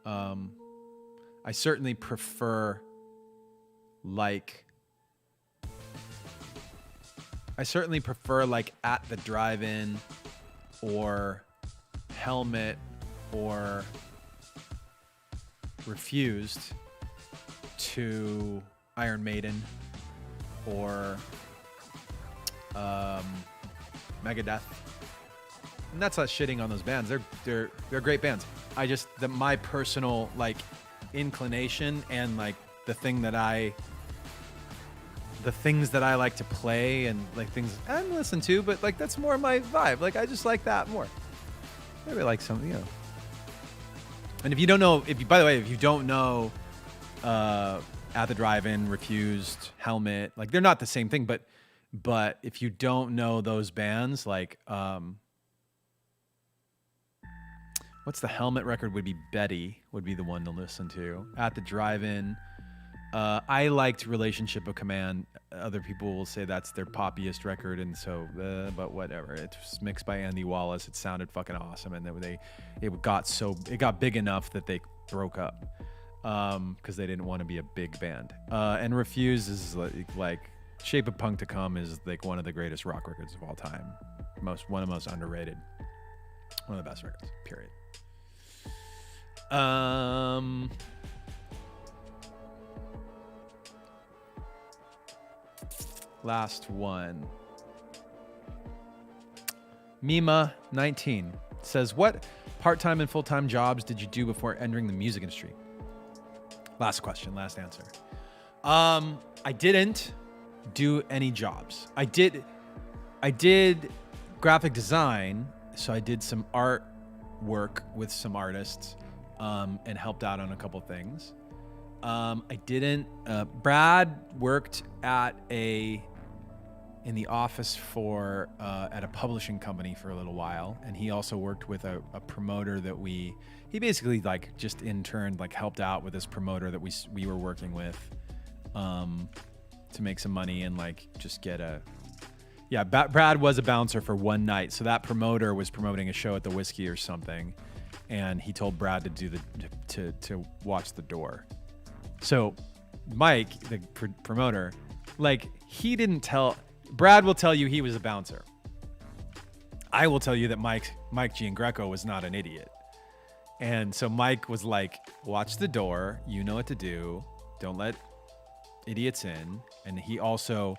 [SPEAKER 1] I certainly prefer like At the Drive-In or Helmet or Refused to Iron Maiden or Megadeth. And that's not shitting on those bands. They're great bands. I just, my personal like inclination and like the things that I like to play and like things and listen to, but like that's more my vibe. Like, I just like that more. Maybe like something, you know. And if you don't know, by the way, if you don't know, At the Drive-In, Refused, Helmet, like they're not the same thing, but if you don't know those bands, like what's the Helmet record would be Betty would be the one to listen to. At the Drive-In, I liked Relationship of Command. other people will say that's their poppiest record, and so but whatever. It's mixed by Andy Wallace. It sounded fucking awesome, and it got big enough that they broke up because they didn't want to be a big band. And Refuse is like Shape of Punk to Come is like one of the greatest rock records of all time. One of the most underrated. One of the best records, period. Last one. Mima 19 says, what part-time and full-time jobs did you do before entering the music industry? Last question, last answer. I didn't do any jobs. I did graphic design, so I did some art work with some artists and helped out on a couple things. I didn't. Brad worked in the office at a publishing company for a little while, and he also worked with a promoter that he basically like just interned, like helped out with this promoter that we were working with to make some money and like just get Brad was a bouncer for one night, so that promoter was promoting a show at the Whiskey or something, and he told Brad to do to watch the door. So Mike, the promoter, like he didn't tell. Brad will tell you he was a bouncer. I will tell you that Mike Giangreco was not an idiot. And so Mike was like, watch the door. You know what to do. Don't let idiots in. And he also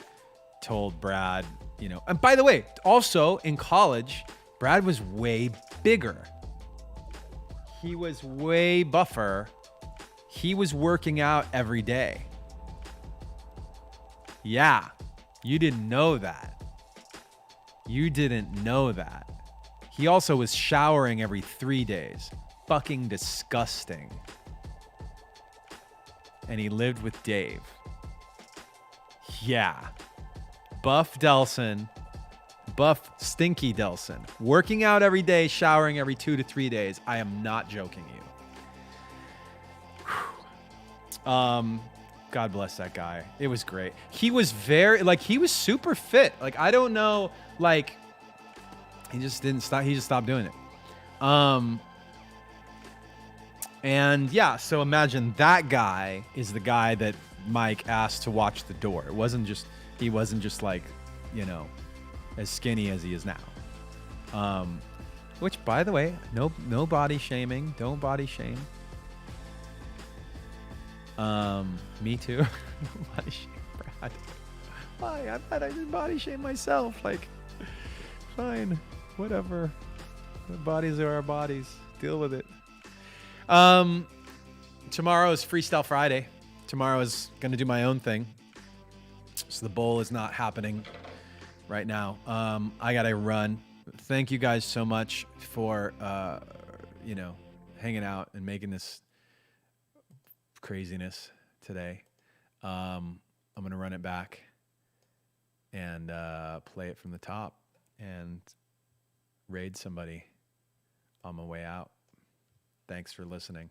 [SPEAKER 1] told Brad, and by the way, also in college, Brad was way bigger. He was way buffer. He was working out every day. Yeah. You didn't know that. You didn't know that. He also was showering every 3 days. Fucking disgusting. And he lived with Dave. Yeah. Buff Delson. Buff Stinky Delson. Working out every day, showering every 2 to 3 days. I am not joking you. God bless that guy. It was great. He was he was super fit. Like, I don't know, like, he just didn't stop. He just stopped doing it. And yeah, so imagine that guy is the guy that Mike asked to watch the door. He wasn't just like, as skinny as he is now. Which, by the way, no body shaming. Don't body shame. Me too. Body shame Brad. Why? I bet I did body shame myself. Like, fine, whatever. The bodies are our bodies. Deal with it. Tomorrow is Freestyle Friday. Tomorrow is gonna do my own thing. So the bowl is not happening right now. I gotta run. Thank you guys so much for hanging out and making this craziness today. I'm gonna run it back and play it from the top and raid somebody on my way out. Thanks for listening.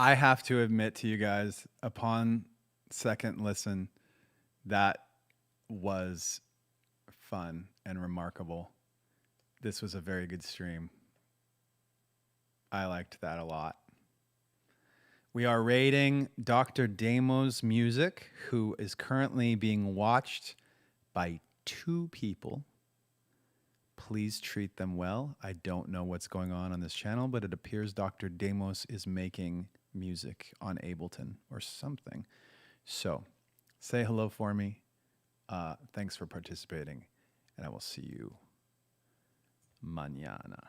[SPEAKER 1] I have to admit to you guys, upon second listen, that was fun and remarkable. This was a very good stream. I liked that a lot. We are rating Dr. Damo's music, who is currently being watched by 2 people. Please treat them well. I don't know what's going on this channel, but it appears Dr. Damos is making music on Ableton or something. So say hello for me. Thanks for participating, and I will see you mañana.